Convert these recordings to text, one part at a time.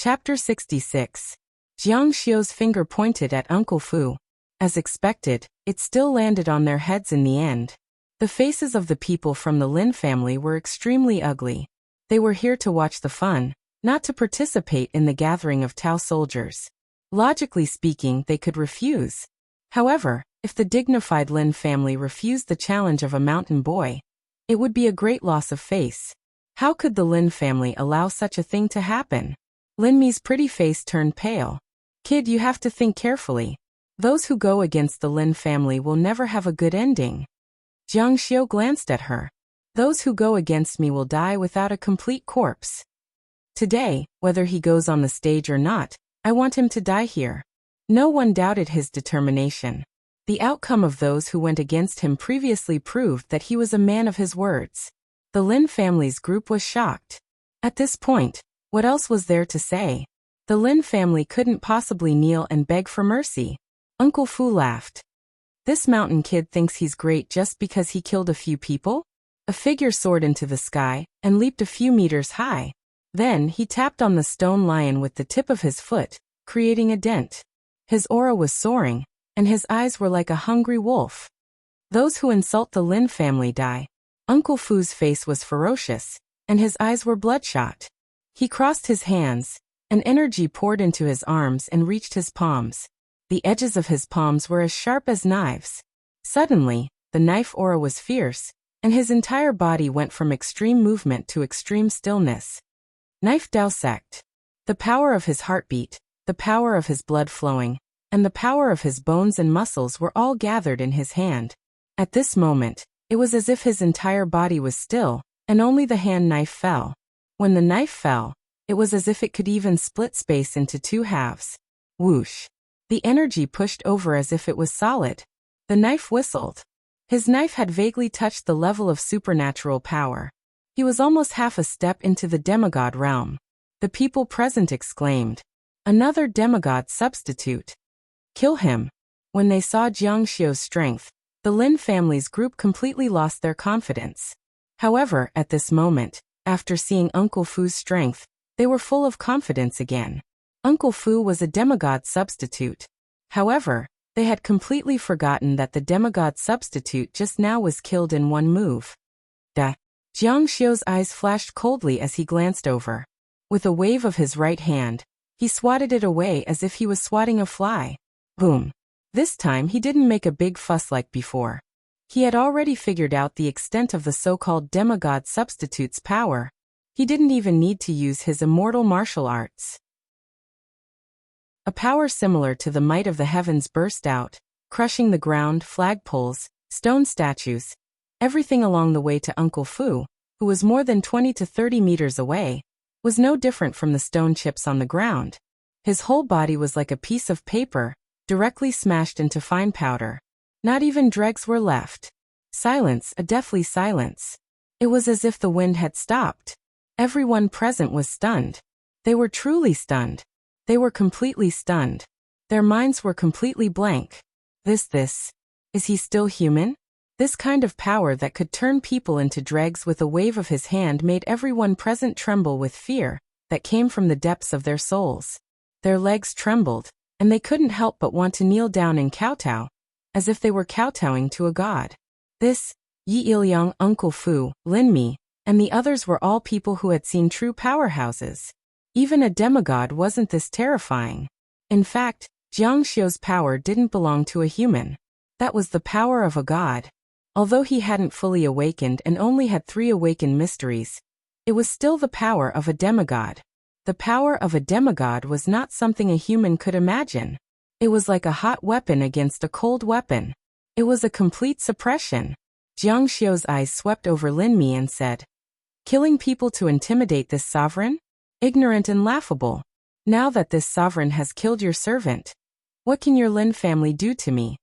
Chapter 66. Jiang Xiu's finger pointed at Uncle Fu. As expected, it still landed on their heads in the end. The faces of the people from the Lin family were extremely ugly. They were here to watch the fun, not to participate in the gathering of Tao soldiers. Logically speaking, they could refuse. However, if the dignified Lin family refused the challenge of a mountain boy, it would be a great loss of face. How could the Lin family allow such a thing to happen? Lin Mi's pretty face turned pale. Kid, you have to think carefully. Those who go against the Lin family will never have a good ending. Jiang Xiu glanced at her. Those who go against me will die without a complete corpse. Today, whether he goes on the stage or not, I want him to die here. No one doubted his determination. The outcome of those who went against him previously proved that he was a man of his words. The Lin family's group was shocked. At this point, what else was there to say? The Lin family couldn't possibly kneel and beg for mercy. Uncle Fu laughed. This mountain kid thinks he's great just because he killed a few people? A figure soared into the sky and leaped a few meters high. Then he tapped on the stone lion with the tip of his foot, creating a dent. His aura was soaring, and his eyes were like a hungry wolf. Those who insult the Lin family die. Uncle Fu's face was ferocious, and his eyes were bloodshot. He crossed his hands, and energy poured into his arms and reached his palms. The edges of his palms were as sharp as knives. Suddenly, the knife aura was fierce, and his entire body went from extreme movement to extreme stillness. Knife dissect. The power of his heartbeat, the power of his blood flowing, and the power of his bones and muscles were all gathered in his hand. At this moment, it was as if his entire body was still, and only the hand knife fell. When the knife fell, it was as if it could even split space into two halves. Whoosh. The energy pushed over as if it was solid. The knife whistled. His knife had vaguely touched the level of supernatural power. He was almost half a step into the demigod realm. The people present exclaimed, "Another demigod substitute. Kill him." When they saw Jiang Xiu's strength, the Lin family's group completely lost their confidence. However, at this moment, after seeing Uncle Fu's strength, they were full of confidence again. Uncle Fu was a demigod substitute. However, they had completely forgotten that the demigod substitute just now was killed in one move. Jiang Xiu's eyes flashed coldly as he glanced over. With a wave of his right hand, he swatted it away as if he was swatting a fly. Boom. This time he didn't make a big fuss like before. He had already figured out the extent of the so-called demigod substitute's power. He didn't even need to use his immortal martial arts. A power similar to the might of the heavens burst out, crushing the ground, flagpoles, stone statues, everything along the way to Uncle Fu, who was more than 20 to 30 meters away, was no different from the stone chips on the ground. His whole body was like a piece of paper, directly smashed into fine powder. Not even dregs were left. Silence, a deathly silence. It was as if the wind had stopped. Everyone present was stunned. They were truly stunned. They were completely stunned. Their minds were completely blank. Is he still human? This kind of power that could turn people into dregs with a wave of his hand made everyone present tremble with fear that came from the depths of their souls. Their legs trembled, and they couldn't help but want to kneel down and kowtow, as if they were kowtowing to a god. Yi Ilyang, Uncle Fu, Lin Mi, and the others were all people who had seen true powerhouses. Even a demigod wasn't this terrifying. In fact, Jiang Xiu's power didn't belong to a human. That was the power of a god. Although he hadn't fully awakened and only had 3 awakened mysteries, it was still the power of a demigod. The power of a demigod was not something a human could imagine. It was like a hot weapon against a cold weapon. It was a complete suppression. Jiang Xiu's eyes swept over Lin Mi and said, "Killing people to intimidate this sovereign? Ignorant and laughable. Now that this sovereign has killed your servant, what can your Lin family do to me?"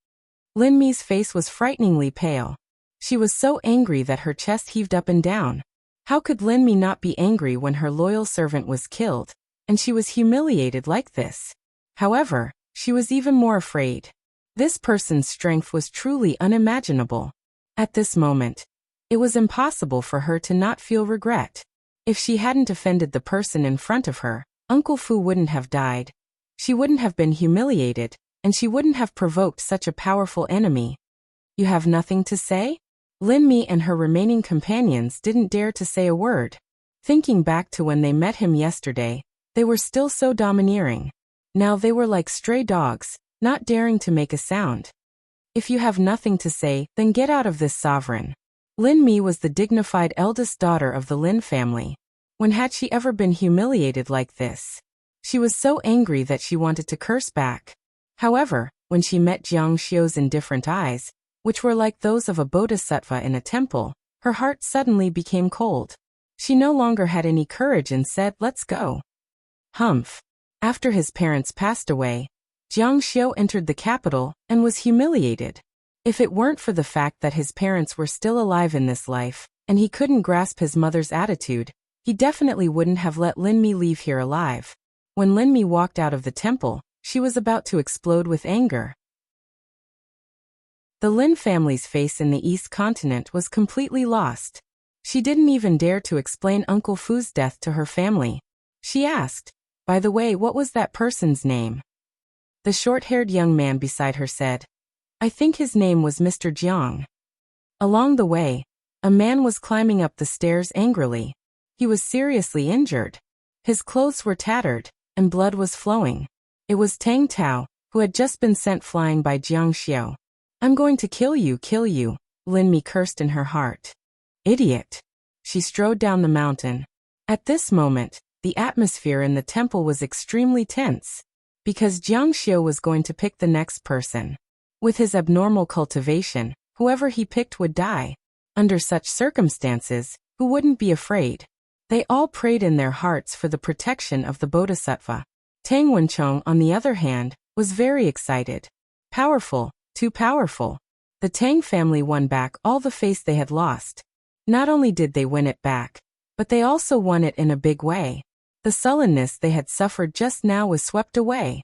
Lin Mi's face was frighteningly pale. She was so angry that her chest heaved up and down. How could Lin Mi not be angry when her loyal servant was killed, and she was humiliated like this? However, she was even more afraid. This person's strength was truly unimaginable. At this moment, it was impossible for her to not feel regret. If she hadn't offended the person in front of her, Uncle Fu wouldn't have died. She wouldn't have been humiliated, and she wouldn't have provoked such a powerful enemy. You have nothing to say? Lin Mi and her remaining companions didn't dare to say a word. Thinking back to when they met him yesterday, they were still so domineering. Now they were like stray dogs, not daring to make a sound. If you have nothing to say, then get out of this, sovereign. Lin Mi was the dignified eldest daughter of the Lin family. When had she ever been humiliated like this? She was so angry that she wanted to curse back. However, when she met Jiang Xiu's indifferent eyes, which were like those of a bodhisattva in a temple, her heart suddenly became cold. She no longer had any courage and said, "Let's go." Humph. After his parents passed away, Jiang Xiu entered the capital and was humiliated. If it weren't for the fact that his parents were still alive in this life, and he couldn't grasp his mother's attitude, he definitely wouldn't have let Lin Mi leave here alive. When Lin Mi walked out of the temple, she was about to explode with anger. The Lin family's face in the East Continent was completely lost. She didn't even dare to explain Uncle Fu's death to her family. She asked, "By the way, what was that person's name?" The short-haired young man beside her said, "I think his name was Mr. Jiang." Along the way, a man was climbing up the stairs angrily. He was seriously injured. His clothes were tattered, and blood was flowing. It was Tang Tao, who had just been sent flying by Jiang Xiu. "I'm going to kill you, Lin Mi cursed in her heart. Idiot. She strode down the mountain. At this moment, the atmosphere in the temple was extremely tense, because Jiang Xiu was going to pick the next person. With his abnormal cultivation, whoever he picked would die. Under such circumstances, who wouldn't be afraid? They all prayed in their hearts for the protection of the bodhisattva. Tang Wenchong, on the other hand, was very excited. Powerful, too powerful. The Tang family won back all the face they had lost. Not only did they win it back, but they also won it in a big way. The sullenness they had suffered just now was swept away.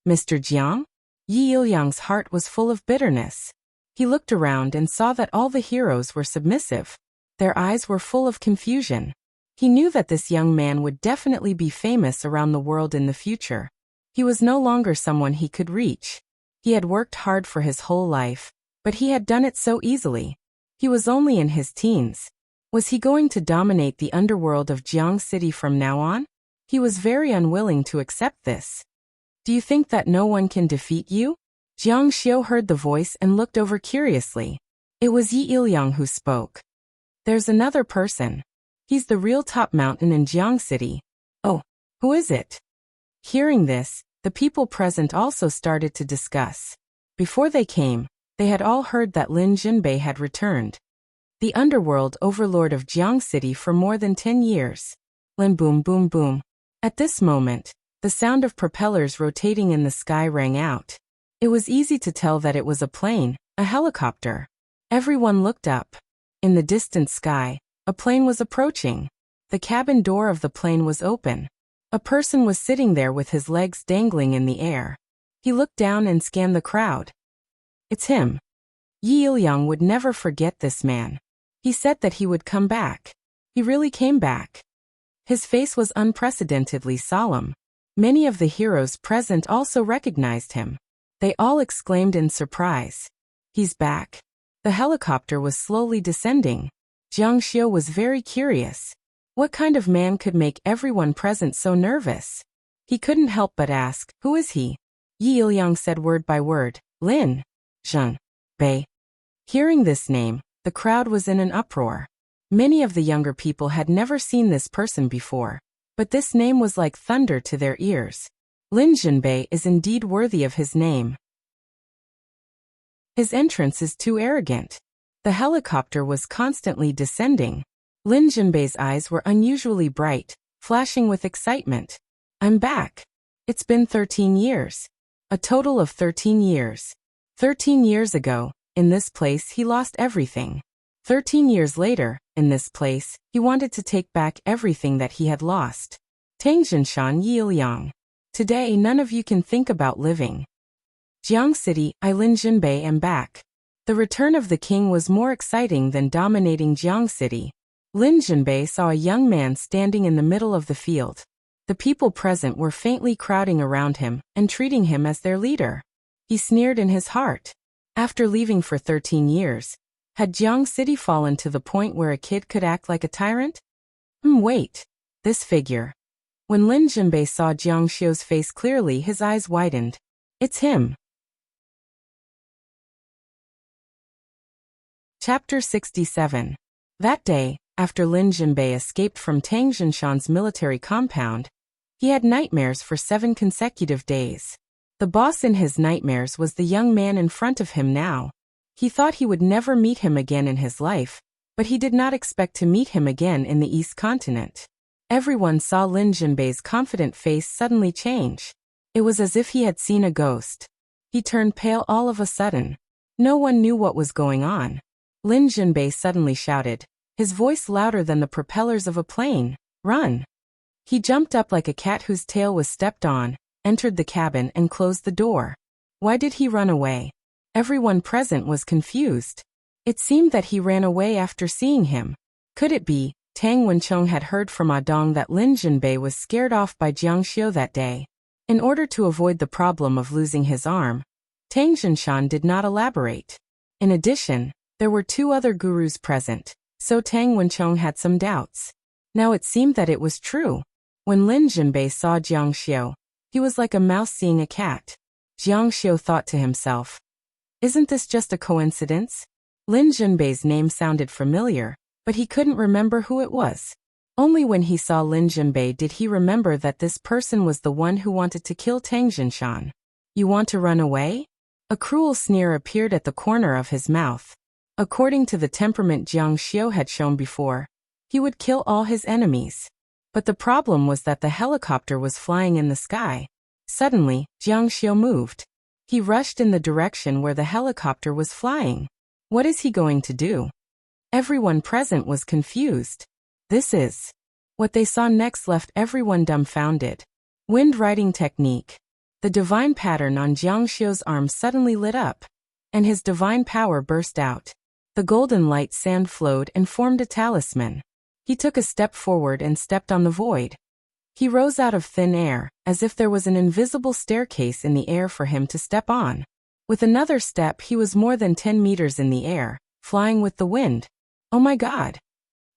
Mr. Jiang? Yi Ilyang's heart was full of bitterness. He looked around and saw that all the heroes were submissive. Their eyes were full of confusion. He knew that this young man would definitely be famous around the world in the future. He was no longer someone he could reach. He had worked hard for his whole life, but he had done it so easily. He was only in his teens. Was he going to dominate the underworld of Jiang City from now on? He was very unwilling to accept this. "Do you think that no one can defeat you?" Jiang Xiu heard the voice and looked over curiously. It was Yi Ilyang who spoke. "There's another person. He's the real top mountain in Jiang City." "Oh, who is it?" Hearing this, the people present also started to discuss. Before they came, they had all heard that Lin Jinbei had returned. The underworld overlord of Jiang City for more than 10 years. Lin boom boom boom. At this moment, the sound of propellers rotating in the sky rang out. It was easy to tell that it was a plane, a helicopter. Everyone looked up. In the distant sky, a plane was approaching. The cabin door of the plane was open. A person was sitting there with his legs dangling in the air. He looked down and scanned the crowd. It's him. Yi Ilyang would never forget this man. He said that he would come back. He really came back. His face was unprecedentedly solemn. Many of the heroes present also recognized him. They all exclaimed in surprise. "He's back." The helicopter was slowly descending. Jiang Xiu was very curious. What kind of man could make everyone present so nervous? He couldn't help but ask, "Who is he?" Yi Ilyang said word by word, "Lin Jinbei." Hearing this name, the crowd was in an uproar. Many of the younger people had never seen this person before, but this name was like thunder to their ears. Lin Jinbei is indeed worthy of his name. His entrance is too arrogant. The helicopter was constantly descending. Lin Jinbei's eyes were unusually bright, flashing with excitement. "I'm back. It's been 13 years. A total of 13 years. 13 years ago, in this place he lost everything. 13 years later, in this place, he wanted to take back everything that he had lost. Tangjinshan Yi Ilyang. Today none of you can think about living. Jiang City, I Lin Jinbei am back." The return of the king was more exciting than dominating Jiang City. Lin Jinbei saw a young man standing in the middle of the field. The people present were faintly crowding around him and treating him as their leader. He sneered in his heart. After leaving for 13 years, had Jiang City fallen to the point where a kid could act like a tyrant? Wait. This figure. When Lin Jinbei saw Jiang Xiu's face clearly, his eyes widened. It's him. Chapter 67. That day, after Lin Jinbei escaped from Tang Jinshan's military compound, he had nightmares for 7 consecutive days. The boss in his nightmares was the young man in front of him now. He thought he would never meet him again in his life, but he did not expect to meet him again in the East Continent. Everyone saw Lin Jinbei's confident face suddenly change. It was as if he had seen a ghost. He turned pale all of a sudden. No one knew what was going on. Lin Jinbei suddenly shouted, his voice louder than the propellers of a plane, "Run!" He jumped up like a cat whose tail was stepped on, entered the cabin and closed the door. Why did he run away? Everyone present was confused. It seemed that he ran away after seeing him. Could it be, Tang Wencheng had heard from Dong that Lin Jinbei was scared off by Jiang Xiu that day? In order to avoid the problem of losing his arm, Tang Jinshan did not elaborate. In addition, there were 2 other gurus present, so Tang Wencheng had some doubts. Now it seemed that it was true. When Lin Jinbei saw Jiang Xiu, he was like a mouse seeing a cat. Jiang Xiu thought to himself, isn't this just a coincidence? Lin Jinbei's name sounded familiar, but he couldn't remember who it was. Only when he saw Lin Jinbei did he remember that this person was the one who wanted to kill Tang Jinshan. You want to run away? A cruel sneer appeared at the corner of his mouth. According to the temperament Jiang Xiu had shown before, he would kill all his enemies. But the problem was that the helicopter was flying in the sky. Suddenly, Jiang Xiu moved. He rushed in the direction where the helicopter was flying. What is he going to do? Everyone present was confused. This is. What they saw next left everyone dumbfounded. Wind riding technique. The divine pattern on Jiang Xiu's arm suddenly lit up, and his divine power burst out. The golden light sand flowed and formed a talisman. He took a step forward and stepped on the void. He rose out of thin air, as if there was an invisible staircase in the air for him to step on. With another step he was more than 10 meters in the air, flying with the wind. Oh my God!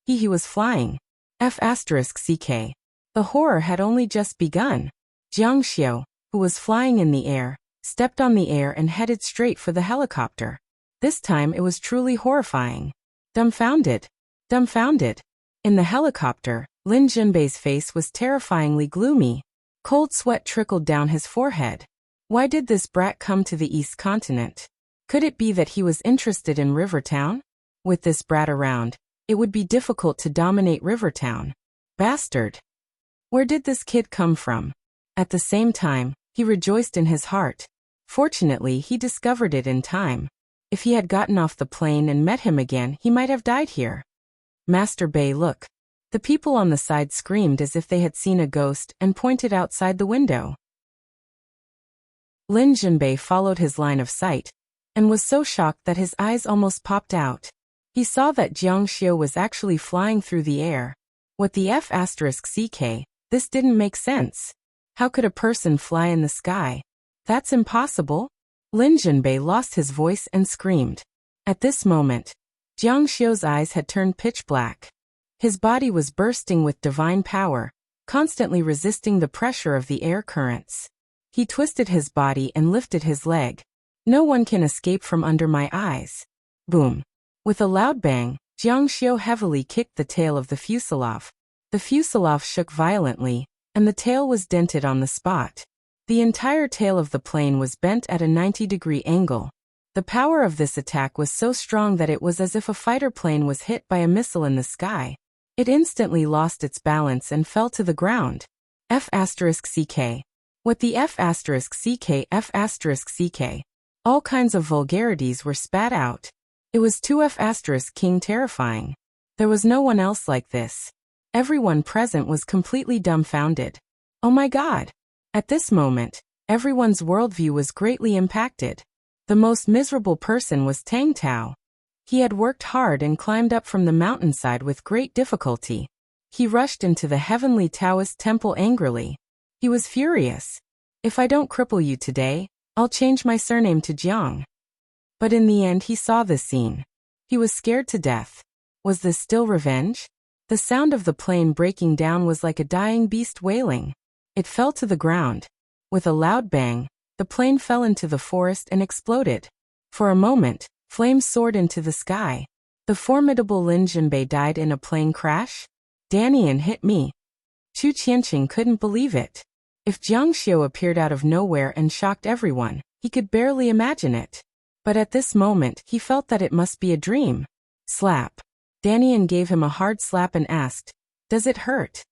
He was flying. F***CK. The horror had only just begun. Jiang Xiu, who was flying in the air, stepped on the air and headed straight for the helicopter. This time it was truly horrifying. Dumbfounded. Dumbfounded. In the helicopter, Lin Jinbei's face was terrifyingly gloomy. Cold sweat trickled down his forehead. Why did this brat come to the East Continent? Could it be that he was interested in Rivertown? With this brat around, it would be difficult to dominate Rivertown. Bastard! Where did this kid come from? At the same time, he rejoiced in his heart. Fortunately, he discovered it in time. If he had gotten off the plane and met him again, he might have died here. Master Bei, look. The people on the side screamed as if they had seen a ghost and pointed outside the window. Lin Jinbei followed his line of sight, and was so shocked that his eyes almost popped out. He saw that Jiang Xiu was actually flying through the air. What the F***CK? This didn't make sense. How could a person fly in the sky? That's impossible. Lin Jinbei lost his voice and screamed. At this moment, Jiang Xiu's eyes had turned pitch black. His body was bursting with divine power, constantly resisting the pressure of the air currents. He twisted his body and lifted his leg. No one can escape from under my eyes. Boom. With a loud bang, Jiang Xiu heavily kicked the tail of the fuselage. The fuselage shook violently, and the tail was dented on the spot. The entire tail of the plane was bent at a 90-degree angle. The power of this attack was so strong that it was as if a fighter plane was hit by a missile in the sky. It instantly lost its balance and fell to the ground. F***CK. What the F***CK? F***CK. All kinds of vulgarities were spat out. It was too F***king terrifying. There was no one else like this. Everyone present was completely dumbfounded. Oh my God! At this moment, everyone's worldview was greatly impacted. The most miserable person was Tang Tao. He had worked hard and climbed up from the mountainside with great difficulty. He rushed into the heavenly Taoist temple angrily. He was furious. If I don't cripple you today, I'll change my surname to Jiang. But in the end he saw this scene. He was scared to death. Was this still revenge? The sound of the plane breaking down was like a dying beast wailing. It fell to the ground. With a loud bang, the plane fell into the forest and exploded. For a moment, flames soared into the sky. The formidable Lin Jinbei died in a plane crash? Danian hit me. Chu Qianqing couldn't believe it. If Jiang Xiu appeared out of nowhere and shocked everyone, he could barely imagine it. But at this moment, he felt that it must be a dream. Slap. Danian gave him a hard slap and asked, "Does it hurt?"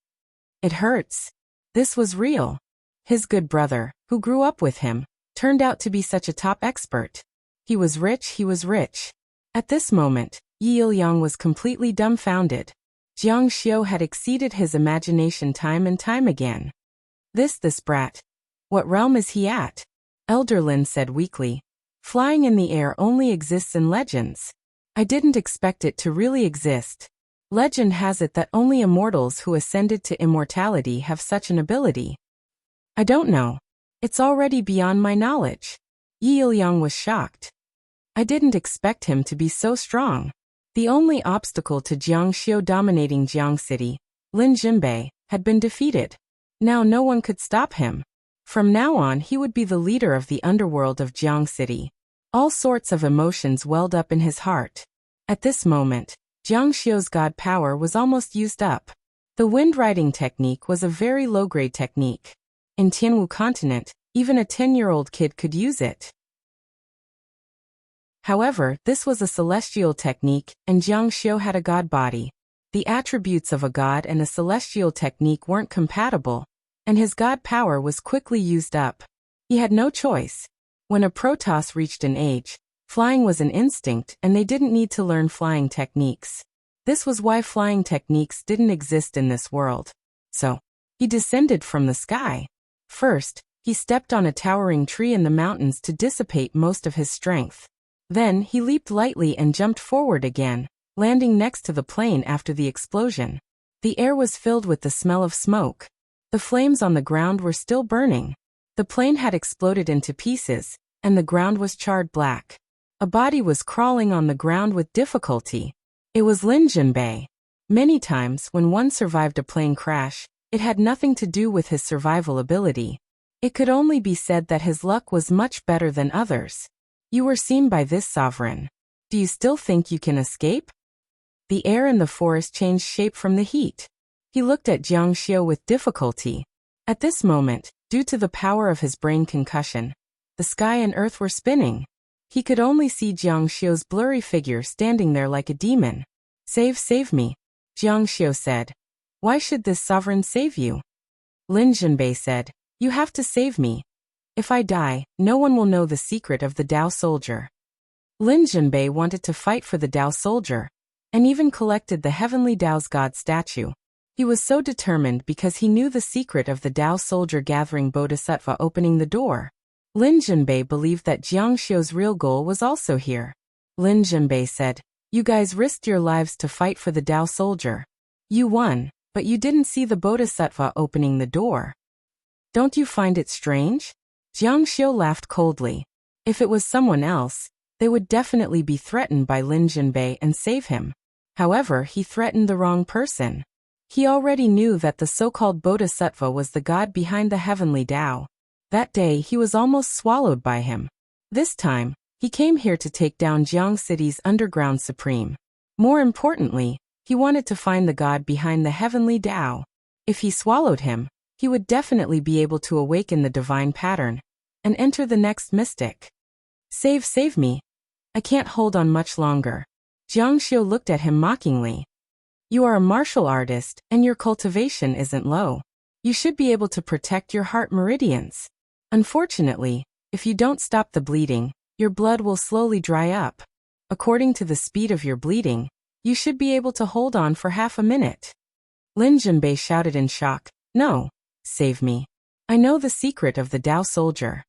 "It hurts." This was real. His good brother, who grew up with him, turned out to be such a top expert. He was rich. At this moment, Yi Ilyang was completely dumbfounded. Jiang Xiu had exceeded his imagination time and time again. This brat. What realm is he at? Elder Lin said weakly. Flying in the air only exists in legends. I didn't expect it to really exist. Legend has it that only immortals who ascended to immortality have such an ability. I don't know. It's already beyond my knowledge. Yi Ilyang was shocked. I didn't expect him to be so strong. The only obstacle to Jiang Xiu dominating Jiang City, Lin Jinbei, had been defeated. Now no one could stop him. From now on he would be the leader of the underworld of Jiang City. All sorts of emotions welled up in his heart. At this moment, Jiang Xiu's god power was almost used up. The wind riding technique was a very low-grade technique. In Tianwu continent, even a 10-year-old kid could use it. However, this was a celestial technique, and Jiang Xiu had a god body. The attributes of a god and a celestial technique weren't compatible, and his god power was quickly used up. He had no choice. When a Protoss reached an age, flying was an instinct and they didn't need to learn flying techniques. This was why flying techniques didn't exist in this world. So, he descended from the sky. First, he stepped on a towering tree in the mountains to dissipate most of his strength. Then, he leaped lightly and jumped forward again, landing next to the plane after the explosion. The air was filled with the smell of smoke. The flames on the ground were still burning. The plane had exploded into pieces, and the ground was charred black. A body was crawling on the ground with difficulty. It was Lin Jinbei. Many times, when one survived a plane crash, it had nothing to do with his survival ability. It could only be said that his luck was much better than others. You were seen by this sovereign. Do you still think you can escape? The air in the forest changed shape from the heat. He looked at Jiang Xiu with difficulty. At this moment, due to the power of his brain concussion, the sky and earth were spinning. He could only see Jiang Xiu's blurry figure standing there like a demon. Save me, Jiang Xiu said. Why should this sovereign save you? Lin Jinbei said, you have to save me. If I die, no one will know the secret of the Tao soldier. Lin Jinbei wanted to fight for the Tao soldier, and even collected the heavenly Tao's god statue. He was so determined because he knew the secret of the Tao soldier gathering Bodhisattva opening the door. Lin Jinbei believed that Jiang Xiu's real goal was also here. Lin Jinbei said, you guys risked your lives to fight for the Tao soldier. You won, but you didn't see the Bodhisattva opening the door. Don't you find it strange? Jiang Xiu laughed coldly. If it was someone else, they would definitely be threatened by Lin Jinbei and save him. However, he threatened the wrong person. He already knew that the so-called Bodhisattva was the god behind the heavenly Tao. That day he was almost swallowed by him. This time, he came here to take down Jiang City's underground supreme. More importantly, he wanted to find the god behind the heavenly Tao. If he swallowed him, he would definitely be able to awaken the divine pattern and enter the next mystic. Save me. I can't hold on much longer. Jiang Xiu looked at him mockingly. You are a martial artist, and your cultivation isn't low. You should be able to protect your heart meridians. Unfortunately, if you don't stop the bleeding, your blood will slowly dry up. According to the speed of your bleeding, you should be able to hold on for half a minute. Lin Jinbei shouted in shock, no, save me. I know the secret of the Tao soldier.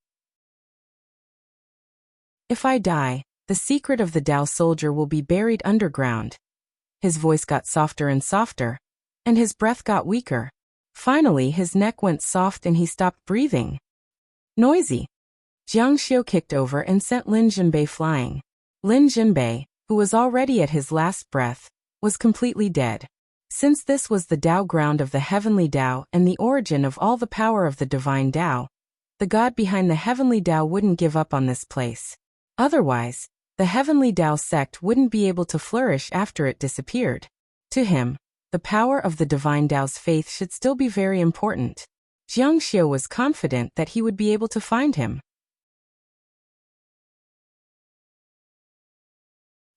If I die, the secret of the Tao soldier will be buried underground. His voice got softer and softer, and his breath got weaker. Finally, his neck went soft and he stopped breathing. Noisy. Jiang Xiu kicked over and sent Lin Jinbei flying. Lin Jinbei, who was already at his last breath, was completely dead. Since this was the Tao ground of the heavenly Tao and the origin of all the power of the divine Tao, the god behind the heavenly Tao wouldn't give up on this place. Otherwise, the heavenly Tao sect wouldn't be able to flourish after it disappeared. To him, the power of the divine Tao's faith should still be very important. Jiang Xiu was confident that he would be able to find him.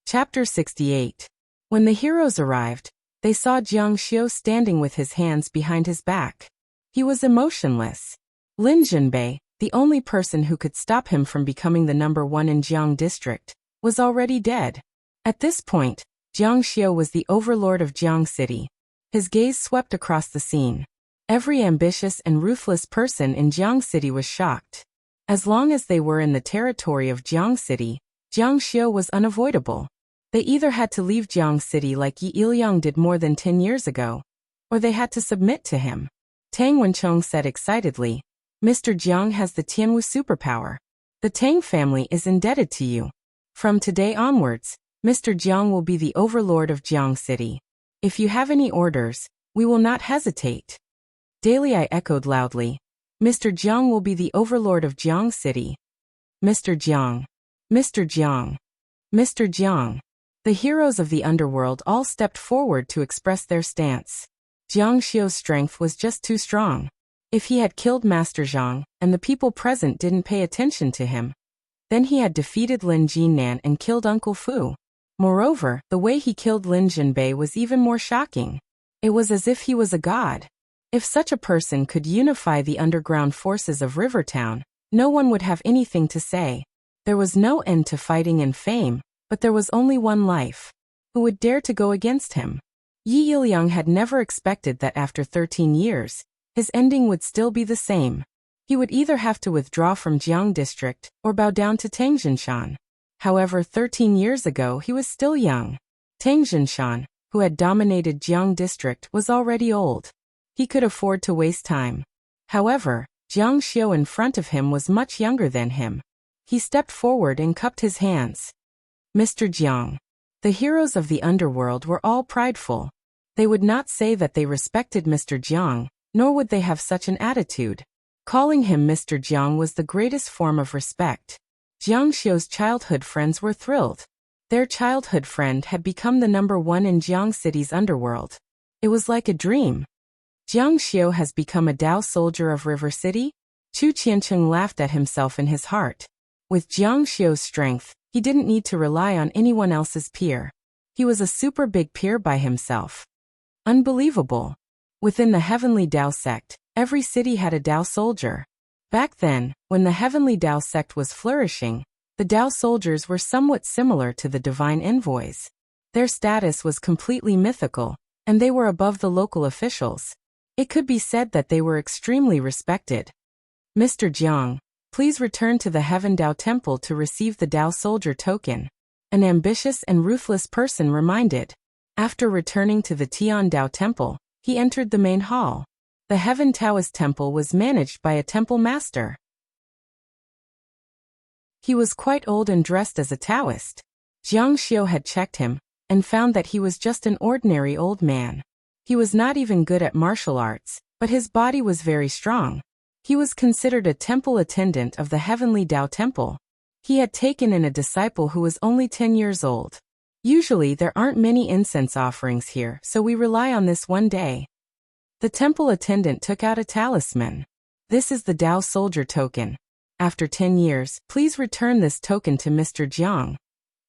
Chapter 68. When the heroes arrived, they saw Jiang Xiu standing with his hands behind his back. He was emotionless. Lin Jinbei, the only person who could stop him from becoming the number one in Jiang district, was already dead. At this point, Jiang Xiu was the overlord of Jiang City. His gaze swept across the scene. Every ambitious and ruthless person in Jiang City was shocked. As long as they were in the territory of Jiang City, Jiang Xiu was unavoidable. They either had to leave Jiang City like Yi Ilyang did more than 10 years ago, or they had to submit to him. Tang Wenchong said excitedly, "Mr. Jiang has the Tianwu superpower. The Tang family is indebted to you. From today onwards, Mr. Jiang will be the overlord of Jiang City. If you have any orders, we will not hesitate." Daily I echoed loudly, "Mr. Jiang will be the overlord of Jiang City. Mr. Jiang. Mr. Jiang. Mr. Jiang." The heroes of the underworld all stepped forward to express their stance. Jiang Xiu's strength was just too strong. If he had killed Master Zhang, and the people present didn't pay attention to him, then he had defeated Lin Jinnan and killed Uncle Fu. Moreover, the way he killed Lin Jinbei was even more shocking. It was as if he was a god. If such a person could unify the underground forces of Rivertown, no one would have anything to say. There was no end to fighting and fame, but there was only one life. Who would dare to go against him? Yi Ilyang had never expected that after 13 years, his ending would still be the same. He would either have to withdraw from Jiang district or bow down to Tang Jinshan. However, 13 years ago he was still young. Tang Jinshan, who had dominated Jiang district, was already old. He could afford to waste time. However, Jiang Xiu in front of him was much younger than him. He stepped forward and cupped his hands. "Mr. Jiang." The heroes of the underworld were all prideful. They would not say that they respected Mr. Jiang, nor would they have such an attitude. Calling him Mr. Jiang was the greatest form of respect. Jiang Xiu's childhood friends were thrilled. Their childhood friend had become the number one in Jiang City's underworld. It was like a dream. Jiang Xiu has become a Tao soldier of River City? Chu Qiancheng laughed at himself in his heart. With Jiang Xiu's strength, he didn't need to rely on anyone else's peer. He was a super big peer by himself. Unbelievable. Within the Heavenly Tao sect, every city had a Tao soldier. Back then, when the Heavenly Tao sect was flourishing, the Tao soldiers were somewhat similar to the divine envoys. Their status was completely mythical, and they were above the local officials. It could be said that they were extremely respected. "Mr. Jiang, please return to the Heaven Tao Temple to receive the Tao Soldier token," an ambitious and ruthless person reminded. After returning to the Tian Tao Temple, he entered the main hall. The Heaven Taoist Temple was managed by a temple master. He was quite old and dressed as a Taoist. Jiang Xiu had checked him, and found that he was just an ordinary old man. He was not even good at martial arts, but his body was very strong. He was considered a temple attendant of the Heavenly Tao Temple. He had taken in a disciple who was only 10 years old. Usually there aren't many incense offerings here, so we rely on this one day. The temple attendant took out a talisman. "This is the Tao Soldier token. After 10 years, please return this token to Mr. Jiang."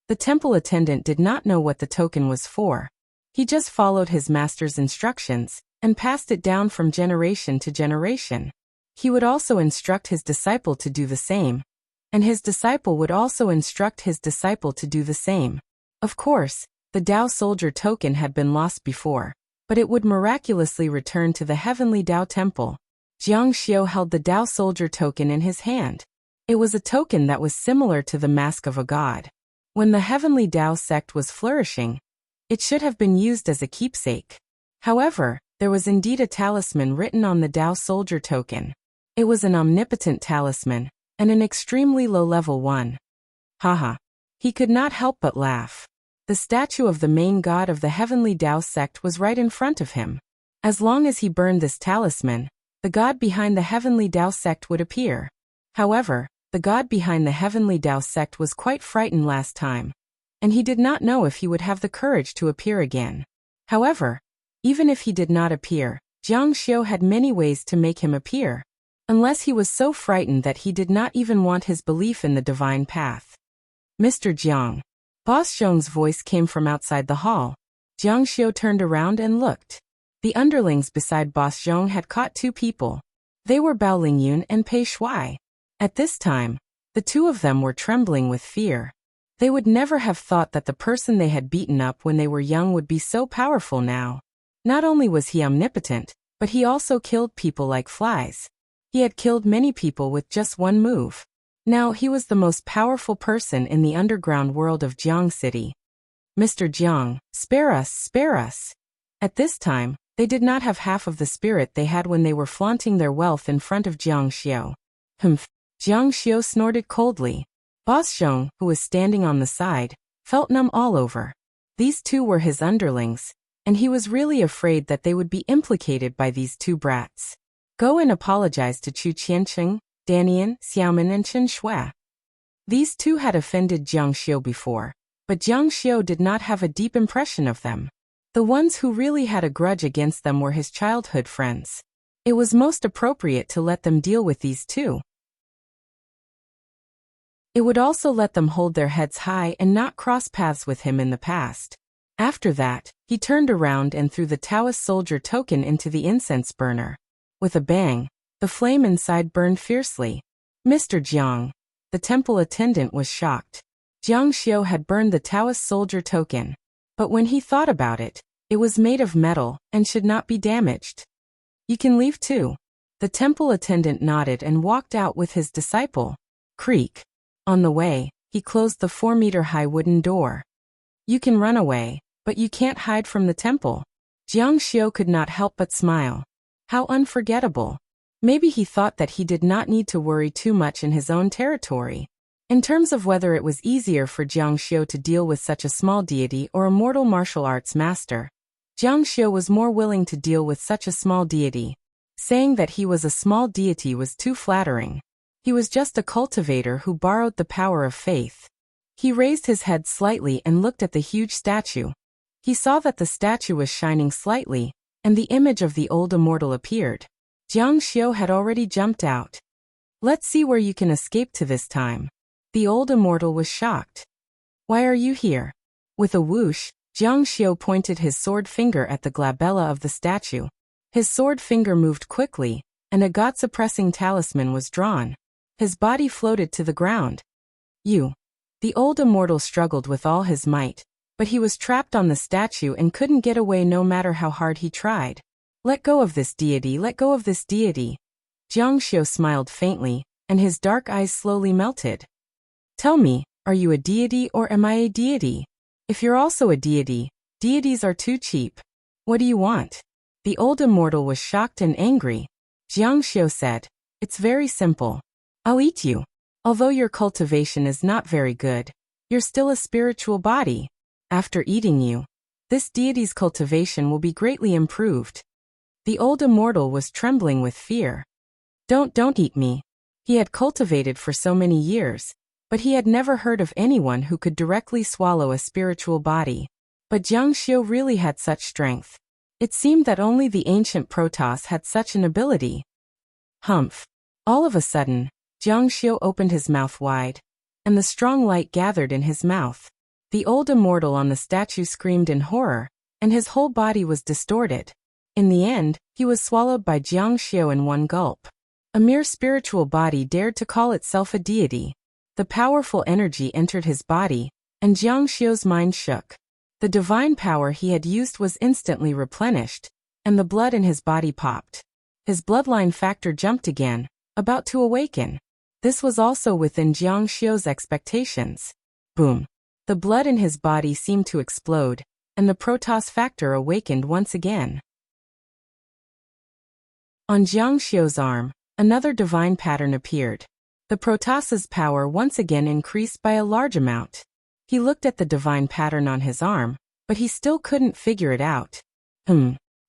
The temple attendant did not know what the token was for. He just followed his master's instructions, and passed it down from generation to generation. He would also instruct his disciple to do the same, and his disciple would also instruct his disciple to do the same. Of course, the Tao Soldier token had been lost before, but it would miraculously return to the Heavenly Tao Temple. Jiang Xiu held the Tao Soldier token in his hand. It was a token that was similar to the mask of a god. When the Heavenly Tao sect was flourishing, it should have been used as a keepsake. However, there was indeed a talisman written on the Tao soldier token. It was an omnipotent talisman, and an extremely low-level one. Haha. He could not help but laugh. The statue of the main god of the heavenly Tao sect was right in front of him. As long as he burned this talisman, the god behind the heavenly Tao sect would appear. However, the god behind the heavenly Tao sect was quite frightened last time, and he did not know if he would have the courage to appear again. However, even if he did not appear, Jiang Xiu had many ways to make him appear, unless he was so frightened that he did not even want his belief in the divine path. Mr. Jiang. Boss Zhong's voice came from outside the hall. Jiang Xiu turned around and looked. The underlings beside Boss Zhong had caught two people. They were Bao Lingyun and Pei Shuai. At this time, the two of them were trembling with fear. They would never have thought that the person they had beaten up when they were young would be so powerful now. Not only was he omnipotent, but he also killed people like flies. He had killed many people with just one move. Now he was the most powerful person in the underground world of Jiang City. Mr. Jiang, spare us, spare us. At this time, they did not have half of the spirit they had when they were flaunting their wealth in front of Jiang Xiu. Humph. Jiang Xiu snorted coldly. Boss Zhong, who was standing on the side, felt numb all over. These two were his underlings, and he was really afraid that they would be implicated by these two brats. Go and apologize to Chu Qiancheng, Danian, Xiaomin and Chen Shui. These two had offended Jiang Xiu before, but Jiang Xiu did not have a deep impression of them. The ones who really had a grudge against them were his childhood friends. It was most appropriate to let them deal with these two. It would also let them hold their heads high and not cross paths with him in the past. After that, he turned around and threw the Taoist soldier token into the incense burner. With a bang, the flame inside burned fiercely. Mr. Jiang. The temple attendant was shocked. Jiang Xiu had burned the Taoist soldier token. But when he thought about it, it was made of metal and should not be damaged. You can leave too. The temple attendant nodded and walked out with his disciple. Creak. On the way, he closed the 4-meter-high wooden door. You can run away, but you can't hide from the temple. Jiang Xiu could not help but smile. How unforgettable. Maybe he thought that he did not need to worry too much in his own territory. In terms of whether it was easier for Jiang Xiu to deal with such a small deity or a mortal martial arts master, Jiang Xiu was more willing to deal with such a small deity. Saying that he was a small deity was too flattering. He was just a cultivator who borrowed the power of faith. He raised his head slightly and looked at the huge statue. He saw that the statue was shining slightly, and the image of the old immortal appeared. Jiang Xiu had already jumped out. Let's see where you can escape to this time. The old immortal was shocked. Why are you here? With a whoosh, Jiang Xiu pointed his sword finger at the glabella of the statue. His sword finger moved quickly, and a god-suppressing talisman was drawn. His body floated to the ground. You. The old immortal struggled with all his might, but he was trapped on the statue and couldn't get away no matter how hard he tried. Let go of this deity, let go of this deity. Jiang Xiu smiled faintly, and his dark eyes slowly melted. Tell me, are you a deity or am I a deity? If you're also a deity, deities are too cheap. What do you want? The old immortal was shocked and angry. Jiang Xiu said, it's very simple. I'll eat you. Although your cultivation is not very good, you're still a spiritual body. After eating you, this deity's cultivation will be greatly improved. The old immortal was trembling with fear. Don't eat me. He had cultivated for so many years, but he had never heard of anyone who could directly swallow a spiritual body. But Jiang Xiu really had such strength. It seemed that only the ancient Protoss had such an ability. Humph. All of a sudden, Jiang Xiu opened his mouth wide, and the strong light gathered in his mouth. The old immortal on the statue screamed in horror, and his whole body was distorted. In the end, he was swallowed by Jiang Xiu in one gulp. A mere spiritual body dared to call itself a deity. The powerful energy entered his body, and Jiang Xiu's mind shook. The divine power he had used was instantly replenished, and the blood in his body popped. His bloodline factor jumped again, about to awaken. This was also within Jiang Xiu's expectations. Boom. The blood in his body seemed to explode, and the Protoss factor awakened once again. On Jiang Xiu's arm, another divine pattern appeared. The Protasa's power once again increased by a large amount. He looked at the divine pattern on his arm, but he still couldn't figure it out.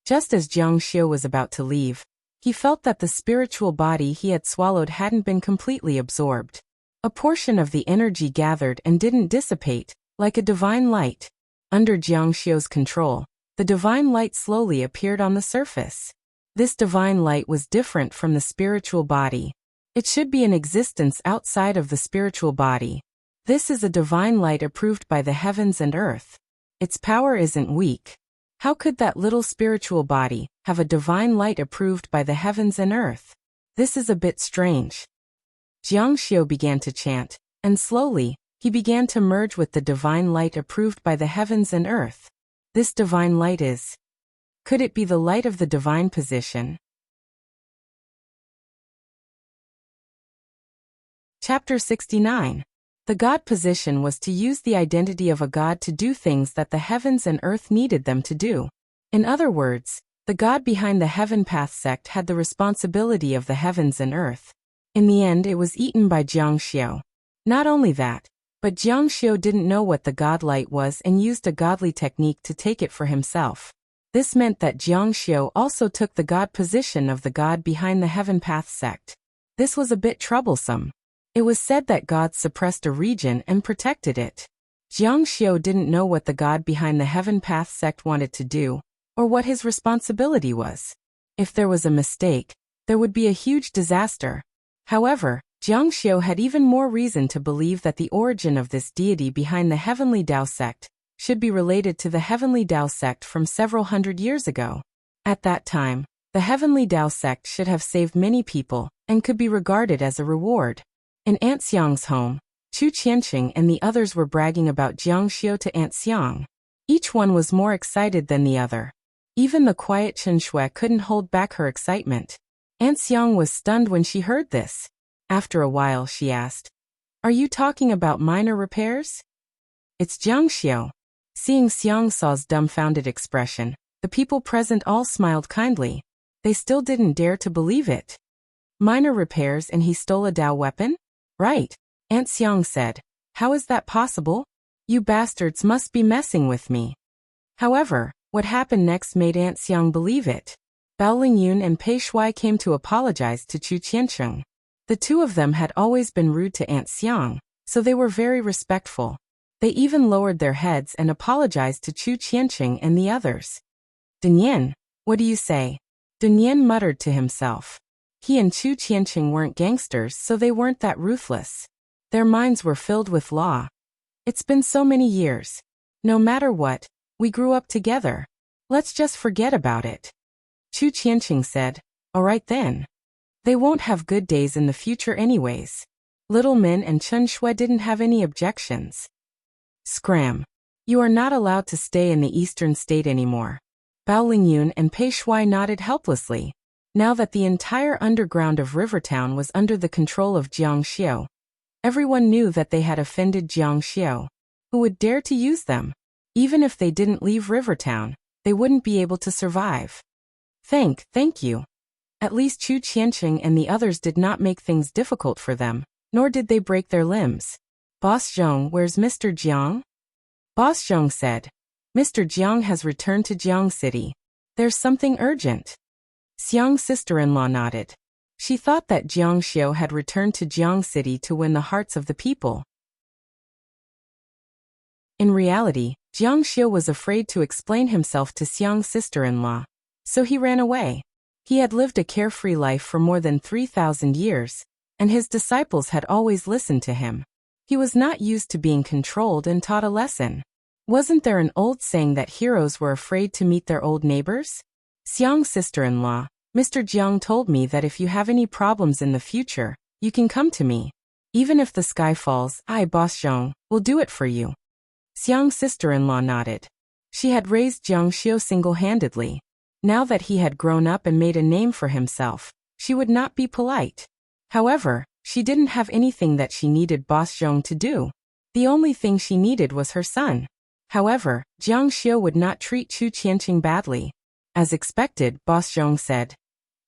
Just as Jiang Xiu was about to leave, he felt that the spiritual body he had swallowed hadn't been completely absorbed. A portion of the energy gathered and didn't dissipate, like a divine light. Under Jiang Xiu's control, the divine light slowly appeared on the surface. This divine light was different from the spiritual body. It should be in existence outside of the spiritual body. This is a divine light approved by the heavens and earth. Its power isn't weak. How could that little spiritual body have a divine light approved by the heavens and earth? This is a bit strange. Jiang Xiu began to chant, and slowly, he began to merge with the divine light approved by the heavens and earth. This divine light is... Could it be the light of the divine position? Chapter 69. The God position was to use the identity of a God to do things that the heavens and earth needed them to do. In other words, the God behind the Heaven Path sect had the responsibility of the heavens and earth. In the end, it was eaten by Jiang Xiu. Not only that, but Jiang Xiu didn't know what the God light was and used a godly technique to take it for himself. This meant that Jiang Xiu also took the God position of the God behind the Heaven Path sect. This was a bit troublesome. It was said that gods suppressed a region and protected it. Jiang Xiu didn't know what the God behind the Heaven Path sect wanted to do, or what his responsibility was. If there was a mistake, there would be a huge disaster. However, Jiang Xiu had even more reason to believe that the origin of this deity behind the Heavenly Tao sect should be related to the Heavenly Tao sect from several hundred years ago. At that time, the Heavenly Tao sect should have saved many people and could be regarded as a reward. In Aunt Xiang's home, Chu Qianqing and the others were bragging about Jiang Xiu to Aunt Xiang. Each one was more excited than the other. Even the quiet Chen Shui couldn't hold back her excitement. Aunt Xiang was stunned when she heard this. After a while she asked, "Are you talking about minor repairs?" "It's Jiang Xiu." Seeing Xiang Sao's dumbfounded expression, the people present all smiled kindly. They still didn't dare to believe it. Minor repairs and he stole a Dao weapon? Right, Aunt Xiang said. How is that possible? You bastards must be messing with me. However, what happened next made Aunt Xiang believe it. Bao Lingyun and Pei Shui came to apologize to Chu Qianqing. The two of them had always been rude to Aunt Xiang, so they were very respectful. They even lowered their heads and apologized to Chu Qianqing and the others. Dunyan, what do you say? Dunyan muttered to himself. He and Chu Qianqing weren't gangsters, so they weren't that ruthless. Their minds were filled with law. It's been so many years. No matter what, we grew up together. Let's just forget about it. Chu Qianqing said, "All right then. They won't have good days in the future anyways." Little Min and Chen Shui didn't have any objections. Scram. You are not allowed to stay in the eastern state anymore. Bao Lingyun and Pei Shui nodded helplessly. Now that the entire underground of Rivertown was under the control of Jiang Xiu, everyone knew that they had offended Jiang Xiu. Who would dare to use them? Even if they didn't leave Rivertown, they wouldn't be able to survive. Thank you. At least Chu Qianqing and the others did not make things difficult for them, nor did they break their limbs. Boss Zhong, where's Mr. Jiang? Boss Zhong said, Mr. Jiang has returned to Jiang City. There's something urgent. Xiang's sister-in-law nodded. She thought that Jiang Xiu had returned to Jiang City to win the hearts of the people. In reality, Jiang Xiu was afraid to explain himself to Xiang's sister-in-law, so he ran away. He had lived a carefree life for more than 3,000 years, and his disciples had always listened to him. He was not used to being controlled and taught a lesson. Wasn't there an old saying that heroes were afraid to meet their old neighbors? Xiang's sister-in-law, Mr. Jiang told me that if you have any problems in the future, you can come to me. Even if the sky falls, I, Boss Zhong, will do it for you. Xiang's sister-in-law nodded. She had raised Jiang Xiu single-handedly. Now that he had grown up and made a name for himself, she would not be polite. However, she didn't have anything that she needed Boss Zhong to do. The only thing she needed was her son. However, Jiang Xiu would not treat Chu Qianqing badly. As expected, Boss Zhong said,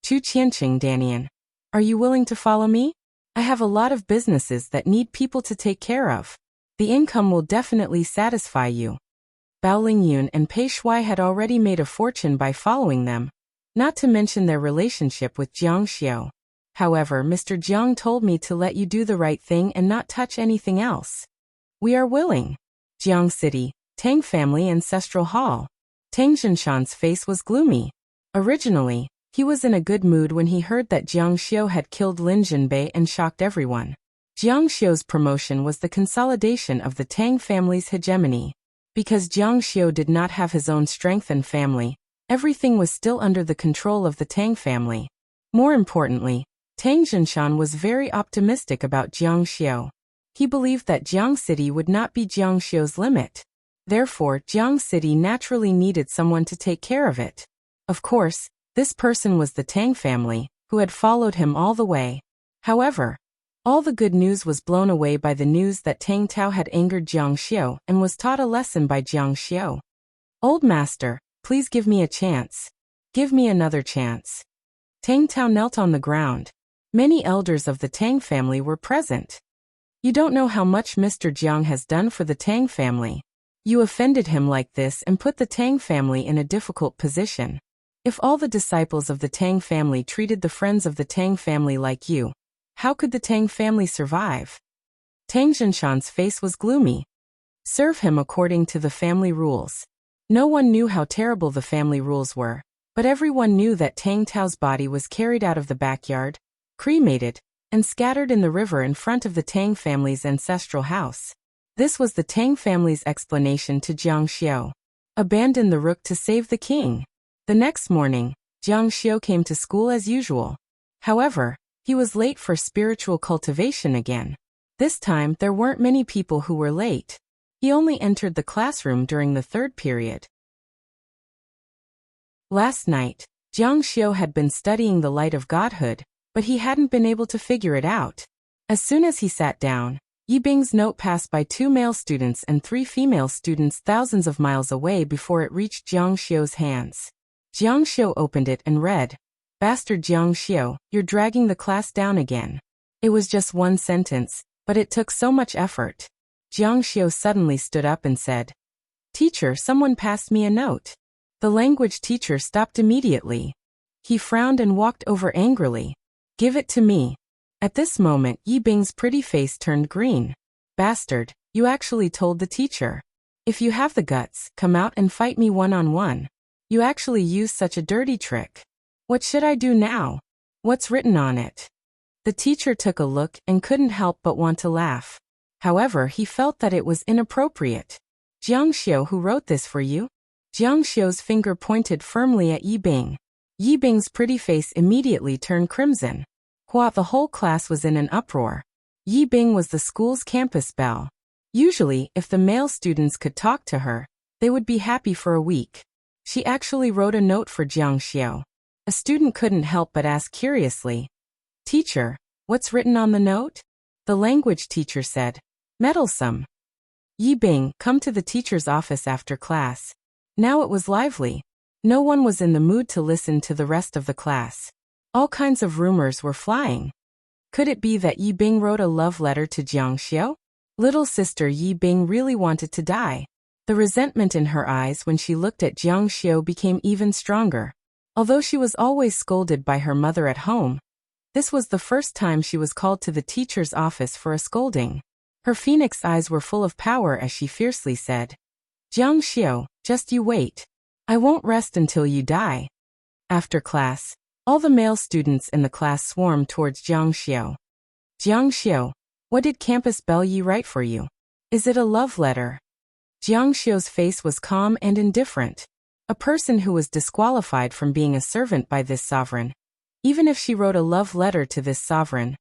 Chu Qianqing Danian. Are you willing to follow me? I have a lot of businesses that need people to take care of. The income will definitely satisfy you. Bao Lingyun and Pei Shui had already made a fortune by following them, not to mention their relationship with Jiang Xiu. However, Mr. Jiang told me to let you do the right thing and not touch anything else. We are willing. Jiang City, Tang Family Ancestral Hall. Tang Zhinshan's face was gloomy. Originally, he was in a good mood when he heard that Jiang Xiu had killed Lin Jinbei and shocked everyone. Jiang Xiu's promotion was the consolidation of the Tang family's hegemony. Because Jiang Xiu did not have his own strength and family, everything was still under the control of the Tang family. More importantly, Tang Zhinshan was very optimistic about Jiang Xiu. He believed that Jiang City would not be Jiang Xiu's limit. Therefore, Jiang City naturally needed someone to take care of it. Of course, this person was the Tang family, who had followed him all the way. However, all the good news was blown away by the news that Tang Tao had angered Jiang Xiu and was taught a lesson by Jiang Xiu. Old master, please give me a chance. Give me another chance. Tang Tao knelt on the ground. Many elders of the Tang family were present. You don't know how much Mr. Jiang has done for the Tang family. You offended him like this and put the Tang family in a difficult position. If all the disciples of the Tang family treated the friends of the Tang family like you, how could the Tang family survive? Tang Zhinshan's face was gloomy. Serve him according to the family rules. No one knew how terrible the family rules were, but everyone knew that Tang Tao's body was carried out of the backyard, cremated, and scattered in the river in front of the Tang family's ancestral house. This was the Tang family's explanation to Jiang Xiu. Abandon the rook to save the king. The next morning, Jiang Xiu came to school as usual. However, he was late for spiritual cultivation again. This time, there weren't many people who were late. He only entered the classroom during the third period. Last night, Jiang Xiu had been studying the light of godhood, but he hadn't been able to figure it out. As soon as he sat down, Yi Bing's note passed by 2 male students and 3 female students thousands of miles away before it reached Jiang Xiu's hands. Jiang Xiu opened it and read, "Bastard Jiang Xiu, you're dragging the class down again." It was just one sentence, but it took so much effort. Jiang Xiu suddenly stood up and said, "Teacher, someone passed me a note." The language teacher stopped immediately. He frowned and walked over angrily. "Give it to me." At this moment, Yi Bing's pretty face turned green. "Bastard, you actually told the teacher. If you have the guts, come out and fight me one-on-one. You actually used such a dirty trick. What should I do now? What's written on it?" The teacher took a look and couldn't help but want to laugh. However, he felt that it was inappropriate. "Jiang Xiu, who wrote this for you?" Jiang Xiu's finger pointed firmly at Yi Bing. Yi Bing's pretty face immediately turned crimson. The whole class was in an uproar. Yi Bing was the school's campus belle. Usually, if the male students could talk to her, they would be happy for a week. She actually wrote a note for Jiang Xiu. A student couldn't help but ask curiously, "Teacher, what's written on the note?" The language teacher said, "Meddlesome. Yi Bing, come to the teacher's office after class." Now it was lively. No one was in the mood to listen to the rest of the class. All kinds of rumors were flying. Could it be that Yi Bing wrote a love letter to Jiang Xiu? Little sister Yi Bing really wanted to die. The resentment in her eyes when she looked at Jiang Xiu became even stronger. Although she was always scolded by her mother at home, this was the first time she was called to the teacher's office for a scolding. Her phoenix eyes were full of power as she fiercely said, "Jiang Xiu, just you wait. I won't rest until you die." After class, all the male students in the class swarmed towards Jiang Xiu. "Jiang Xiu, what did Campus Belle Yi write for you? Is it a love letter?" Jiang Xiu's face was calm and indifferent. A person who was disqualified from being a servant by this sovereign. Even if she wrote a love letter to this sovereign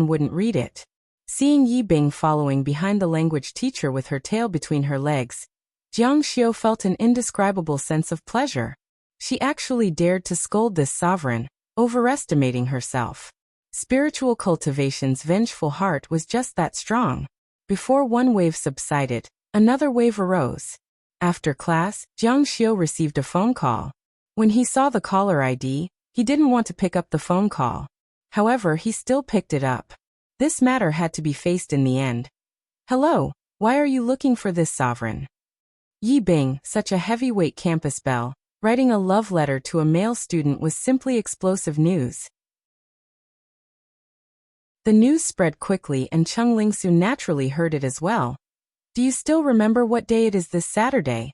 wouldn't read it. Seeing Yi Bing following behind the language teacher with her tail between her legs, Jiang Xiu felt an indescribable sense of pleasure. She actually dared to scold this sovereign, overestimating herself. Spiritual cultivation's vengeful heart was just that strong. Before one wave subsided, another wave arose. After class, Jiang Xiu received a phone call. When he saw the caller ID, He didn't want to pick up the phone call. However, he still picked it up. This matter had to be faced in the end. Hello, why are you looking for this sovereign? Yi Bing, such a heavyweight campus belle, writing a love letter to a male student was simply explosive news. The news spread quickly and Chung Lingsu naturally heard it as well. Do you still remember what day it is this Saturday?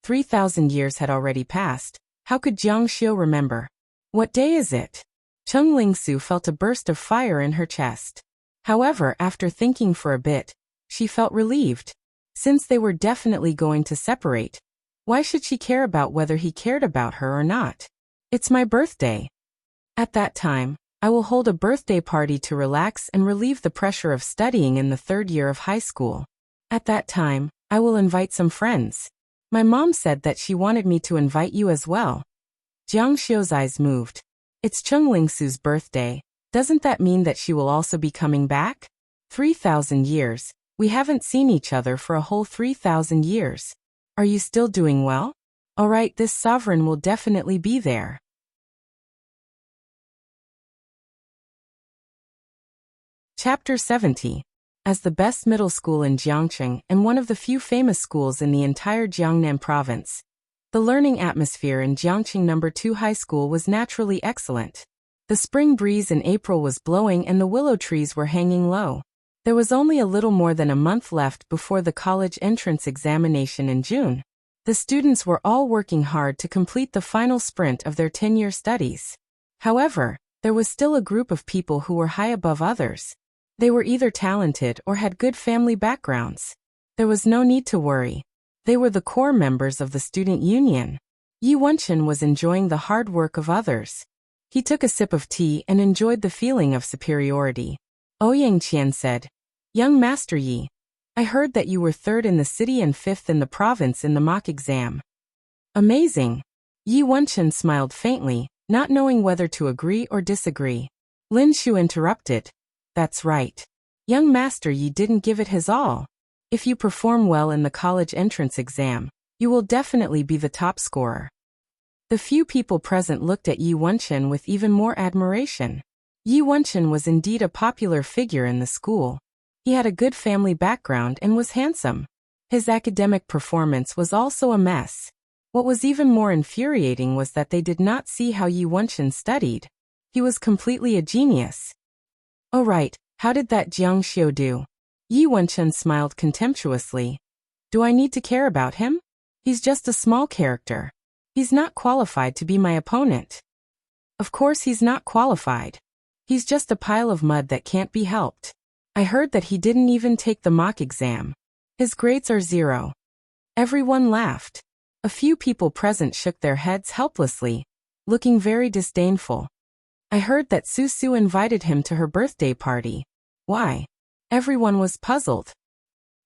3,000 years had already passed. How could Jiang Xiu remember? What day is it? Chung Lingsu felt a burst of fire in her chest. However, after thinking for a bit, she felt relieved. Since they were definitely going to separate, why should she care about whether he cared about her or not? It's my birthday. At that time, I will hold a birthday party to relax and relieve the pressure of studying in the 3rd year of high school. At that time, I will invite some friends. My mom said that she wanted me to invite you as well. Jiang Xiu's eyes moved. It's Chung Lingsu's birthday. Doesn't that mean that she will also be coming back? 3,000 years. We haven't seen each other for a whole 3,000 years. Are you still doing well? Alright, this sovereign will definitely be there. Chapter 70. As the best middle school in Jiangcheng and one of the few famous schools in the entire Jiangnan province, the learning atmosphere in Jiangcheng No. 2 High School was naturally excellent. The spring breeze in April was blowing and the willow trees were hanging low. There was only a little more than a month left before the college entrance examination in June. The students were all working hard to complete the final sprint of their 10-year studies. However, there was still a group of people who were high above others. They were either talented or had good family backgrounds. There was no need to worry. They were the core members of the student union. Yi Wenchen was enjoying the hard work of others. He took a sip of tea and enjoyed the feeling of superiority. Ouyang Qian said, "Young Master Yi, I heard that you were 3rd in the city and 5th in the province in the mock exam." Amazing. Yi Wenchen smiled faintly, not knowing whether to agree or disagree. Lin Shu interrupted. That's right. Young Master Yi didn't give it his all. If you perform well in the college entrance exam, you will definitely be the top scorer. The few people present looked at Yi Wenchen with even more admiration. Yi Wenchen was indeed a popular figure in the school. He had a good family background and was handsome. His academic performance was also a mess. What was even more infuriating was that they did not see how Yi Wenchen studied. He was completely a genius. Oh right, how did that Jiang Xiu do? Yi Wenchen smiled contemptuously. Do I need to care about him? He's just a small character. He's not qualified to be my opponent. Of course he's not qualified. He's just a pile of mud that can't be helped. I heard that he didn't even take the mock exam. His grades are 0. Everyone laughed. A few people present shook their heads helplessly, looking very disdainful. I heard that Su Su invited him to her birthday party. Why? Everyone was puzzled.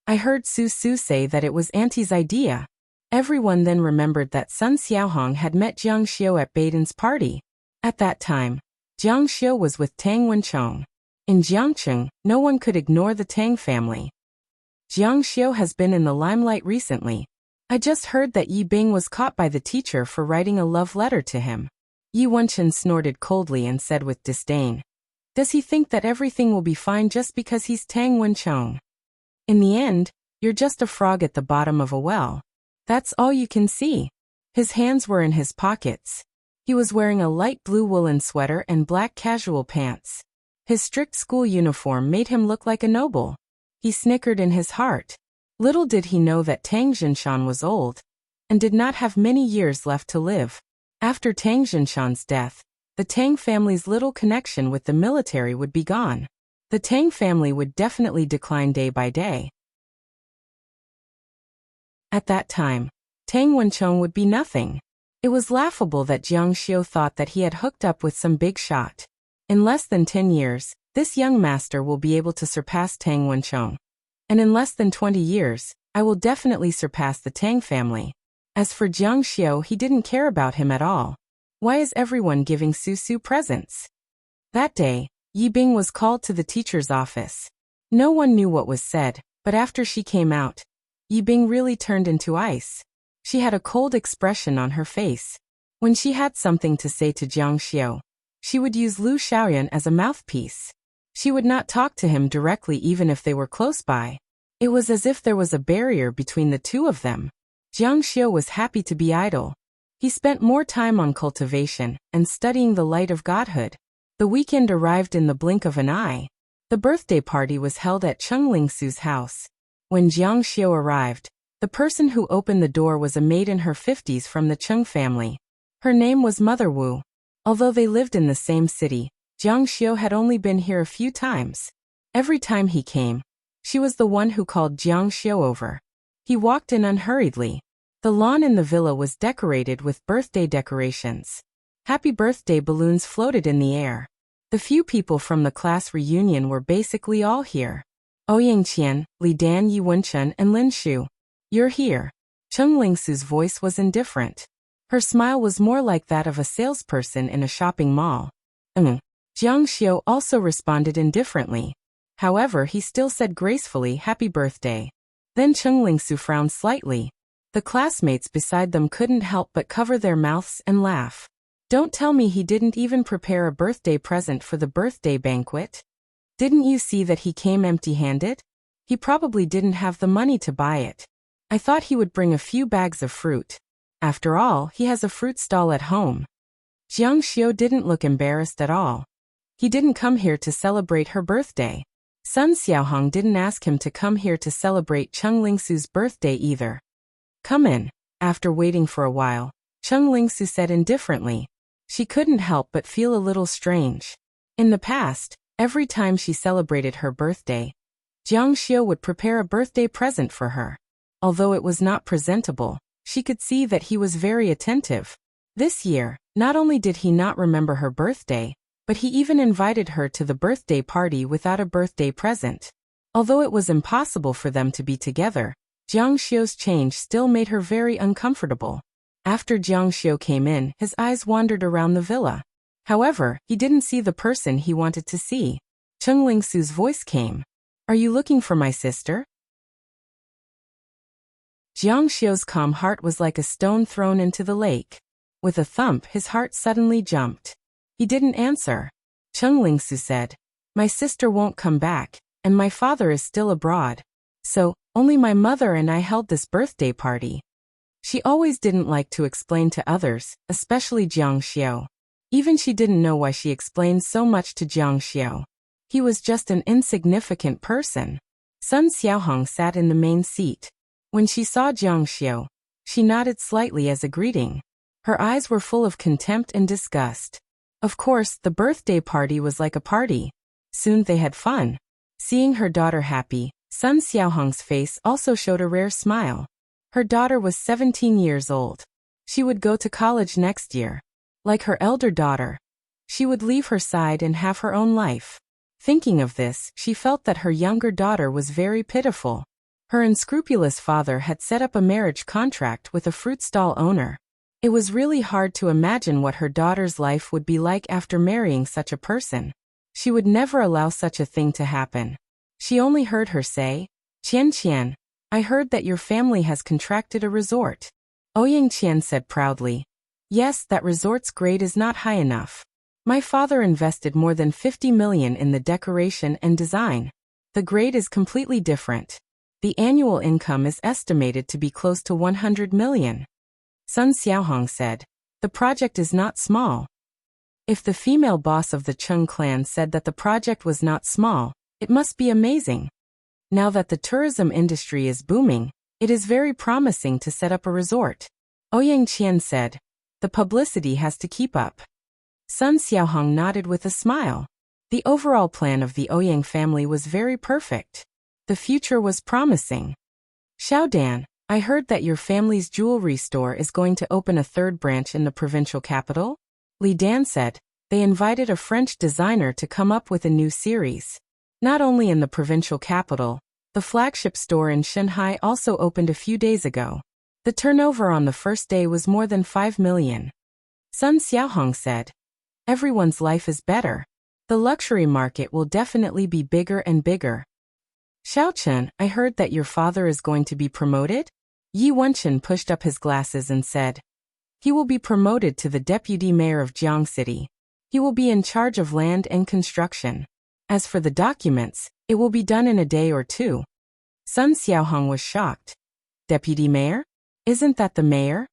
I heard Su Su say that it was Auntie's idea. Everyone then remembered that Sun Xiaohong had met Jiang Xiu at Baiden's party. At that time, Jiang Xiu was with Tang Wenchong. In Jiangcheng, no one could ignore the Tang family. Jiang Xiu has been in the limelight recently. I just heard that Yi Bing was caught by the teacher for writing a love letter to him. Yi Wenchen snorted coldly and said with disdain, "Does he think that everything will be fine just because he's Tang Wenchong? In the end, you're just a frog at the bottom of a well. That's all you can see." His hands were in his pockets. He was wearing a light blue woolen sweater and black casual pants. His strict school uniform made him look like a noble. He snickered in his heart. Little did he know that Tang Jinshan was old and did not have many years left to live. After Tang Jinshan's death, the Tang family's little connection with the military would be gone. The Tang family would definitely decline day by day. At that time, Tang Wenchong would be nothing. It was laughable that Jiang Xiu thought that he had hooked up with some big shot. In less than 10 years, this young master will be able to surpass Tang Wenchong. And in less than 20 years, I will definitely surpass the Tang family. As for Jiang Xiu, he didn't care about him at all. Why is everyone giving Su Su presents? That day, Yi Bing was called to the teacher's office. No one knew what was said, but after she came out, Yi Bing really turned into ice. She had a cold expression on her face. When she had something to say to Jiang Xiu, she would use Lu Xiaoyan as a mouthpiece. She would not talk to him directly even if they were close by. It was as if there was a barrier between the two of them. Jiang Xiu was happy to be idle. He spent more time on cultivation and studying the light of godhood. The weekend arrived in the blink of an eye. The birthday party was held at Cheng Lingsu's house. When Jiang Xiu arrived, the person who opened the door was a maid in her 50s from the Cheng family. Her name was Mother Wu. Although they lived in the same city, Jiang Xiu had only been here a few times. Every time he came, she was the one who called Jiang Xiu over. He walked in unhurriedly. The lawn in the villa was decorated with birthday decorations. Happy birthday balloons floated in the air. The few people from the class reunion were basically all here. Ouyang Qian, Li Dan, Yi Wenchen, and Lin Shu. You're here. Cheng Lingsu's voice was indifferent. Her smile was more like that of a salesperson in a shopping mall. Jiang Xiu also responded indifferently. However, he still said gracefully, "Happy birthday." Then Cheng Lingsu frowned slightly. The classmates beside them couldn't help but cover their mouths and laugh. Don't tell me he didn't even prepare a birthday present for the birthday banquet. Didn't you see that he came empty-handed? He probably didn't have the money to buy it. I thought he would bring a few bags of fruit. After all, he has a fruit stall at home. Jiang Xiu didn't look embarrassed at all. He didn't come here to celebrate her birthday. Sun Xiaohong didn't ask him to come here to celebrate Cheng Lingsu's birthday either. Come in. After waiting for a while, Cheng Lingsu said indifferently. She couldn't help but feel a little strange. In the past, every time she celebrated her birthday, Jiang Xiu would prepare a birthday present for her. Although it was not presentable, she could see that he was very attentive. This year, not only did he not remember her birthday, but he even invited her to the birthday party without a birthday present. Although it was impossible for them to be together, Jiang Xiu's change still made her very uncomfortable. After Jiang Xiu came in, his eyes wandered around the villa. However, he didn't see the person he wanted to see. Cheng Lingsu's voice came. "Are you looking for my sister?" Jiang Xiu's calm heart was like a stone thrown into the lake. With a thump, his heart suddenly jumped. He didn't answer. Cheng Lingsu said, "My sister won't come back, and my father is still abroad. So, only my mother and I held this birthday party." She always didn't like to explain to others, especially Jiang Xiu. Even she didn't know why she explained so much to Jiang Xiu. He was just an insignificant person. Sun Xiaohong sat in the main seat. When she saw Jiang Xiu, she nodded slightly as a greeting. Her eyes were full of contempt and disgust. Of course, the birthday party was like a party. Soon they had fun. Seeing her daughter happy, Sun Xiaohong's face also showed a rare smile. Her daughter was 17 years old. She would go to college next year. Like her elder daughter, she would leave her side and have her own life. Thinking of this, she felt that her younger daughter was very pitiful. Her unscrupulous father had set up a marriage contract with a fruit stall owner. It was really hard to imagine what her daughter's life would be like after marrying such a person. She would never allow such a thing to happen. She only heard her say, "Qian Qian, I heard that your family has contracted a resort." Ouyang Qian said proudly, "Yes, that resort's grade is not high enough. My father invested more than 50 million in the decoration and design. The grade is completely different. The annual income is estimated to be close to 100 million. Sun Xiaohong said, "The project is not small." If the female boss of the Cheng clan said that the project was not small, it must be amazing. Now that the tourism industry is booming, it is very promising to set up a resort. Ouyang Qian said, "The publicity has to keep up." Sun Xiaohong nodded with a smile. The overall plan of the Ouyang family was very perfect. The future was promising. "Xiaodan, I heard that your family's jewelry store is going to open a third branch in the provincial capital?" Li Dan said. They invited a French designer to come up with a new series. Not only in the provincial capital, the flagship store in Shanghai also opened a few days ago. The turnover on the first day was more than 5 million. Sun Xiaohong said, "Everyone's life is better. The luxury market will definitely be bigger and bigger." "Xiaochen, I heard that your father is going to be promoted?" Yi Wenchen pushed up his glasses and said, He will be promoted to the deputy mayor of Jiang City. He will be in charge of land and construction. As for the documents, it will be done in a day or two. Sun Xiaohong was shocked. Deputy mayor? Isn't that the mayor?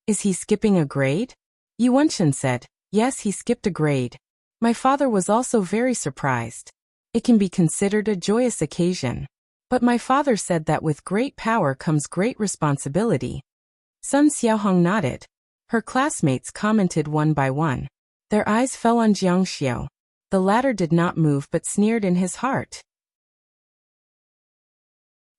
Is he skipping a grade? Yu Wenshan said, yes, he skipped a grade. My father was also very surprised. It can be considered a joyous occasion. But my father said that with great power comes great responsibility. Sun Xiaohong nodded. Her classmates commented one by one. Their eyes fell on Jiang Xiao. The latter did not move but sneered in his heart.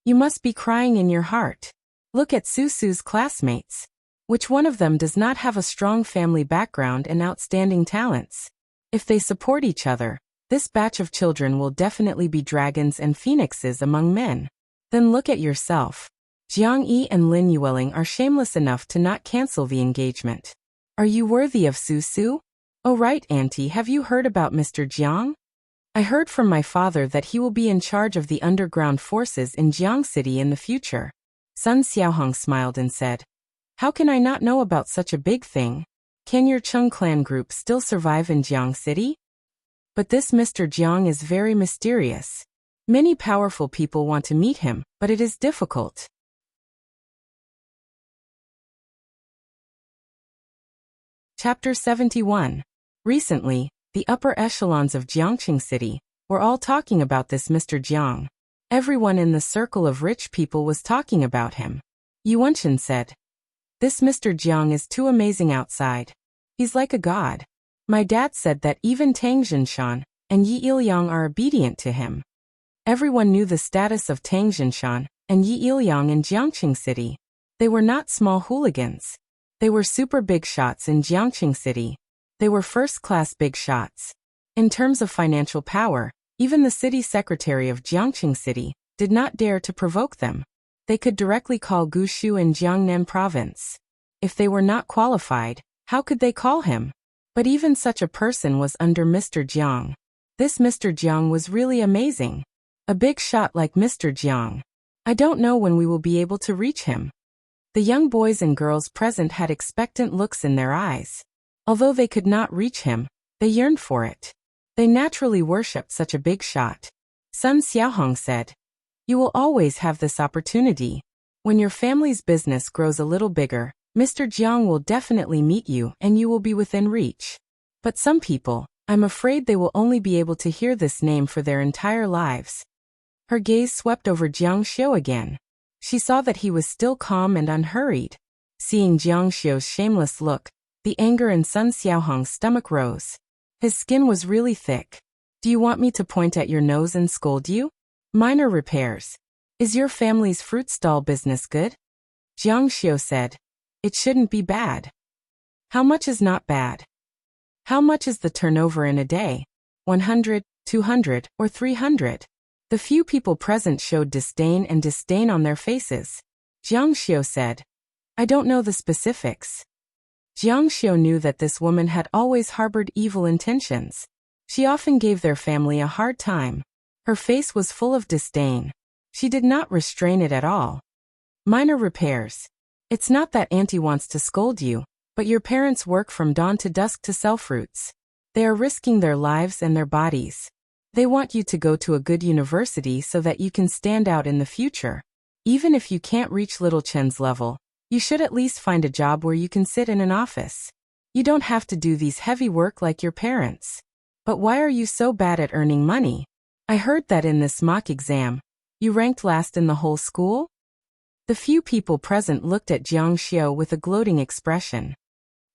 You must be crying in your heart. Look at Susu's classmates. Which one of them does not have a strong family background and outstanding talents? If they support each other, this batch of children will definitely be dragons and phoenixes among men. Then look at yourself. Jiang Yi and Lin Yueling are shameless enough to not cancel the engagement. Are you worthy of Susu? Oh right, Auntie, have you heard about Mr. Jiang? I heard from my father that he will be in charge of the underground forces in Jiang City in the future. Sun Xiaohong smiled and said, how can I not know about such a big thing? Can your Chung clan group still survive in Jiang City? But this Mr. Jiang is very mysterious. Many powerful people want to meet him, but it is difficult. Chapter 71. Recently, the upper echelons of Jiangqing City were all talking about this Mr. Jiang. Everyone in the circle of rich people was talking about him. Yu Wenshan said, this Mr. Jiang is too amazing outside. He's like a god. My dad said that even Tang Jinshan and Yi Ilyang are obedient to him. Everyone knew the status of Tang Jinshan and Yi Ilyang in Jiangqing City. They were not small hooligans. They were super big shots in Jiangqing City. They were first-class big shots. In terms of financial power, even the city secretary of Jiangqing City did not dare to provoke them. They could directly call Gushu in Jiangnan province. If they were not qualified, how could they call him? But even such a person was under Mr. Jiang. This Mr. Jiang was really amazing. A big shot like Mr. Jiang. I don't know when we will be able to reach him. The young boys and girls present had expectant looks in their eyes. Although they could not reach him, they yearned for it. They naturally worshipped such a big shot. Sun Xiaohong said, you will always have this opportunity. When your family's business grows a little bigger, Mr. Jiang will definitely meet you and you will be within reach. But some people, I'm afraid they will only be able to hear this name for their entire lives. Her gaze swept over Jiang Xiao again. She saw that he was still calm and unhurried. Seeing Jiang Xiao's shameless look, the anger in Sun Xiaohong's stomach rose. His skin was really thick. Do you want me to point at your nose and scold you? Minor repairs. Is your family's fruit stall business good? Jiang Xiao said, it shouldn't be bad. How much is not bad? How much is the turnover in a day? 100, 200, or 300? The few people present showed disdain on their faces. Jiang Xiao said, I don't know the specifics. Jiang Xiao knew that this woman had always harbored evil intentions. She often gave their family a hard time. Her face was full of disdain. She did not restrain it at all. Minor repairs. It's not that Auntie wants to scold you, but your parents work from dawn to dusk to sell fruits. They are risking their lives and their bodies. They want you to go to a good university so that you can stand out in the future. Even if you can't reach Little Chen's level, you should at least find a job where you can sit in an office. You don't have to do these heavy work like your parents. But why are you so bad at earning money? I heard that in this mock exam, you ranked last in the whole school? The few people present looked at Jiang Xiao with a gloating expression.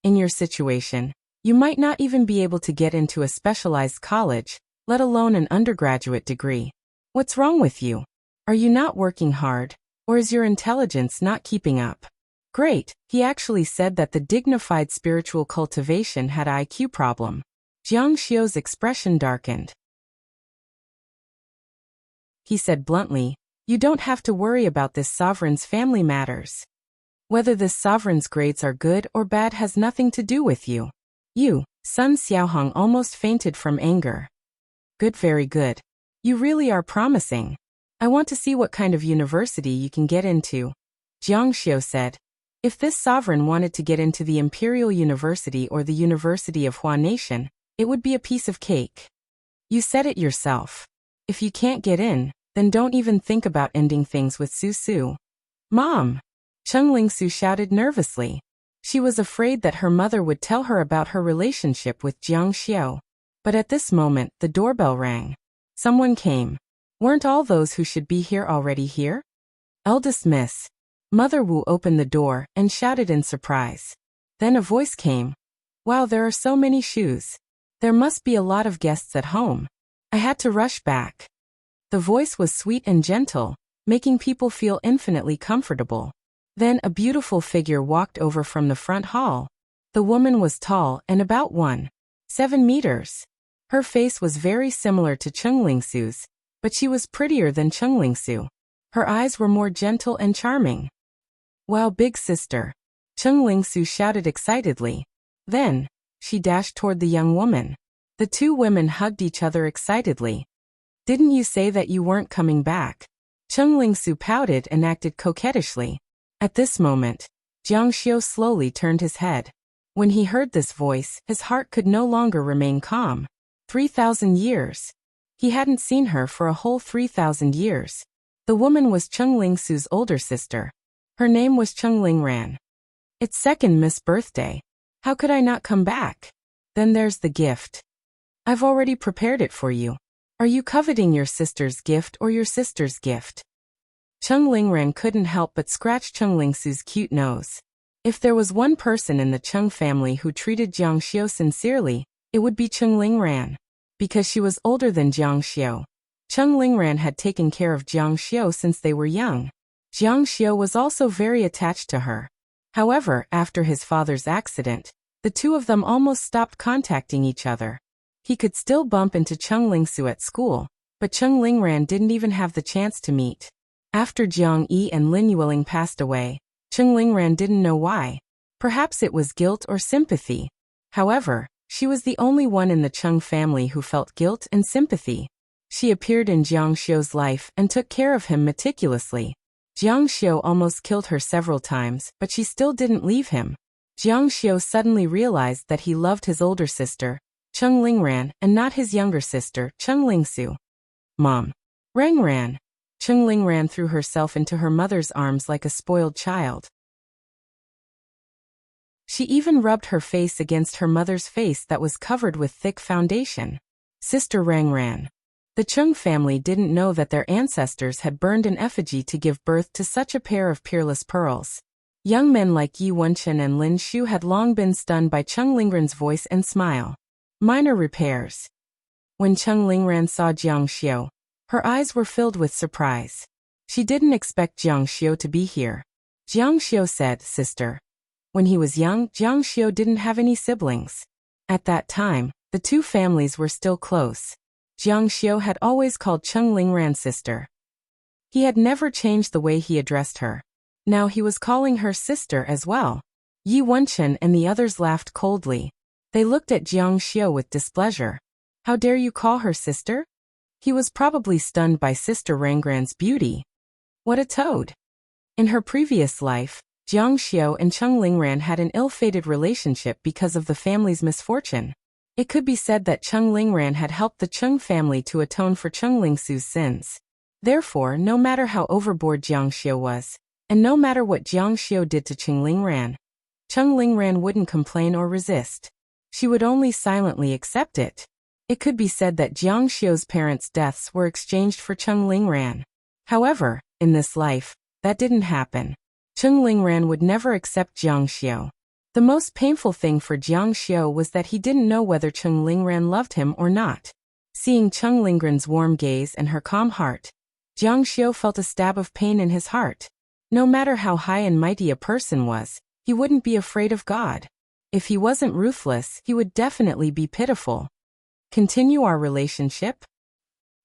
In your situation, you might not even be able to get into a specialized college, let alone an undergraduate degree. What's wrong with you? Are you not working hard, or is your intelligence not keeping up? Great, he actually said that the dignified spiritual cultivation had an IQ problem. Jiang Xiao's expression darkened. He said bluntly, you don't have to worry about this sovereign's family matters. Whether this sovereign's grades are good or bad has nothing to do with you. You, Sun Xiaohong almost fainted from anger. Good, very good. You really are promising. I want to see what kind of university you can get into. Jiang Xiao said, If this sovereign wanted to get into the Imperial University or the University of Hua Nation, it would be a piece of cake. You said it yourself. If you can't get in, then don't even think about ending things with Su Su. Mom! Cheng Lingsu shouted nervously. She was afraid that her mother would tell her about her relationship with Jiang Xiao. But at this moment, the doorbell rang. Someone came. Weren't all those who should be here already here? Eldest Miss. Mother Wu opened the door and shouted in surprise. Then a voice came. Wow, there are so many shoes. There must be a lot of guests at home. I had to rush back. The voice was sweet and gentle, making people feel infinitely comfortable. Then a beautiful figure walked over from the front hall. The woman was tall and about 1.7 meters. Her face was very similar to Cheng Lingsu's, but she was prettier than Cheng Lingsu. Her eyes were more gentle and charming. Wow, big sister! Cheng Lingsu shouted excitedly. Then, she dashed toward the young woman. The two women hugged each other excitedly. Didn't you say that you weren't coming back? Cheng Lingsu pouted and acted coquettishly. At this moment, Jiang Xiao slowly turned his head. When he heard this voice, his heart could no longer remain calm. 3,000 years. He hadn't seen her for a whole 3,000 years. The woman was Cheng Lingsu's older sister. Her name was Cheng Lingran. It's second Miss birthday. How could I not come back? Then there's the gift. I've already prepared it for you. Are you coveting your sister's gift or your sister's gift? Cheng Lingran couldn't help but scratch Cheng Lingsu's cute nose. If there was one person in the Cheng family who treated Jiang Xiao sincerely, it would be Cheng Lingran. Because she was older than Jiang Xiao, Cheng Lingran had taken care of Jiang Xiao since they were young. Jiang Xiao was also very attached to her. However, after his father's accident, the two of them almost stopped contacting each other. He could still bump into Cheng Lingsu at school, but Cheng Lingran didn't even have the chance to meet. After Jiang Yi and Lin Yueling passed away, Cheng Lingran didn't know why. Perhaps it was guilt or sympathy. However, she was the only one in the Cheng family who felt guilt and sympathy. She appeared in Jiang Xiao's life and took care of him meticulously. Jiang Xiao almost killed her several times, but she still didn't leave him. Jiang Xiao suddenly realized that he loved his older sister, Cheng Lingran, and not his younger sister, Cheng Lingsu. Mom. Rangran. Cheng Lingran threw herself into her mother's arms like a spoiled child. She even rubbed her face against her mother's face that was covered with thick foundation. Sister Rangran. The Cheng family didn't know that their ancestors had burned an effigy to give birth to such a pair of peerless pearls. Young men like Yi Wenchen and Lin Shu had long been stunned by Cheng Lingran's voice and smile. Minor repairs. When Cheng Lingran saw Jiang Xiao, her eyes were filled with surprise. She didn't expect Jiang Xiao to be here. Jiang Xiao said, Sister. When he was young, Jiang Xiao didn't have any siblings. At that time, the two families were still close. Jiang Xiao had always called Cheng Lingran sister. He had never changed the way he addressed her. Now he was calling her sister as well. Yi Wenchen and the others laughed coldly. They looked at Jiang Xiao with displeasure. How dare you call her sister? He was probably stunned by Sister Rangran's beauty. What a toad! In her previous life, Jiang Xiao and Cheng Lingran had an ill-fated relationship because of the family's misfortune. It could be said that Cheng Lingran had helped the Cheng family to atone for Cheng Lingsu's sins. Therefore, no matter how overboard Jiang Xiao was, and no matter what Jiang Xiao did to Cheng Lingran wouldn't complain or resist. She would only silently accept it. It could be said that Jiang Xiao's parents' deaths were exchanged for Cheng Lingran. However, in this life, that didn't happen. Cheng Lingran would never accept Jiang Xiao. The most painful thing for Jiang Xiao was that he didn't know whether Cheng Lingran loved him or not. Seeing Cheng Lingran's warm gaze and her calm heart, Jiang Xiao felt a stab of pain in his heart. No matter how high and mighty a person was, he wouldn't be afraid of God. If he wasn't ruthless, he would definitely be pitiful. Continue our relationship?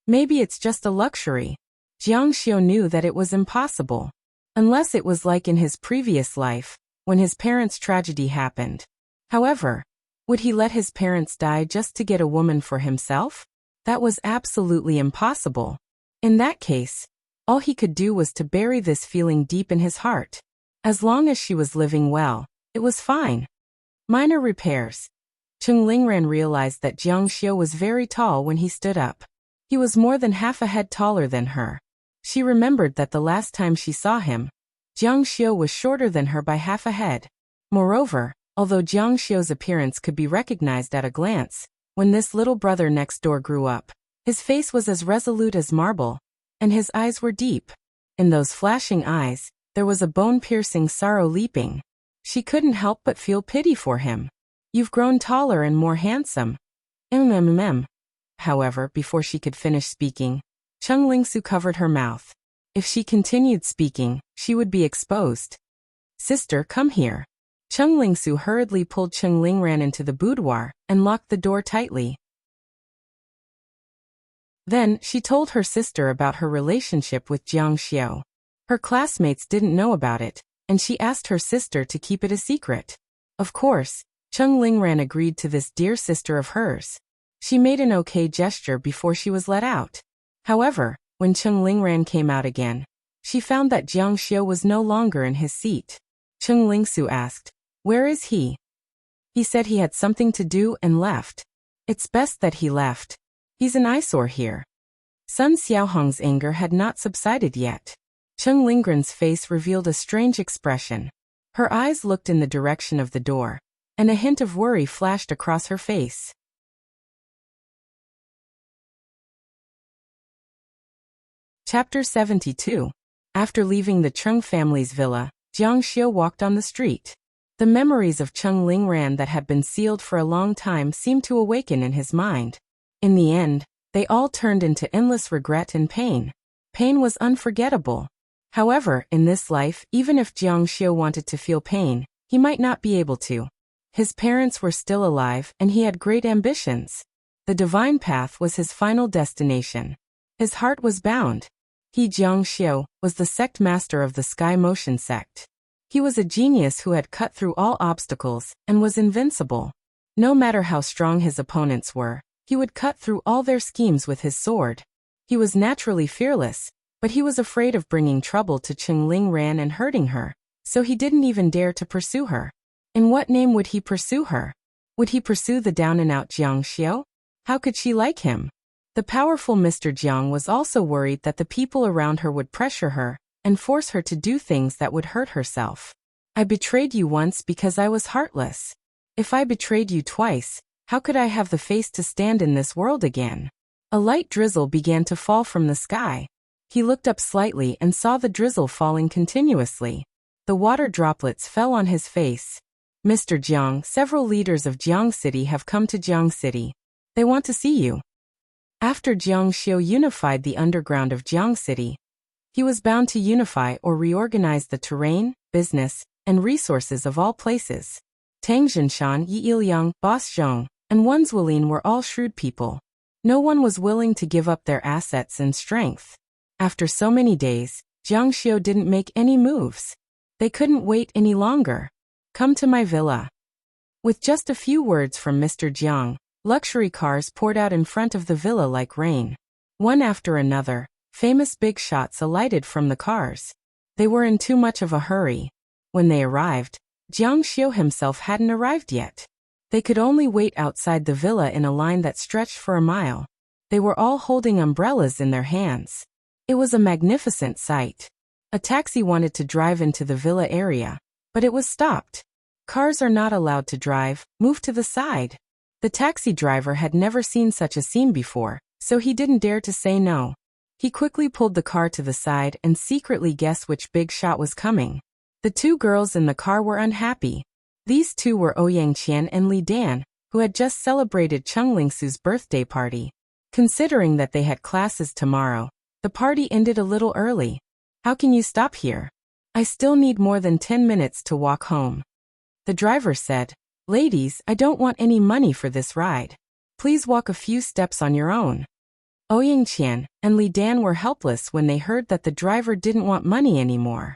Maybe it's just a luxury. Jiang Xiao knew that it was impossible. Unless it was like in his previous life, when his parents' tragedy happened. However, would he let his parents die just to get a woman for himself? That was absolutely impossible. In that case, all he could do was to bury this feeling deep in his heart. As long as she was living well, it was fine. Minor repairs. Cheng Lingran realized that Jiang Xiu was very tall when he stood up. He was more than half a head taller than her. She remembered that the last time she saw him, Jiang Xiu was shorter than her by half a head. Moreover, although Jiang Xiu's appearance could be recognized at a glance, when this little brother next door grew up, his face was as resolute as marble, and his eyes were deep. In those flashing eyes, there was a bone-piercing sorrow leaping. She couldn't help but feel pity for him. You've grown taller and more handsome. However, before she could finish speaking, Cheng Lingsu covered her mouth. If she continued speaking, she would be exposed. Sister, come here. Cheng Lingsu hurriedly pulled Cheng Lingran into the boudoir and locked the door tightly. Then, she told her sister about her relationship with Jiang Xiu. Her classmates didn't know about it, and she asked her sister to keep it a secret. Of course, Cheng Lingran agreed to this dear sister of hers. She made an okay gesture before she was let out. However, when Cheng Lingran came out again, she found that Jiang Xiu was no longer in his seat. Cheng Lingsu asked, "Where is he?" He said he had something to do and left. It's best that he left. He's an eyesore here. Sun Xiaohong's anger had not subsided yet. Cheng Lingran's face revealed a strange expression. Her eyes looked in the direction of the door, and a hint of worry flashed across her face. Chapter 72. After leaving the Cheng family's villa, Jiang Xiu walked on the street. The memories of Cheng Lingran that had been sealed for a long time seemed to awaken in his mind. In the end, they all turned into endless regret and pain. Pain was unforgettable. However, in this life, even if Jiang Xiu wanted to feel pain, he might not be able to. His parents were still alive, and he had great ambitions. The divine path was his final destination. His heart was bound. He, Jiang Xiu, was the sect master of the Sky Motion sect. He was a genius who had cut through all obstacles and was invincible. No matter how strong his opponents were, he would cut through all their schemes with his sword. He was naturally fearless, but he was afraid of bringing trouble to Cheng Lingran and hurting her, so he didn't even dare to pursue her. In what name would he pursue her? Would he pursue the down-and-out Jiang Xiu? How could she like him? The powerful Mr. Jiang was also worried that the people around her would pressure her and force her to do things that would hurt herself. I betrayed you once because I was heartless. If I betrayed you twice, how could I have the face to stand in this world again? A light drizzle began to fall from the sky. He looked up slightly and saw the drizzle falling continuously. The water droplets fell on his face. Mr. Jiang, several leaders of Jiang City have come to Jiang City. They want to see you. After Jiang Xiu unified the underground of Jiang City, he was bound to unify or reorganize the terrain, business, and resources of all places. Tang Jinshan, Yi Iliang, Boss Zhong, and Wan Zuolin were all shrewd people. No one was willing to give up their assets and strength. After so many days, Jiang Xiu didn't make any moves. They couldn't wait any longer. Come to my villa. With just a few words from Mr. Jiang, luxury cars poured out in front of the villa like rain. One after another, famous big shots alighted from the cars. They were in too much of a hurry. When they arrived, Jiang Xiu himself hadn't arrived yet. They could only wait outside the villa in a line that stretched for a mile. They were all holding umbrellas in their hands. It was a magnificent sight. A taxi wanted to drive into the villa area, but it was stopped. Cars are not allowed to drive, move to the side. The taxi driver had never seen such a scene before, so he didn't dare to say no. He quickly pulled the car to the side and secretly guessed which big shot was coming. The two girls in the car were unhappy. These two were Ouyang Qian and Li Dan, who had just celebrated Cheng Lingsu's birthday party. Considering that they had classes tomorrow, the party ended a little early. How can you stop here? I still need more than 10 minutes to walk home. The driver said, Ladies, I don't want any money for this ride. Please walk a few steps on your own. Ouyang Qian and Li Dan were helpless when they heard that the driver didn't want money anymore.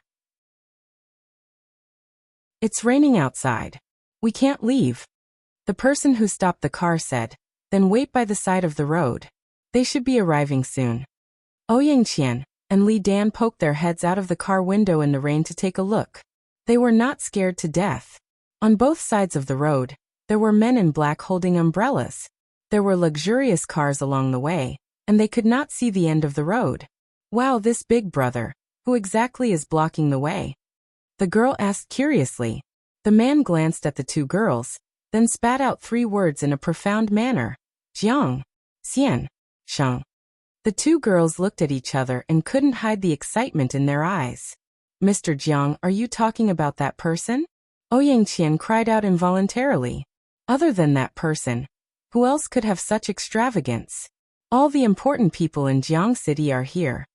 It's raining outside. We can't leave. The person who stopped the car said, Then wait by the side of the road. They should be arriving soon. Ouyang Qian and Li Dan poked their heads out of the car window in the rain to take a look. They were not scared to death. On both sides of the road, there were men in black holding umbrellas. There were luxurious cars along the way, and they could not see the end of the road. Wow, this big brother, who exactly is blocking the way? The girl asked curiously. The man glanced at the two girls, then spat out 3 words in a profound manner. Jiang, Xian, Sheng. The two girls looked at each other and couldn't hide the excitement in their eyes. Mr. Jiang, are you talking about that person? Ouyang Qian cried out involuntarily. Other than that person, who else could have such extravagance? All the important people in Jiang City are here.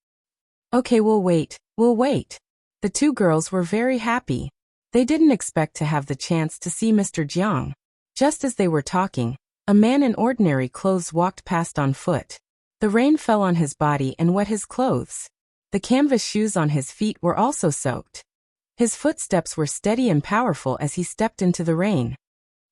Okay, we'll wait. The two girls were very happy. They didn't expect to have the chance to see Mr. Jiang. Just as they were talking, a man in ordinary clothes walked past on foot. The rain fell on his body and wet his clothes. The canvas shoes on his feet were also soaked. His footsteps were steady and powerful as he stepped into the rain.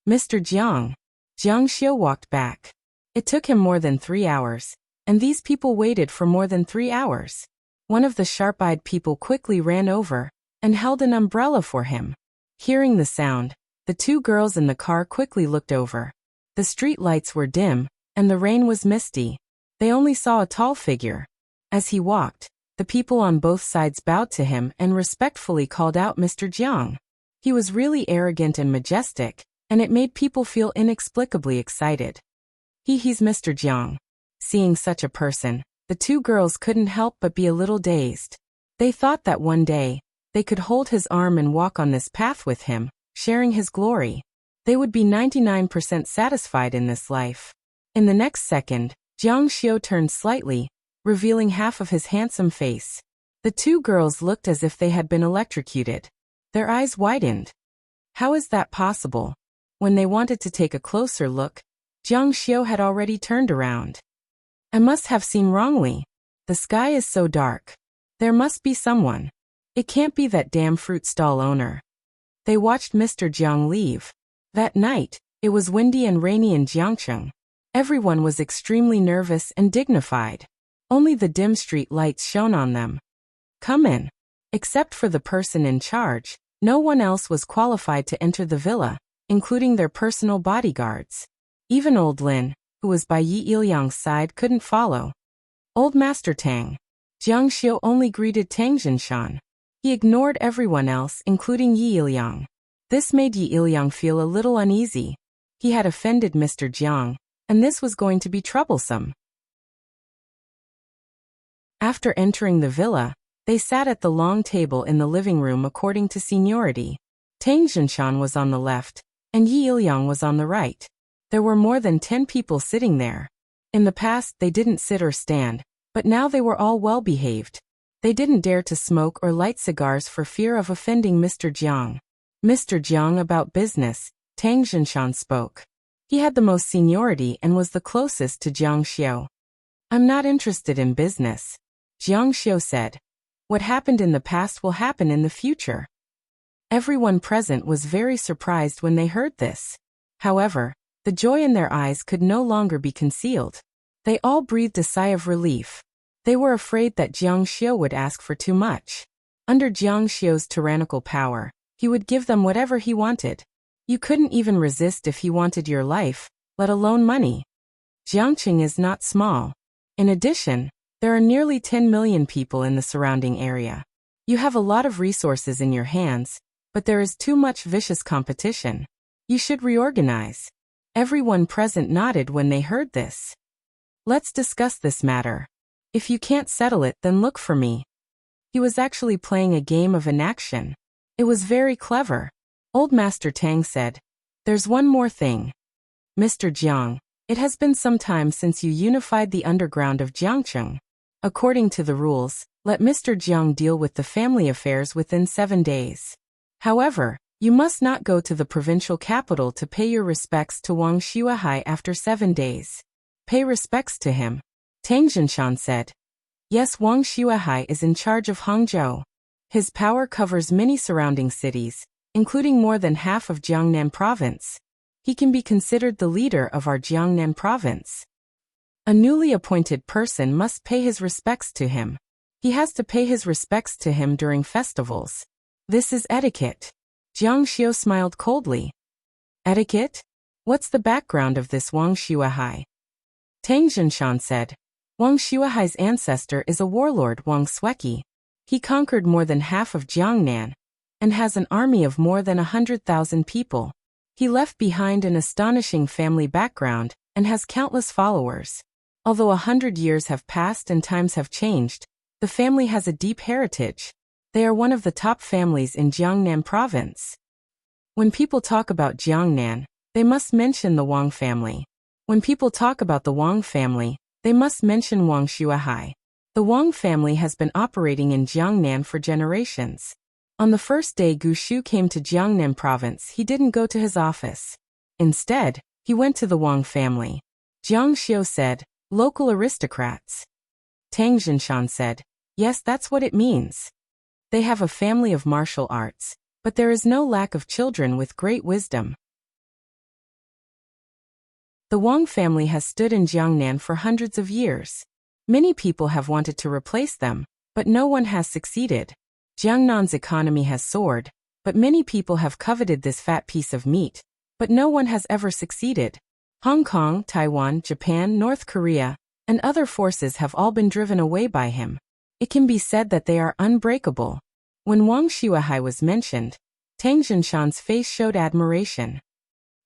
Mr. Jiang. Jiang Xiu walked back. It took him more than 3 hours, and these people waited for more than 3 hours. One of the sharp-eyed people quickly ran over and held an umbrella for him. Hearing the sound, the two girls in the car quickly looked over. The street lights were dim, and the rain was misty. They only saw a tall figure. As he walked, the people on both sides bowed to him and respectfully called out Mr. Jiang. He was really arrogant and majestic, and it made people feel inexplicably excited. He's Mr. Jiang. Seeing such a person, the two girls couldn't help but be a little dazed. They thought that one day, they could hold his arm and walk on this path with him, sharing his glory. They would be 99% satisfied in this life. In the next second, Jiang Xiu turned slightly, revealing half of his handsome face. The two girls looked as if they had been electrocuted. Their eyes widened. How is that possible? When they wanted to take a closer look, Jiang Xiu had already turned around. I must have seen wrongly. The sky is so dark. There must be someone. It can't be that damn fruit stall owner. They watched Mr. Jiang leave. That night, it was windy and rainy in Jiangcheng. Everyone was extremely nervous and dignified. Only the dim street lights shone on them. Come in. Except for the person in charge, no one else was qualified to enter the villa, including their personal bodyguards. Even old Lin, who was by Yi Ilyang's side, couldn't follow. Old Master Tang. Jiang Xiu only greeted Tang Jinshan. He ignored everyone else, including Yi Ilyang. This made Yi Ilyang feel a little uneasy. He had offended Mr. Jiang, and this was going to be troublesome. After entering the villa, they sat at the long table in the living room according to seniority. Tang Jinshan was on the left, and Yi Ilyang was on the right. There were more than 10 people sitting there. In the past, they didn't sit or stand, but now they were all well-behaved. They didn't dare to smoke or light cigars for fear of offending Mr. Jiang. Mr. Jiang, about business, Tang Jinshan spoke. He had the most seniority and was the closest to Jiang Xiu. I'm not interested in business. Jiang Xiu said. What happened in the past will happen in the future. Everyone present was very surprised when they heard this. However, the joy in their eyes could no longer be concealed. They all breathed a sigh of relief. They were afraid that Jiang Xiu would ask for too much. Under Jiang Xiu's tyrannical power, he would give them whatever he wanted. You couldn't even resist if he wanted your life, let alone money. Jiangcheng is not small. In addition, there are nearly 10 million people in the surrounding area. You have a lot of resources in your hands, but there is too much vicious competition. You should reorganize. Everyone present nodded when they heard this. Let's discuss this matter. If you can't settle it, then look for me. He was actually playing a game of inaction. It was very clever. Old Master Tang said, There's one more thing. Mr. Jiang, it has been some time since you unified the underground of Jiangcheng. According to the rules, let Mr. Jiang deal with the family affairs within 7 days. However, you must not go to the provincial capital to pay your respects to Wang Xuehai after 7 days. Pay respects to him. Tang Jinshan said. Yes, Wang Xuehai is in charge of Hangzhou. His power covers many surrounding cities, including more than half of Jiangnan province. He can be considered the leader of our Jiangnan province. A newly appointed person must pay his respects to him. He has to pay his respects to him during festivals. This is etiquette. Jiang Xiu smiled coldly. Etiquette? What's the background of this Wang Xuehai? Tang Jinshan said. Wang Xuehai's ancestor is a warlord Wang Sueki. He conquered more than half of Jiangnan and has an army of more than 100,000 people. He left behind an astonishing family background and has countless followers. Although 100 years have passed and times have changed, the family has a deep heritage. They are one of the top families in Jiangnan province. When people talk about Jiangnan, they must mention the Wang family. When people talk about the Wang family, they must mention Wang Xuehai. The Wang family has been operating in Jiangnan for generations. On the first day Gu Shu came to Jiangnan province, he didn't go to his office. Instead, he went to the Wang family. Jiang Xiu said, local aristocrats. Tang Jinshan said, yes, that's what it means. They have a family of martial arts, but there is no lack of children with great wisdom. The Wang family has stood in Jiangnan for hundreds of years. Many people have wanted to replace them, but no one has succeeded. Jiangnan's economy has soared, but many people have coveted this fat piece of meat, but no one has ever succeeded. Hong Kong, Taiwan, Japan, North Korea, and other forces have all been driven away by him. It can be said that they are unbreakable. When Wang Xuehai was mentioned, Tang Jinshan's face showed admiration.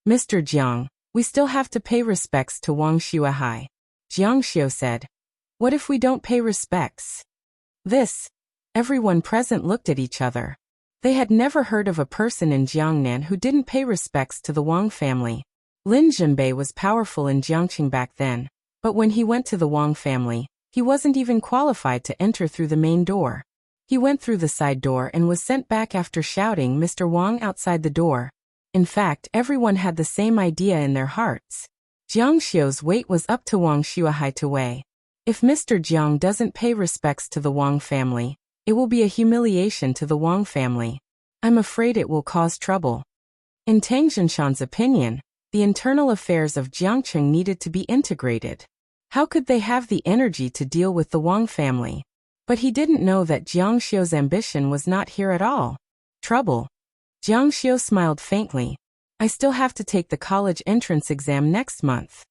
Mr. Jiang, we still have to pay respects to Wang Xuehai. Jiang Xiu said. What if we don't pay respects? Everyone present looked at each other. They had never heard of a person in Jiangnan who didn't pay respects to the Wang family. Lin Zhenbei was powerful in Jiangqing back then, but when he went to the Wang family, he wasn't even qualified to enter through the main door. He went through the side door and was sent back after shouting Mr. Wang outside the door. In fact, everyone had the same idea in their hearts. Jiang Xiu's weight was up to Wang Xuehai to weigh. If Mr. Jiang doesn't pay respects to the Wang family, it will be a humiliation to the Wang family. I'm afraid it will cause trouble. In Tang Jinshan's opinion, the internal affairs of Jiangqing needed to be integrated. How could they have the energy to deal with the Wang family? But he didn't know that Jiang Xiu's ambition was not here at all. Trouble. Jiang Xiu smiled faintly. I still have to take the college entrance exam next month.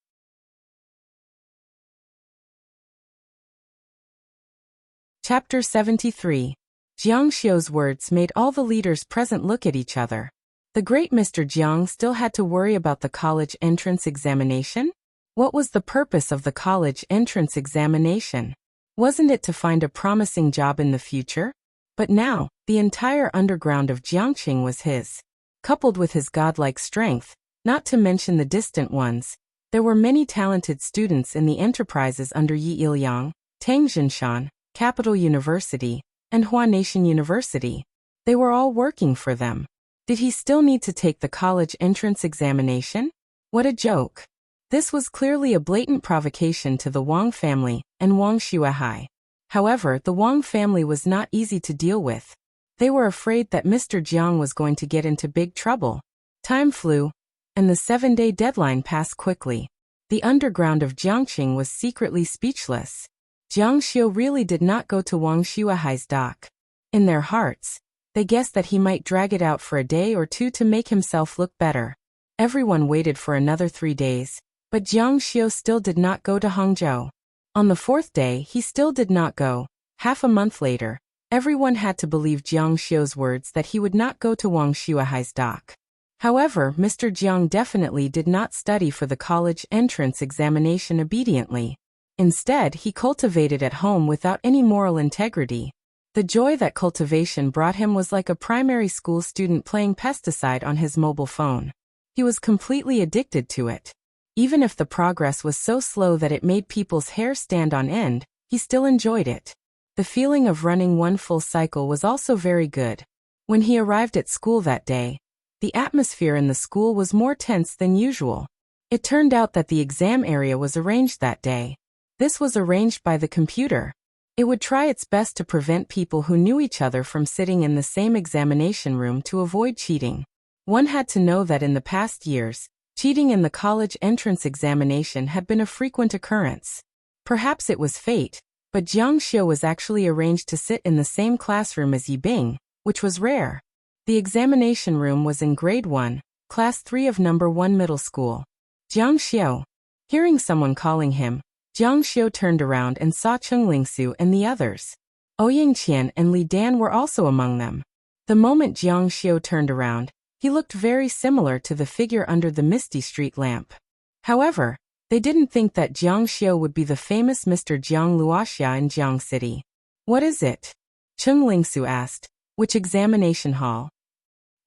Chapter 73. Jiang Xiu's words made all the leaders present look at each other. The great Mr. Jiang still had to worry about the college entrance examination? What was the purpose of the college entrance examination? Wasn't it to find a promising job in the future? But now, the entire underground of Jiangqing was his. Coupled with his godlike strength, not to mention the distant ones, there were many talented students in the enterprises under Yi Ilyang, Tang Jinshan, Capital University, and Hua Nation University. They were all working for them. Did he still need to take the college entrance examination? What a joke. This was clearly a blatant provocation to the Wang family and Wang Xuehai. However, the Wang family was not easy to deal with. They were afraid that Mr. Jiang was going to get into big trouble. Time flew, and the 7-day deadline passed quickly. The underground of Jiangqing was secretly speechless. Jiang Xiu really did not go to Wang Xuehai's dock. In their hearts, they guessed that he might drag it out for a day or two to make himself look better. Everyone waited for another 3 days, but Jiang Xiu still did not go to Hangzhou. On the 4th day, he still did not go. Half a month later, everyone had to believe Jiang Xiu's words that he would not go to Wang Xuehai's dock. However, Mr. Jiang definitely did not study for the college entrance examination obediently. Instead, he cultivated at home without any moral integrity. The joy that cultivation brought him was like a primary school student playing pesticide on his mobile phone. He was completely addicted to it. Even if the progress was so slow that it made people's hair stand on end, he still enjoyed it. The feeling of running one full cycle was also very good. When he arrived at school that day, the atmosphere in the school was more tense than usual. It turned out that the exam area was arranged that day. This was arranged by the computer. It would try its best to prevent people who knew each other from sitting in the same examination room to avoid cheating. One had to know that in the past years, cheating in the college entrance examination had been a frequent occurrence. Perhaps it was fate, but Jiang Xiu was actually arranged to sit in the same classroom as Yi Bing. which was rare. The examination room was in grade 1, class 3 of number 1 middle school. Jiang Xiu. Hearing someone calling him, Jiang Xiu turned around and saw Cheng Lingsu and the others. Ouyang Qian and Li Dan were also among them. The moment Jiang Xiu turned around, he looked very similar to the figure under the misty street lamp. However, they didn't think that Jiang Xiu would be the famous Mr. Jiang Luoxia in Jiang City. What is it? Cheng Lingsu asked. Which examination hall?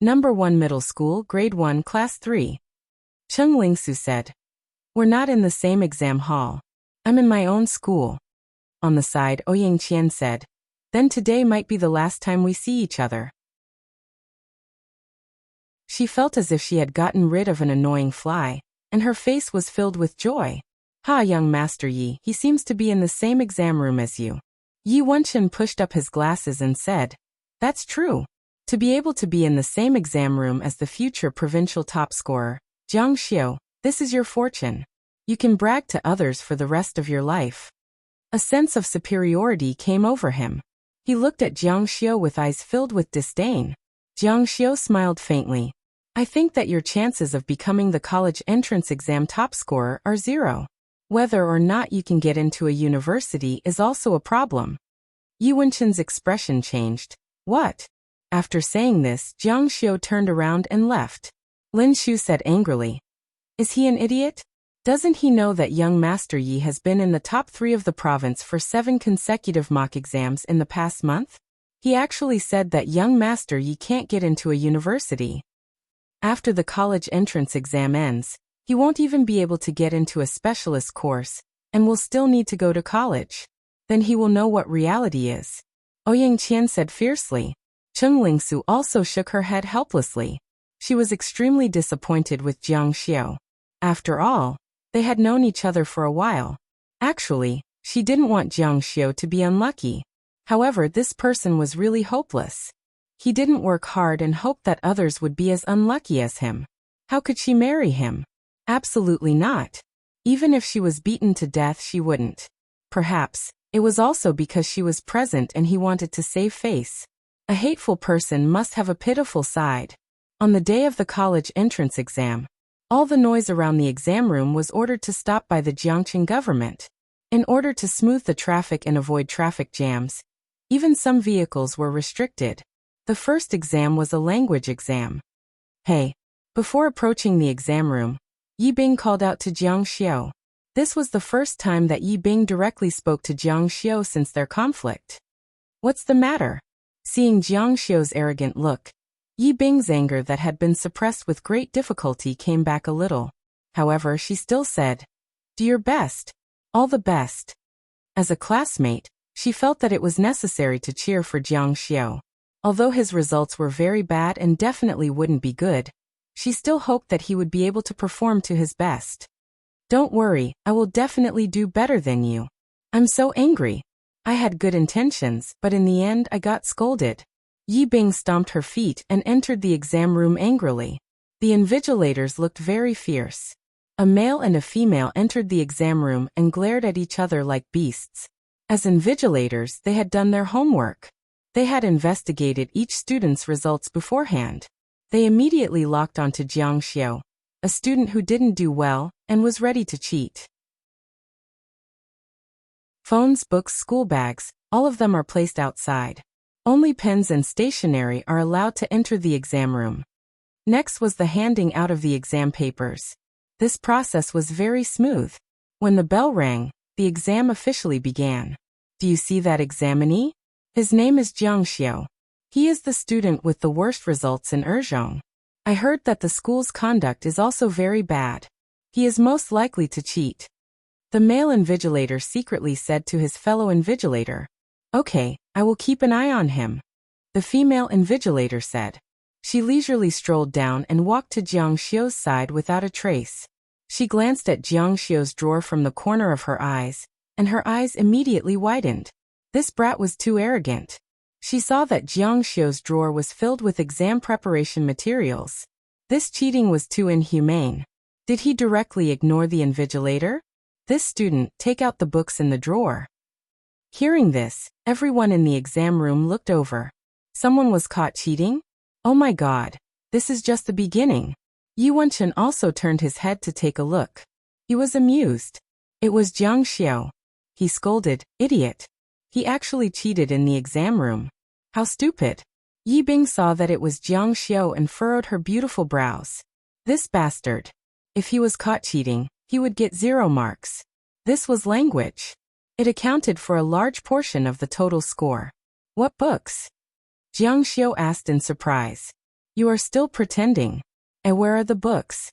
Number 1 middle school, grade 1, class 3. Cheng Lingsu said. We're not in the same exam hall. I'm in my own school. On the side, Ouyang Qian said. Then today might be the last time we see each other. She felt as if she had gotten rid of an annoying fly, and her face was filled with joy. Ha, young Master Yi, he seems to be in the same exam room as you. Yi Wenchen pushed up his glasses and said, That's true. To be able to be in the same exam room as the future provincial top scorer, Jiang Xiu, this is your fortune. You can brag to others for the rest of your life. A sense of superiority came over him. He looked at Jiang Xiu with eyes filled with disdain. Jiang Xiu smiled faintly. I think that your chances of becoming the college entrance exam top scorer are 0. Whether or not you can get into a university is also a problem. Yi Wenchen's expression changed. What? After saying this, Jiang Xiu turned around and left. Lin Shu said angrily. Is he an idiot? Doesn't he know that young Master Yi has been in the top 3 of the province for 7 consecutive mock exams in the past month? He actually said that young Master Yi can't get into a university. After the college entrance exam ends, he won't even be able to get into a specialist course, and will still need to go to college. Then he will know what reality is. Ouyang Qian said fiercely. Cheng Lingsu also shook her head helplessly. She was extremely disappointed with Jiang Xiu. After all, they had known each other for a while. Actually, she didn't want Jiang Xiu to be unlucky. However, this person was really hopeless. He didn't work hard and hoped that others would be as unlucky as him. How could she marry him? Absolutely not. Even if she was beaten to death, she wouldn't. Perhaps, it was also because she was present and he wanted to save face. A hateful person must have a pitiful side. On the day of the college entrance exam, all the noise around the exam room was ordered to stop by the Jiangqing government. In order to smooth the traffic and avoid traffic jams, even some vehicles were restricted. The first exam was a language exam. Hey! Before approaching the exam room, Yi Bing called out to Jiang Xiu. This was the first time that Yi Bing directly spoke to Jiang Xiu since their conflict. What's the matter? Seeing Jiang Xiu's arrogant look, Yi Bing's anger that had been suppressed with great difficulty came back a little. However, she still said, Do your best. All the best. As a classmate, she felt that it was necessary to cheer for Jiang Xiu. Although his results were very bad and definitely wouldn't be good, she still hoped that he would be able to perform to his best. Don't worry, I will definitely do better than you. I'm so angry. I had good intentions, but in the end I got scolded. Yi Bing stomped her feet and entered the exam room angrily. The invigilators looked very fierce. A male and a female entered the exam room and glared at each other like beasts. As invigilators, they had done their homework. They had investigated each student's results beforehand. They immediately locked onto Jiang Xiu, a student who didn't do well and was ready to cheat. Phones, books, school bags, all of them are placed outside. Only pens and stationery are allowed to enter the exam room. Next was the handing out of the exam papers. This process was very smooth. When the bell rang, the exam officially began. Do you see that examinee? His name is Jiang Xiu. He is the student with the worst results in Erzhong. I heard that the school's conduct is also very bad. He is most likely to cheat. The male invigilator secretly said to his fellow invigilator, Okay, I will keep an eye on him. The female invigilator said. She leisurely strolled down and walked to Jiang Xiu's side without a trace. She glanced at Jiang Xiu's drawer from the corner of her eyes, and her eyes immediately widened. This brat was too arrogant. She saw that Jiang Xiu's drawer was filled with exam preparation materials. This cheating was too inhumane. Did he directly ignore the invigilator? This student, take out the books in the drawer. Hearing this, everyone in the exam room looked over. Someone was caught cheating? Oh my god. This is just the beginning. Yi Wenchen also turned his head to take a look. He was amused. It was Jiang Xiao. He scolded, "Idiot. He actually cheated in the exam room. How stupid." Yi Bing saw that it was Jiang Xiao and furrowed her beautiful brows. This bastard. If he was caught cheating, he would get 0 marks. This was language. It accounted for a large portion of the total score. What books? Jiang Xiao asked in surprise. You are still pretending. And where are the books?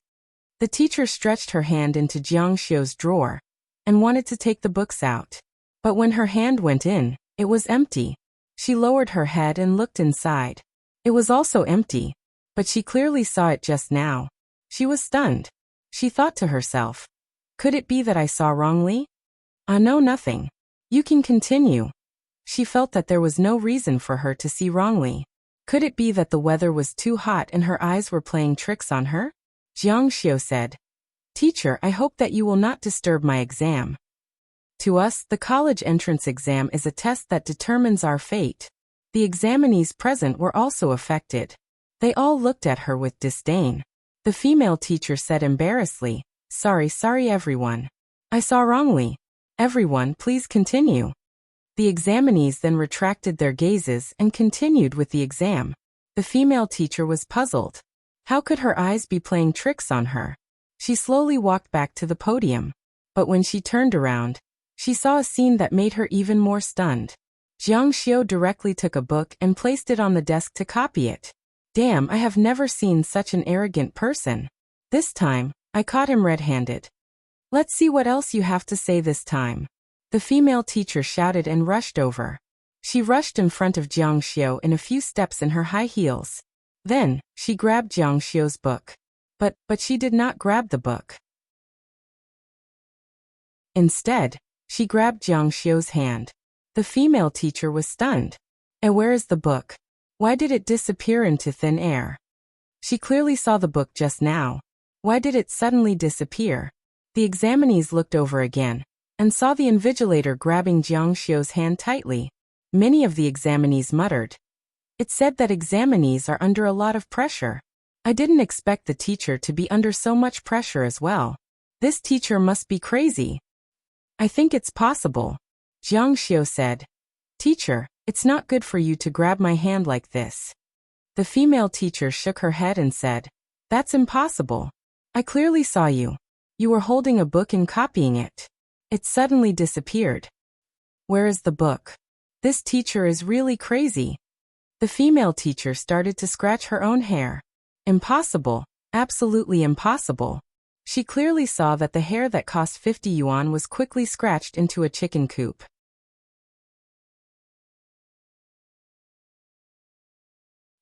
The teacher stretched her hand into Jiang Xiao's drawer and wanted to take the books out. But when her hand went in, it was empty. She lowered her head and looked inside. It was also empty, but she clearly saw it just now. She was stunned. She thought to herself, could it be that I saw wrongly? No, nothing. You can continue. She felt that there was no reason for her to see wrongly. Could it be that the weather was too hot and her eyes were playing tricks on her? Jiang Xiao said, Teacher, I hope that you will not disturb my exam. To us, the college entrance exam is a test that determines our fate. The examinees present were also affected. They all looked at her with disdain. The female teacher said embarrassedly, Sorry everyone. I saw wrongly. Everyone, please continue. The examinees then retracted their gazes and continued with the exam. The female teacher was puzzled. How could her eyes be playing tricks on her? She slowly walked back to the podium. But when she turned around, she saw a scene that made her even more stunned. Jiang Xiao directly took a book and placed it on the desk to copy it. Damn, I have never seen such an arrogant person. This time, I caught him red-handed. Let's see what else you have to say this time. The female teacher shouted and rushed over. She rushed in front of Jiang Xiao in a few steps in her high heels. Then, she grabbed Jiang Xiao's book. But she did not grab the book. Instead, she grabbed Jiang Xiao's hand. The female teacher was stunned. And where is the book? Why did it disappear into thin air? She clearly saw the book just now. Why did it suddenly disappear? The examinees looked over again and saw the invigilator grabbing Jiang Xiao's hand tightly. Many of the examinees muttered. It said that examinees are under a lot of pressure. I didn't expect the teacher to be under so much pressure as well. This teacher must be crazy. I think it's possible. Jiang Xiao said. Teacher, it's not good for you to grab my hand like this. The female teacher shook her head and said, That's impossible. I clearly saw you. You were holding a book and copying it. It suddenly disappeared. Where is the book? This teacher is really crazy. The female teacher started to scratch her own hair. Impossible. Absolutely impossible. She clearly saw that the hair that cost 50 yuan was quickly scratched into a chicken coop.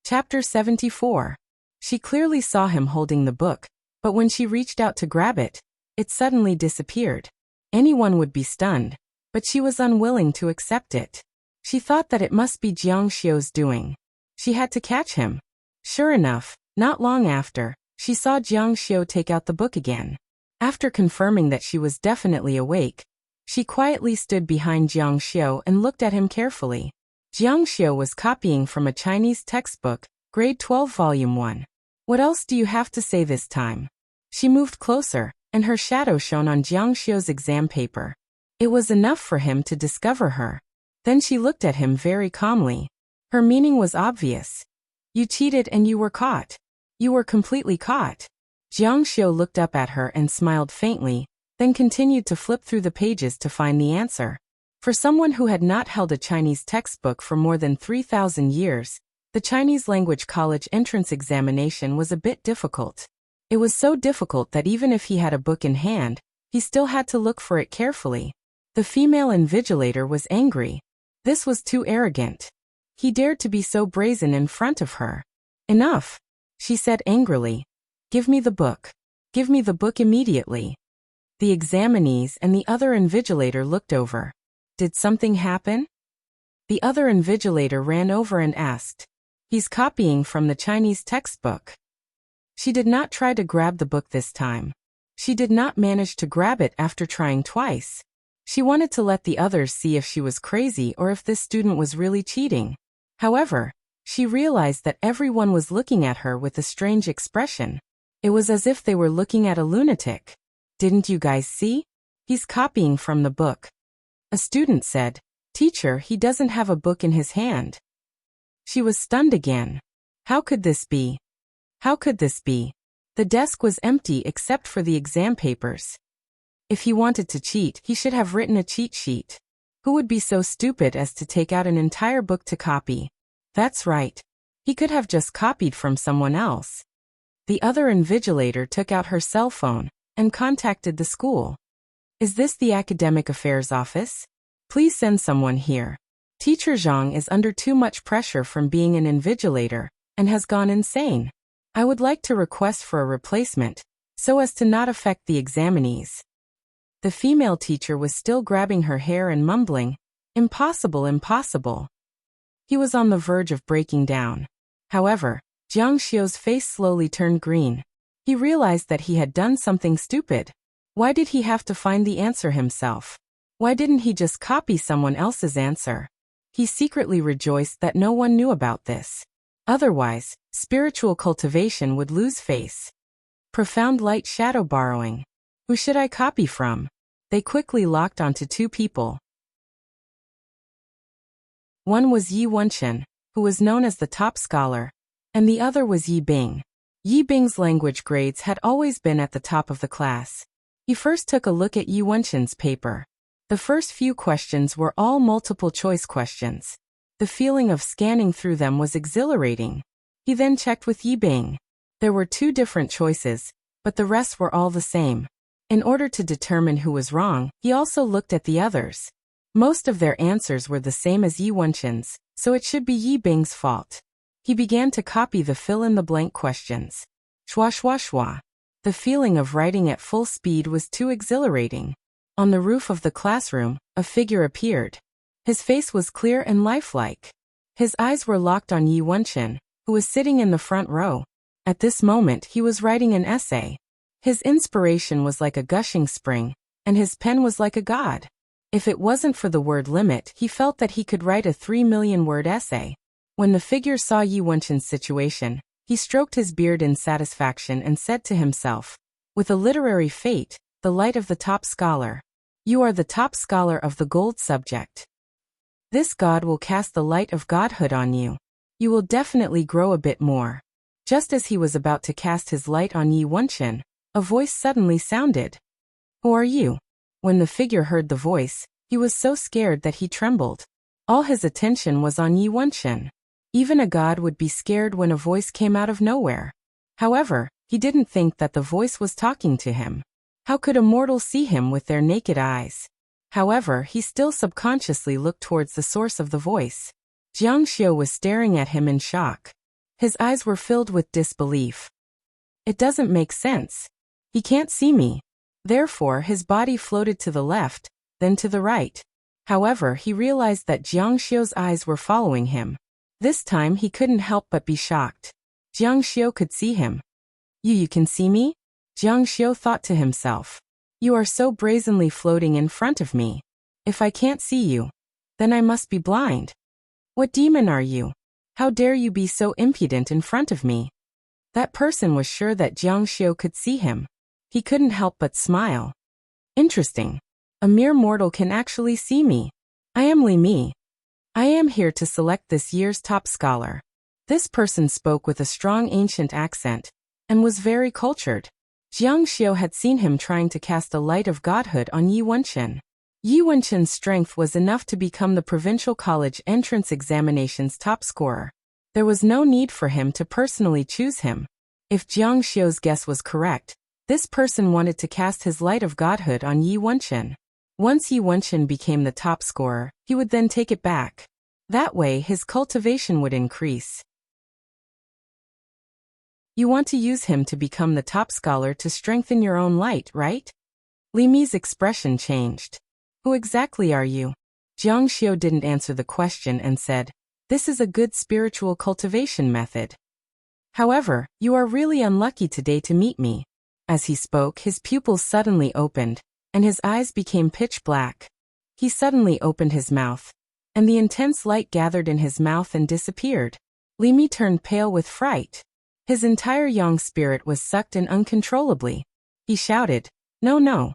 Chapter 74. She clearly saw him holding the book, but when she reached out to grab it, it suddenly disappeared. Anyone would be stunned, but she was unwilling to accept it. She thought that it must be Jiang Xiao's doing. She had to catch him. Sure enough, not long after, she saw Jiang Xiao take out the book again. After confirming that she was definitely awake, she quietly stood behind Jiang Xiao and looked at him carefully. Jiang Xiao was copying from a Chinese textbook, grade 12 volume 1. What else do you have to say this time? She moved closer, and her shadow shone on Jiang Xiao's exam paper. It was enough for him to discover her. Then she looked at him very calmly. Her meaning was obvious. You cheated and you were caught. You were completely caught. Jiang Xiao looked up at her and smiled faintly, then continued to flip through the pages to find the answer. For someone who had not held a Chinese textbook for more than 3,000 years, the Chinese language college entrance examination was a bit difficult. It was so difficult that even if he had a book in hand, he still had to look for it carefully. The female invigilator was angry. This was too arrogant. He dared to be so brazen in front of her. Enough, she said angrily. Give me the book. Give me the book immediately. The examinees and the other invigilator looked over. Did something happen? The other invigilator ran over and asked. He's copying from the Chinese textbook. She did not try to grab the book this time. She did not manage to grab it after trying twice. She wanted to let the others see if she was crazy or if this student was really cheating. However, She realized that everyone was looking at her with a strange expression. It was as if they were looking at a lunatic. "Didn't you guys see? He's copying from the book." A student said, "Teacher, he doesn't have a book in his hand." She was stunned again. How could this be? How could this be? The desk was empty except for the exam papers. If he wanted to cheat, he should have written a cheat sheet. Who would be so stupid as to take out an entire book to copy? That's right. He could have just copied from someone else. The other invigilator took out her cell phone and contacted the school. "Is this the academic affairs office? Please send someone here. Teacher Zhang is under too much pressure from being an invigilator and has gone insane. I would like to request for a replacement so as to not affect the examinees." The female teacher was still grabbing her hair and mumbling, "Impossible, impossible." He was on the verge of breaking down. However, Jiang Xiu's face slowly turned green. He realized that he had done something stupid. Why did he have to find the answer himself? Why didn't he just copy someone else's answer? He secretly rejoiced that no one knew about this. Otherwise, spiritual cultivation would lose face. Profound light shadow borrowing. Who should I copy from? They quickly locked onto two people. One was Yi Wenchen, who was known as the top scholar, and the other was Yi Bing. Yi Bing's language grades had always been at the top of the class. He first took a look at Yi Wenchen's paper. The first few questions were all multiple-choice questions. The feeling of scanning through them was exhilarating. He then checked with Yi Bing. There were two different choices, but the rest were all the same. In order to determine who was wrong, he also looked at the others. Most of their answers were the same as Yi Wenchen's, so it should be Yi Bing's fault. He began to copy the fill-in-the-blank questions. Schwa schwa schwa. The feeling of writing at full speed was too exhilarating. On the roof of the classroom, a figure appeared. His face was clear and lifelike. His eyes were locked on Yi Wenchen, who was sitting in the front row. At this moment he was writing an essay. His inspiration was like a gushing spring, and his pen was like a god. If it wasn't for the word limit, he felt that he could write a 3 million-word essay. When the figure saw Yi Wenchen's situation, he stroked his beard in satisfaction and said to himself, "With a literary fate, the light of the top scholar. You are the top scholar of the gold subject. This god will cast the light of godhood on you. You will definitely grow a bit more." Just as he was about to cast his light on Yi Wenchen, a voice suddenly sounded. "Who are you?" When the figure heard the voice, he was so scared that he trembled. All his attention was on Yi Wenchen. Even a god would be scared when a voice came out of nowhere. However, he didn't think that the voice was talking to him. How could a mortal see him with their naked eyes? However, he still subconsciously looked towards the source of the voice. Jiang Xiu was staring at him in shock. His eyes were filled with disbelief. It doesn't make sense. He can't see me. Therefore, his body floated to the left, then to the right. However, he realized that Jiang Xiu's eyes were following him. This time he couldn't help but be shocked. Jiang Xiu could see him. You can see me?" Jiang Xiu thought to himself. "You are so brazenly floating in front of me. If I can't see you, then I must be blind. What demon are you? How dare you be so impudent in front of me?" That person was sure that Jiang Xiu could see him. He couldn't help but smile. "Interesting. A mere mortal can actually see me. I am Li Mi. I am here to select this year's top scholar." This person spoke with a strong ancient accent and was very cultured. Jiang Xiu had seen him trying to cast a light of godhood on Yi Wenchen. Yi Wenchen's strength was enough to become the provincial college entrance examination's top scorer. There was no need for him to personally choose him. If Jiang Xiu's guess was correct, this person wanted to cast his light of godhood on Yi Wenchen. Once Yi Wenchen became the top scorer, he would then take it back. That way his cultivation would increase. You want to use him to become the top scholar to strengthen your own light, right? Li Mi's expression changed. Who exactly are you? Jiang Xiu didn't answer the question and said, "This is a good spiritual cultivation method. However, you are really unlucky today to meet me." As he spoke, his pupils suddenly opened, and his eyes became pitch black. He suddenly opened his mouth, and the intense light gathered in his mouth and disappeared. Li Mi turned pale with fright. His entire young spirit was sucked in uncontrollably. He shouted, "No, no.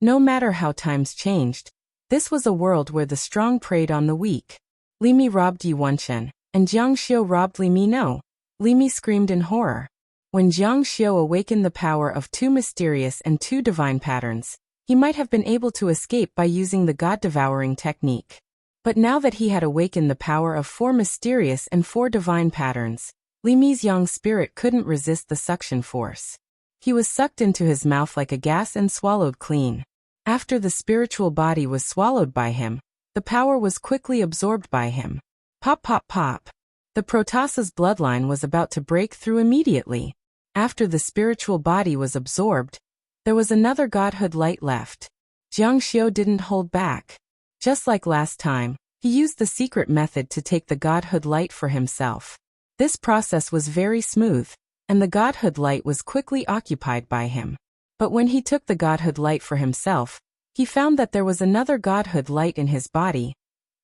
No matter how times changed, this was a world where the strong preyed on the weak." Li Mi robbed Yi Wenchen, and Jiang Xiu robbed Li Mi. No. Li Mi screamed in horror. When Jiang Xiu awakened the power of 2 mysterious and 2 divine patterns, he might have been able to escape by using the God-devouring technique. But now that he had awakened the power of 4 mysterious and 4 divine patterns, Li Mi's young spirit couldn't resist the suction force. He was sucked into his mouth like a gas and swallowed clean. After the spiritual body was swallowed by him, the power was quickly absorbed by him. Pop, pop, pop. The Protasa's bloodline was about to break through immediately. After the spiritual body was absorbed, there was another godhood light left. Jiang Xiu didn't hold back. Just like last time, he used the secret method to take the godhood light for himself. This process was very smooth, and the godhood light was quickly occupied by him. But when he took the godhood light for himself, he found that there was another godhood light in his body,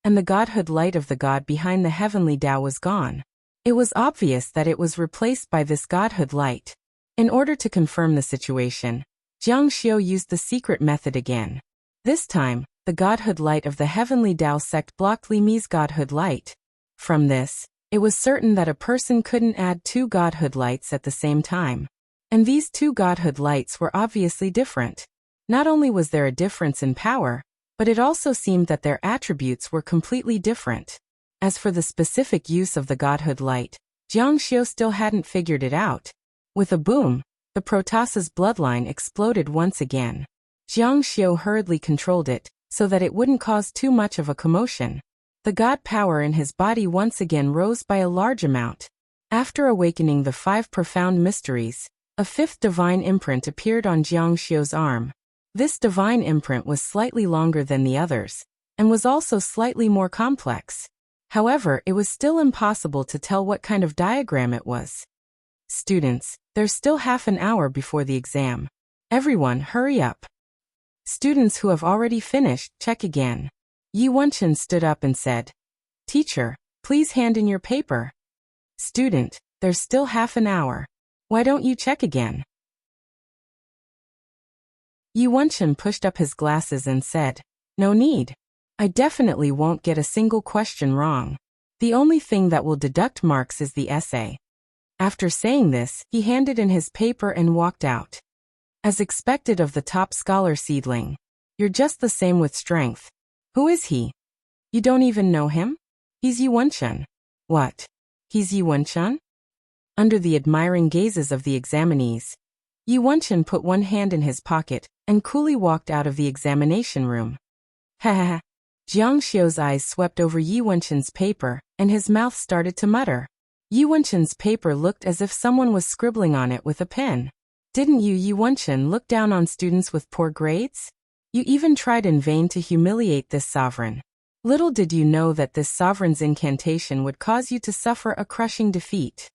and the godhood light of the god behind the heavenly Tao was gone. It was obvious that it was replaced by this godhood light. In order to confirm the situation, Jiang Xiu used the secret method again. This time, the godhood light of the heavenly Tao sect blocked Li Mi's godhood light. From this, it was certain that a person couldn't add 2 godhood lights at the same time. And these 2 godhood lights were obviously different. Not only was there a difference in power, but it also seemed that their attributes were completely different. As for the specific use of the godhood light, Jiang Xiu still hadn't figured it out. With a boom, the Protasa's bloodline exploded once again. Jiang Xiu hurriedly controlled it, so that it wouldn't cause too much of a commotion. The god power in his body once again rose by a large amount. After awakening the 5 profound mysteries, a 5th divine imprint appeared on Jiang Xiu's arm. This divine imprint was slightly longer than the others, and was also slightly more complex. However, it was still impossible to tell what kind of diagram it was. Students, there's still half an hour before the exam. Everyone, hurry up. Students who have already finished, check again. Yi Wenchen stood up and said, "Teacher, please hand in your paper." Student, there's still half an hour. Why don't you check again? Yi Wenchen pushed up his glasses and said, "No need. I definitely won't get a single question wrong. The only thing that will deduct marks is the essay." After saying this, he handed in his paper and walked out. As expected of the top scholar seedling, "You're just the same with strength. Who is he? You don't even know him? He's Yi Wenchen." "What? He's Yi Wenchen?" Under the admiring gazes of the examinees, Yi Wenchen put one hand in his pocket and coolly walked out of the examination room. Ha ha ha. Jiang Xiu's eyes swept over Yi Wenchen's paper, and his mouth started to mutter. Yi Wenchen's paper looked as if someone was scribbling on it with a pen. Didn't you, Yi Wenchen, look down on students with poor grades? You even tried in vain to humiliate this sovereign. Little did you know that this sovereign's incantation would cause you to suffer a crushing defeat.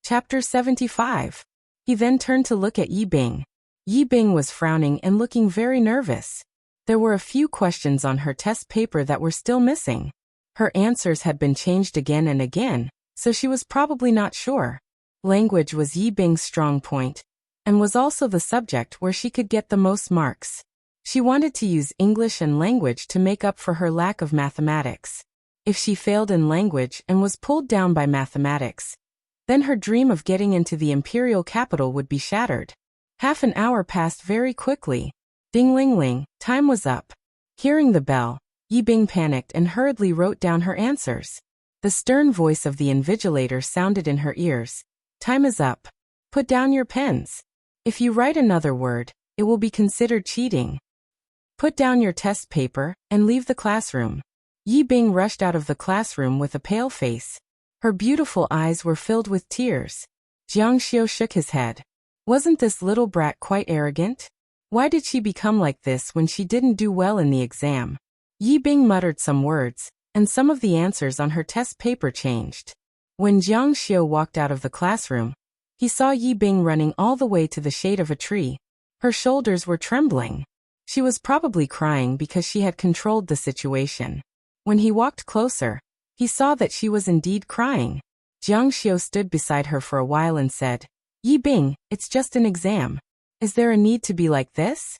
Chapter 75. He then turned to look at Yi Bing. Yi Bing was frowning and looking very nervous. There were a few questions on her test paper that were still missing. Her answers had been changed again and again, so she was probably not sure. Language was Yi Bing's strong point, and was also the subject where she could get the most marks. She wanted to use English and language to make up for her lack of mathematics. If she failed in language and was pulled down by mathematics, then her dream of getting into the imperial capital would be shattered. Half an hour passed very quickly. Ding-ling-ling, time was up. Hearing the bell, Yi Bing panicked and hurriedly wrote down her answers. The stern voice of the invigilator sounded in her ears. "Time is up. Put down your pens. If you write another word, it will be considered cheating. Put down your test paper and leave the classroom." Yi Bing rushed out of the classroom with a pale face. Her beautiful eyes were filled with tears. Jiang Xiu shook his head. Wasn't this little brat quite arrogant? Why did she become like this when she didn't do well in the exam? Yi Bing muttered some words, and some of the answers on her test paper changed. When Jiang Xiu walked out of the classroom, he saw Yi Bing running all the way to the shade of a tree. Her shoulders were trembling. She was probably crying because she had controlled the situation. When he walked closer, he saw that she was indeed crying. Jiang Xiu stood beside her for a while and said, "Yi Bing, it's just an exam. Is there a need to be like this?"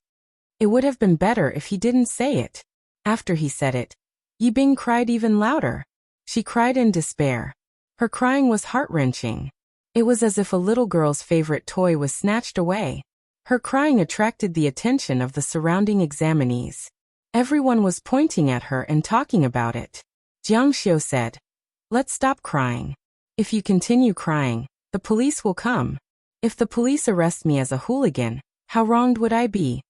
It would have been better if he didn't say it. After he said it, Yi Bing cried even louder. She cried in despair. Her crying was heart-wrenching. It was as if a little girl's favorite toy was snatched away. Her crying attracted the attention of the surrounding examinees. Everyone was pointing at her and talking about it. Jiang Xiu said, "Let's stop crying. If you continue crying, the police will come. If the police arrest me as a hooligan, how wronged would I be?"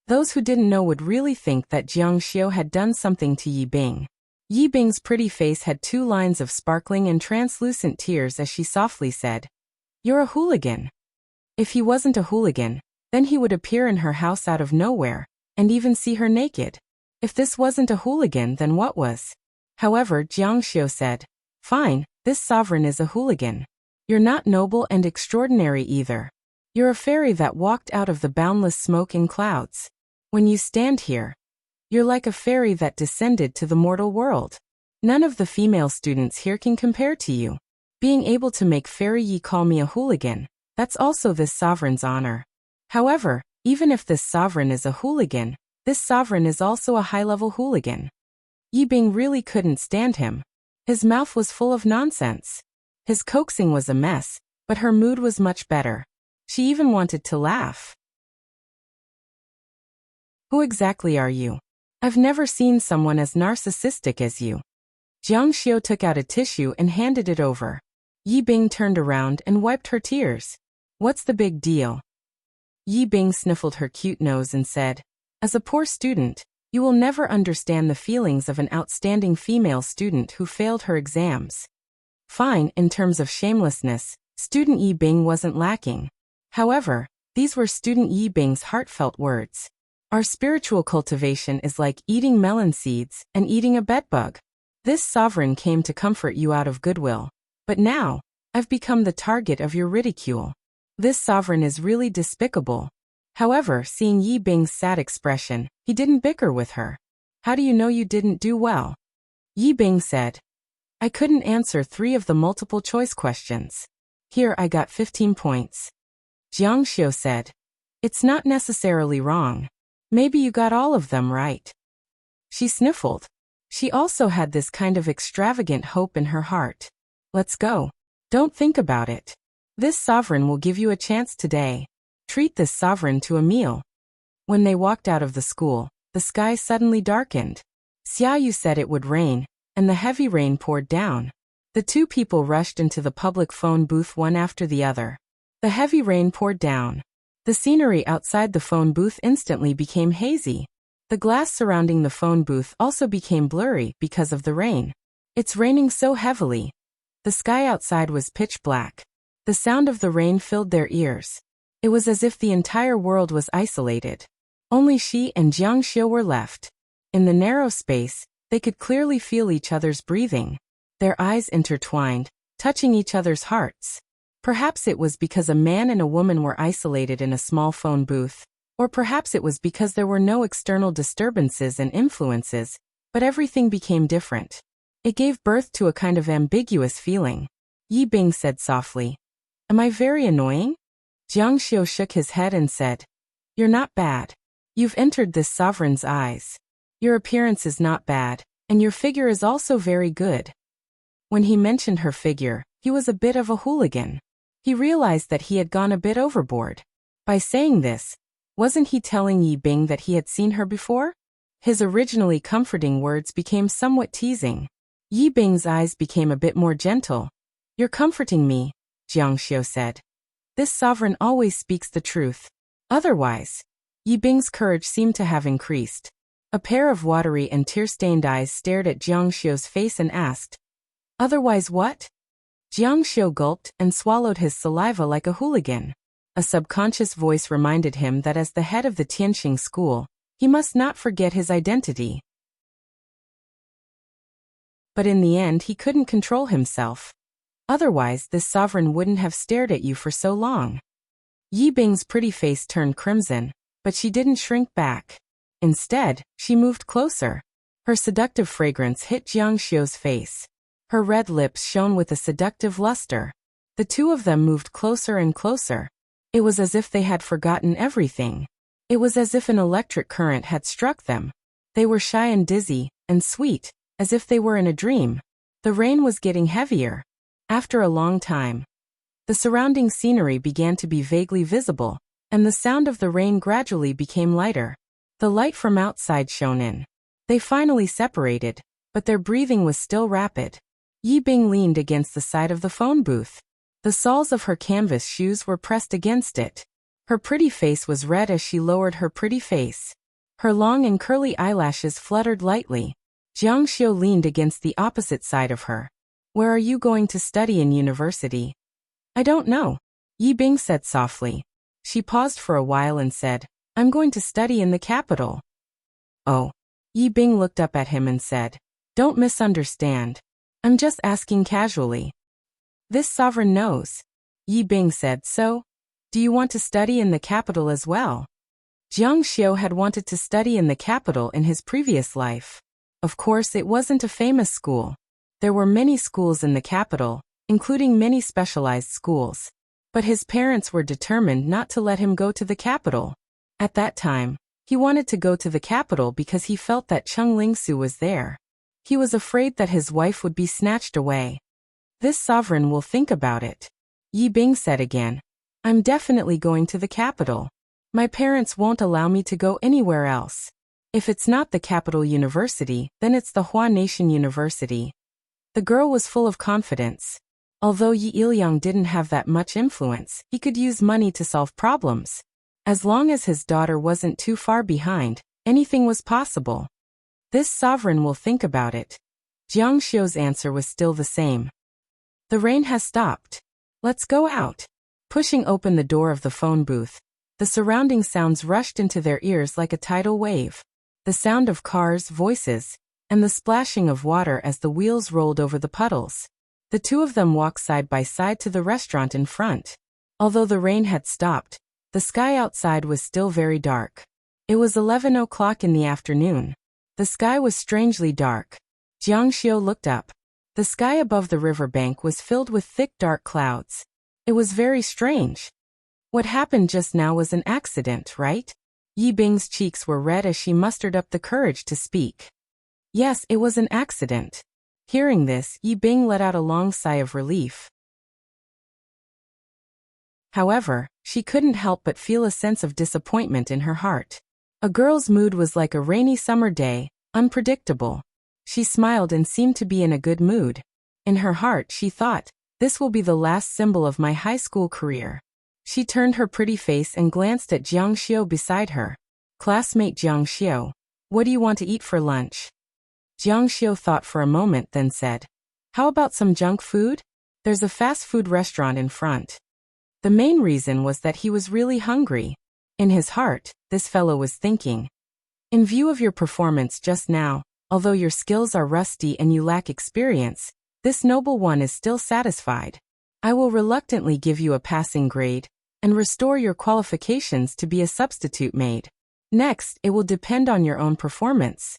Those who didn't know would really think that Jiang Xiu had done something to Yi Bing. Yi Bing's pretty face had 2 lines of sparkling and translucent tears as she softly said, "You're a hooligan." If he wasn't a hooligan, then he would appear in her house out of nowhere, and even see her naked. If this wasn't a hooligan, then what was? However, Jiang Xiu said, "Fine, this sovereign is a hooligan. You're not noble and extraordinary either. You're a fairy that walked out of the boundless smoke and clouds. When you stand here, you're like a fairy that descended to the mortal world. None of the female students here can compare to you. Being able to make Fairy Yi call me a hooligan, that's also this sovereign's honor. However, even if this sovereign is a hooligan, this sovereign is also a high-level hooligan." Yi Bing really couldn't stand him. His mouth was full of nonsense. His coaxing was a mess, but her mood was much better. She even wanted to laugh. "Who exactly are you? I've never seen someone as narcissistic as you." Jiang Xiu took out a tissue and handed it over. Yi Bing turned around and wiped her tears. "What's the big deal?" Yi Bing sniffled her cute nose and said, "As a poor student, you will never understand the feelings of an outstanding female student who failed her exams." Fine, in terms of shamelessness, student Yi Bing wasn't lacking. However, these were student Yi Bing's heartfelt words. "Our spiritual cultivation is like eating melon seeds and eating a bedbug. This sovereign came to comfort you out of goodwill. But now, I've become the target of your ridicule. This sovereign is really despicable." However, seeing Yi Bing's sad expression, he didn't bicker with her. "How do you know you didn't do well?" Yi Bing said, "I couldn't answer 3 of the multiple choice questions. Here I got 15 points. Jiang Xiu said, "It's not necessarily wrong. Maybe you got all of them right." She sniffled. She also had this kind of extravagant hope in her heart. "Let's go. Don't think about it. This sovereign will give you a chance today. Treat this sovereign to a meal." When they walked out of the school, the sky suddenly darkened. Xiaoyu said it would rain, and the heavy rain poured down. The 2 people rushed into the public phone booth one after the other. The heavy rain poured down. The scenery outside the phone booth instantly became hazy. The glass surrounding the phone booth also became blurry because of the rain. It's raining so heavily. The sky outside was pitch black. The sound of the rain filled their ears. It was as if the entire world was isolated. Only she and Jiang Xiu were left. In the narrow space, they could clearly feel each other's breathing. Their eyes intertwined, touching each other's hearts. Perhaps it was because a man and a woman were isolated in a small phone booth, or perhaps it was because there were no external disturbances and influences, but everything became different. It gave birth to a kind of ambiguous feeling. Yi Bing said softly, "Am I very annoying?" Jiang Xiu shook his head and said, "You're not bad. You've entered this sovereign's eyes. Your appearance is not bad, and your figure is also very good." When he mentioned her figure, he was a bit of a hooligan. He realized that he had gone a bit overboard. By saying this, wasn't he telling Yi Bing that he had seen her before? His originally comforting words became somewhat teasing. Yi Bing's eyes became a bit more gentle. "You're comforting me," Jiang Xiu said. "This sovereign always speaks the truth. Otherwise." Yi Bing's courage seemed to have increased. A pair of watery and tear-stained eyes stared at Jiang Xiu's face and asked, "Otherwise what?" Jiang Xiu gulped and swallowed his saliva like a hooligan. A subconscious voice reminded him that as the head of the Tianxing school, he must not forget his identity. But in the end he couldn't control himself. Otherwise this sovereign wouldn't have stared at you for so long. Yi Bing's pretty face turned crimson, but she didn't shrink back. Instead, she moved closer. Her seductive fragrance hit Jiang Xiu's face. Her red lips shone with a seductive luster. The two of them moved closer and closer. It was as if they had forgotten everything. It was as if an electric current had struck them. They were shy and dizzy, and sweet, as if they were in a dream. The rain was getting heavier. After a long time, the surrounding scenery began to be vaguely visible, and the sound of the rain gradually became lighter. The light from outside shone in. They finally separated, but their breathing was still rapid. Yi Bing leaned against the side of the phone booth. The soles of her canvas shoes were pressed against it. Her pretty face was red as she lowered her pretty face. Her long and curly eyelashes fluttered lightly. Jiang Xiu leaned against the opposite side of her. Where are you going to study in university? I don't know, Yi Bing said softly. She paused for a while and said, I'm going to study in the capital. Oh. Yi Bing looked up at him and said, Don't misunderstand. I'm just asking casually. This sovereign knows. Yi Bing said, So? Do you want to study in the capital as well? Jiang Xiu had wanted to study in the capital in his previous life. Of course, it wasn't a famous school. There were many schools in the capital, including many specialized schools. But his parents were determined not to let him go to the capital. At that time, he wanted to go to the capital because he felt that Cheng Lingsu was there. He was afraid that his wife would be snatched away. This sovereign will think about it. Yi Bing said again. I'm definitely going to the capital. My parents won't allow me to go anywhere else. If it's not the capital university, then it's the Hua Nation University. The girl was full of confidence. Although Yi Ilyang didn't have that much influence, he could use money to solve problems. As long as his daughter wasn't too far behind, anything was possible. This sovereign will think about it. Jiang Xiu's answer was still the same. The rain has stopped. Let's go out. Pushing open the door of the phone booth, the surrounding sounds rushed into their ears like a tidal wave. The sound of cars, voices, and the splashing of water as the wheels rolled over the puddles. The two of them walked side by side to the restaurant in front. Although the rain had stopped, the sky outside was still very dark. It was 11 o'clock in the afternoon. The sky was strangely dark. Jiang Xiu looked up. The sky above the riverbank was filled with thick dark clouds. It was very strange. What happened just now was an accident, right? Yi Bing's cheeks were red as she mustered up the courage to speak. Yes, it was an accident. Hearing this, Yi Bing let out a long sigh of relief. However, she couldn't help but feel a sense of disappointment in her heart. A girl's mood was like a rainy summer day, unpredictable. She smiled and seemed to be in a good mood. In her heart, she thought, this will be the last symbol of my high school career. She turned her pretty face and glanced at Jiang Xiu beside her. Classmate Jiang Xiu, what do you want to eat for lunch? Jiang Xiu thought for a moment, then said, How about some junk food? There's a fast food restaurant in front. The main reason was that he was really hungry. In his heart, this fellow was thinking. In view of your performance just now, although your skills are rusty and you lack experience, this noble one is still satisfied. I will reluctantly give you a passing grade, and restore your qualifications to be a substitute maid. Next, it will depend on your own performance.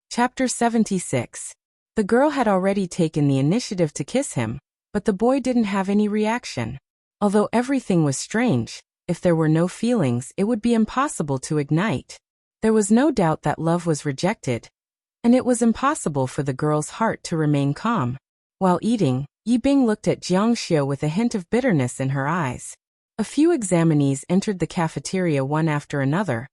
Chapter 76. The girl had already taken the initiative to kiss him, but the boy didn't have any reaction. Although everything was strange, if there were no feelings, it would be impossible to ignite. There was no doubt that love was rejected, and it was impossible for the girl's heart to remain calm. While eating, Yi Bing looked at Jiang Xiu with a hint of bitterness in her eyes. A few examinees entered the cafeteria one after another,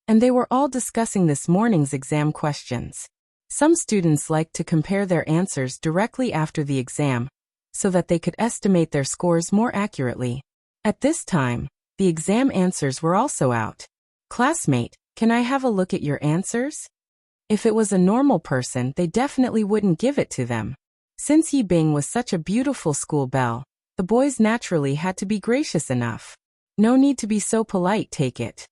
and they were all discussing this morning's exam questions. Some students liked to compare their answers directly after the exam, so that they could estimate their scores more accurately. At this time, the exam answers were also out. Classmate, can I have a look at your answers? If it was a normal person, they definitely wouldn't give it to them. Since Yi Bing was such a beautiful school belle, the boys naturally had to be gracious enough. No need to be so polite, take it.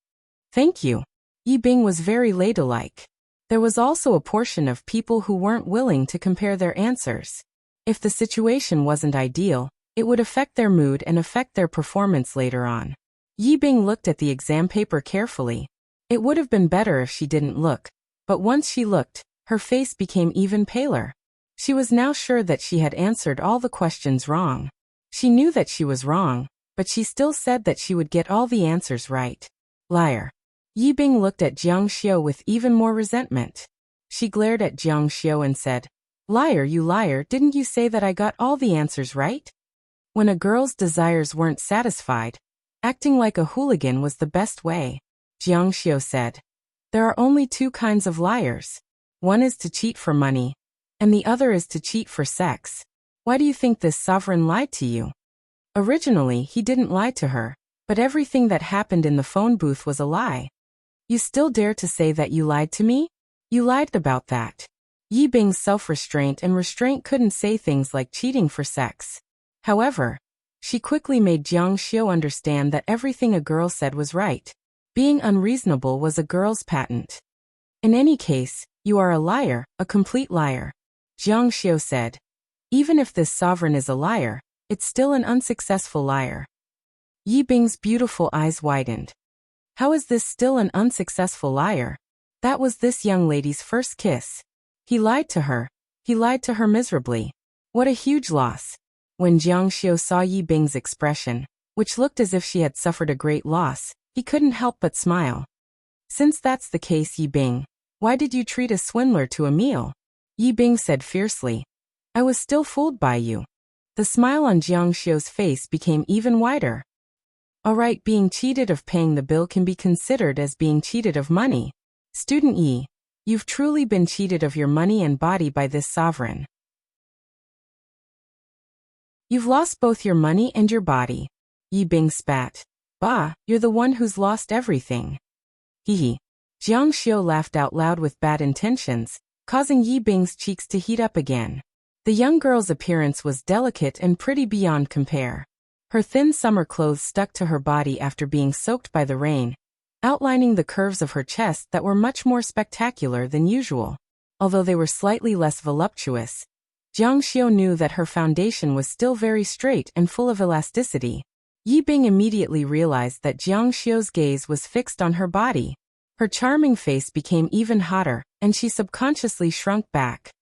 Thank you. Yi Bing was very ladylike. There was also a portion of people who weren't willing to compare their answers. If the situation wasn't ideal, It would affect their mood and affect their performance later on. Yi Bing looked at the exam paper carefully. It would have been better if she didn't look, but once she looked, her face became even paler. She was now sure that she had answered all the questions wrong. She knew that she was wrong, but she still said that she would get all the answers right. Liar. Yi Bing looked at Jiang Xiu with even more resentment. She glared at Jiang Xiu and said, "Liar, you liar, didn't you say that I got all the answers right?" When a girl's desires weren't satisfied, acting like a hooligan was the best way. Jiang Xiu said, "There are only two kinds of liars. One is to cheat for money, and the other is to cheat for sex. Why do you think this sovereign lied to you?" Originally, he didn't lie to her, but everything that happened in the phone booth was a lie. "You still dare to say that you lied to me? You lied about that." Yi Bing's self-restraint and restraint couldn't say things like cheating for sex. However, she quickly made Jiang Xiu understand that everything a girl said was right. Being unreasonable was a girl's patent. "In any case, you are a liar, a complete liar," Jiang Xiu said. "Even if this sovereign is a liar, it's still an unsuccessful liar." Yi Bing's beautiful eyes widened. How is this still an unsuccessful liar? That was this young lady's first kiss. He lied to her. He lied to her miserably. What a huge loss. When Jiang Xiu saw Yi Bing's expression, which looked as if she had suffered a great loss, he couldn't help but smile. "Since that's the case, Yi Bing, why did you treat a swindler to a meal?" Yi Bing said fiercely. "I was still fooled by you." The smile on Jiang Xiu's face became even wider. Alright, being cheated of paying the bill can be considered as being cheated of money. Student Yi, you've truly been cheated of your money and body by this sovereign. You've lost both your money and your body. Yi Bing spat. Bah, you're the one who's lost everything. Hee. Jiang Xiu laughed out loud with bad intentions, causing Yi Bing's cheeks to heat up again. The young girl's appearance was delicate and pretty beyond compare. Her thin summer clothes stuck to her body after being soaked by the rain, outlining the curves of her chest that were much more spectacular than usual. Although they were slightly less voluptuous, Jiang Xiu knew that her foundation was still very straight and full of elasticity. Yi Bing immediately realized that Jiang Xiu's gaze was fixed on her body. Her charming face became even hotter, and she subconsciously shrunk back.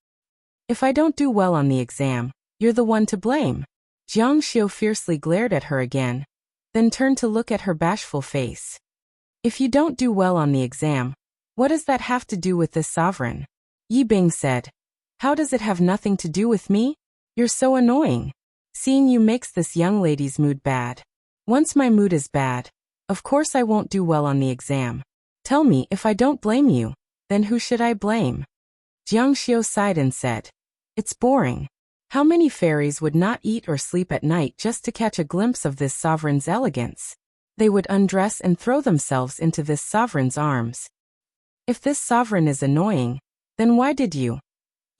"If I don't do well on the exam, you're the one to blame." Jiang Xiu fiercely glared at her again, then turned to look at her bashful face. "If you don't do well on the exam, what does that have to do with this sovereign?" Yi Bing said. "How does it have nothing to do with me? You're so annoying. Seeing you makes this young lady's mood bad. Once my mood is bad, of course I won't do well on the exam. Tell me, if I don't blame you, then who should I blame?" Jiang Xiu sighed and said, "It's boring. How many fairies would not eat or sleep at night just to catch a glimpse of this sovereign's elegance? They would undress and throw themselves into this sovereign's arms. If this sovereign is annoying, then why did you?"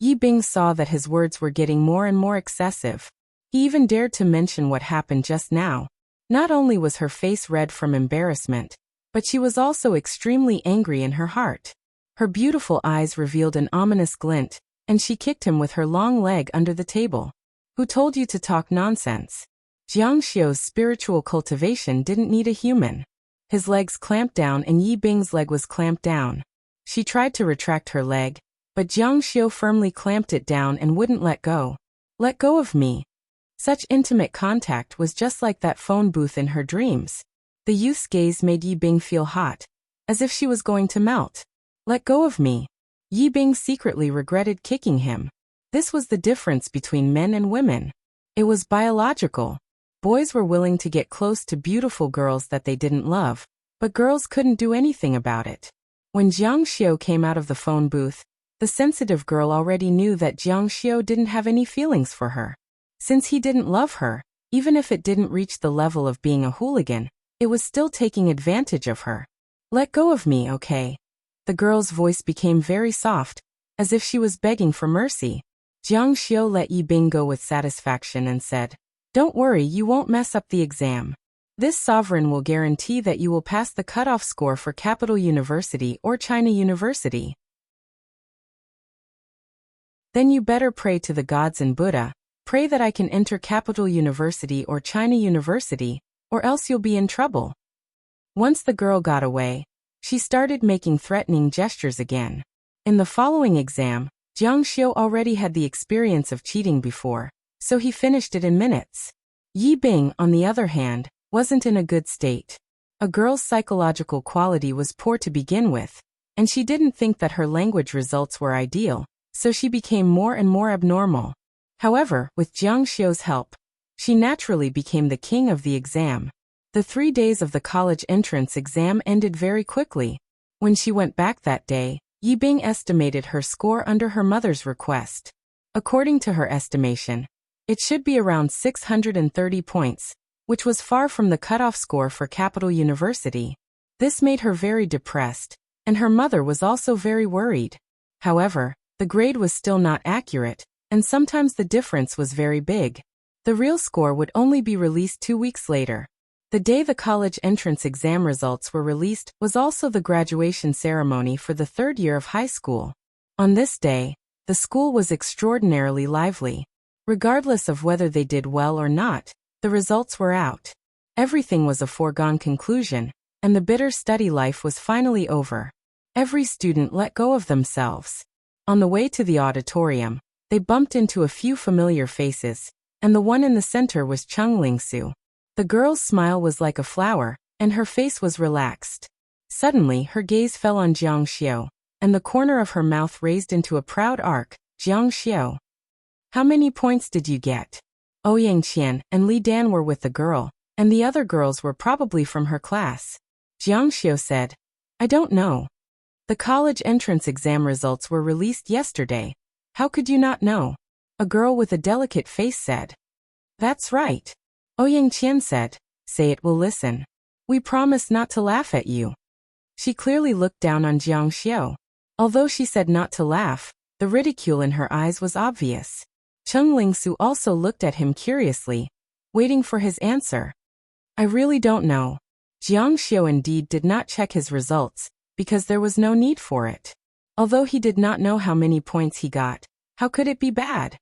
Yi Bing saw that his words were getting more and more excessive. He even dared to mention what happened just now. Not only was her face red from embarrassment, but she was also extremely angry in her heart. Her beautiful eyes revealed an ominous glint, and she kicked him with her long leg under the table. "Who told you to talk nonsense?" Jiang Xiu's spiritual cultivation didn't need a human. His legs clamped down and Yi Bing's leg was clamped down. She tried to retract her leg, but Jiang Xiu firmly clamped it down and wouldn't let go. "Let go of me." Such intimate contact was just like that phone booth in her dreams. The youth's gaze made Yi Bing feel hot, as if she was going to melt. "Let go of me." Yi Bing secretly regretted kicking him. This was the difference between men and women. It was biological. Boys were willing to get close to beautiful girls that they didn't love, but girls couldn't do anything about it. When Jiang Xiu came out of the phone booth, the sensitive girl already knew that Jiang Xiu didn't have any feelings for her. Since he didn't love her, even if it didn't reach the level of being a hooligan, it was still taking advantage of her. "Let go of me, okay?" The girl's voice became very soft, as if she was begging for mercy. Jiang Xiu let Yi Bing go with satisfaction and said, "Don't worry, you won't mess up the exam. This sovereign will guarantee that you will pass the cutoff score for Capital University or China University. Then you better pray to the gods and Buddha Pray that I can enter Capital University or China University, or else you'll be in trouble. Once the girl got away, she started making threatening gestures again. In the following exam, Jiang Xiu already had the experience of cheating before, so he finished it in minutes. Yi Bing, on the other hand, wasn't in a good state. A girl's psychological quality was poor to begin with, and she didn't think that her language results were ideal, so she became more and more abnormal. However, with Jiang Xiu's help, she naturally became the king of the exam. The 3 days of the college entrance exam ended very quickly. When she went back that day, Yi Bing estimated her score under her mother's request. According to her estimation, it should be around 630 points, which was far from the cutoff score for Capital University. This made her very depressed, and her mother was also very worried. However, the grade was still not accurate, and sometimes the difference was very big. The real score would only be released 2 weeks later. The day the college entrance exam results were released was also the graduation ceremony for the 3rd year of high school. On this day, the school was extraordinarily lively. Regardless of whether they did well or not, the results were out. Everything was a foregone conclusion, and the bitter study life was finally over. Every student let go of themselves. On the way to the auditorium, they bumped into a few familiar faces, and the one in the center was Cheng Lingsu. The girl's smile was like a flower, and her face was relaxed. Suddenly, her gaze fell on Jiang Xiu, and the corner of her mouth raised into a proud arc. Jiang Xiu. How many points did you get? Ouyang Qian and Li Dan were with the girl, and the other girls were probably from her class. Jiang Xiu said, I don't know. The college entrance exam results were released yesterday. How could you not know? A girl with a delicate face said. That's right. Ouyang Qian said, say it will listen. We promise not to laugh at you. She clearly looked down on Jiang Xiu. Although she said not to laugh, the ridicule in her eyes was obvious. Cheng Lingsu also looked at him curiously, waiting for his answer. I really don't know. Jiang Xiu indeed did not check his results, because there was no need for it. Although he did not know how many points he got, how could it be bad?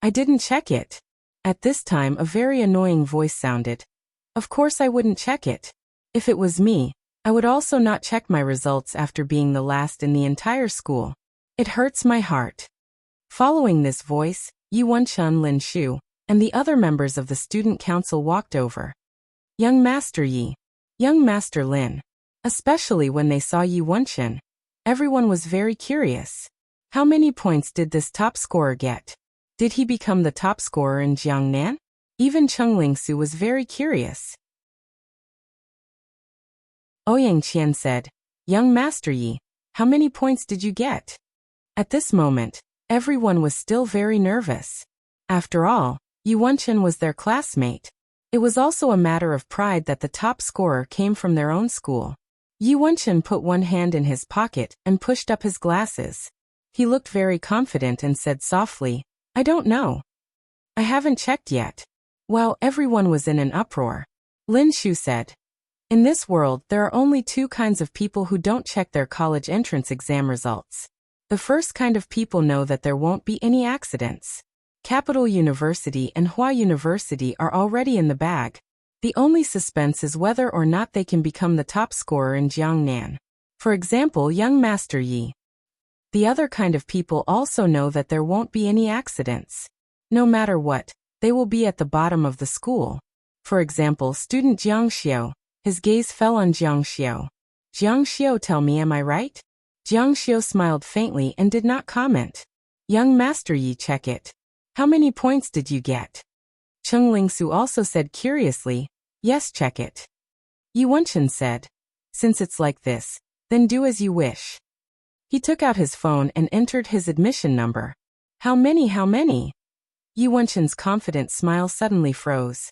I didn't check it. At this time a very annoying voice sounded. Of course I wouldn't check it. If it was me, I would also not check my results after being the last in the entire school. It hurts my heart. Following this voice, Yi Wenchen, Lin Shu, and the other members of the student council walked over. Young Master Yi, young Master Lin. Especially when they saw Yi Wenchen, everyone was very curious. How many points did this top scorer get? Did he become the top scorer in Jiangnan? Even Cheng Lingsu was very curious. Ouyang Qian said, Young Master Yi, how many points did you get? At this moment, everyone was still very nervous. After all, Yi Wenchen was their classmate. It was also a matter of pride that the top scorer came from their own school. Yi Wenchen put one hand in his pocket and pushed up his glasses. He looked very confident and said softly, I don't know. I haven't checked yet. While everyone was in an uproar, Lin Shu said, in this world there are only 2 kinds of people who don't check their college entrance exam results. The first kind of people know that there won't be any accidents. Capital University and Hua University are already in the bag. The only suspense is whether or not they can become the top scorer in Jiangnan. For example, young Master Yi. The other kind of people also know that there won't be any accidents. No matter what, they will be at the bottom of the school. For example, student Jiang Xiu. His gaze fell on Jiang Xiu. Jiang Xiu, tell me, am I right? Jiang Xiu smiled faintly and did not comment. Young Master Yi, check it. How many points did you get? Cheng Lingsu also said curiously, yes, check it. Yi Wenchen said, since it's like this, then do as you wish. He took out his phone and entered his admission number. How many? Yi Wenchen's confident smile suddenly froze.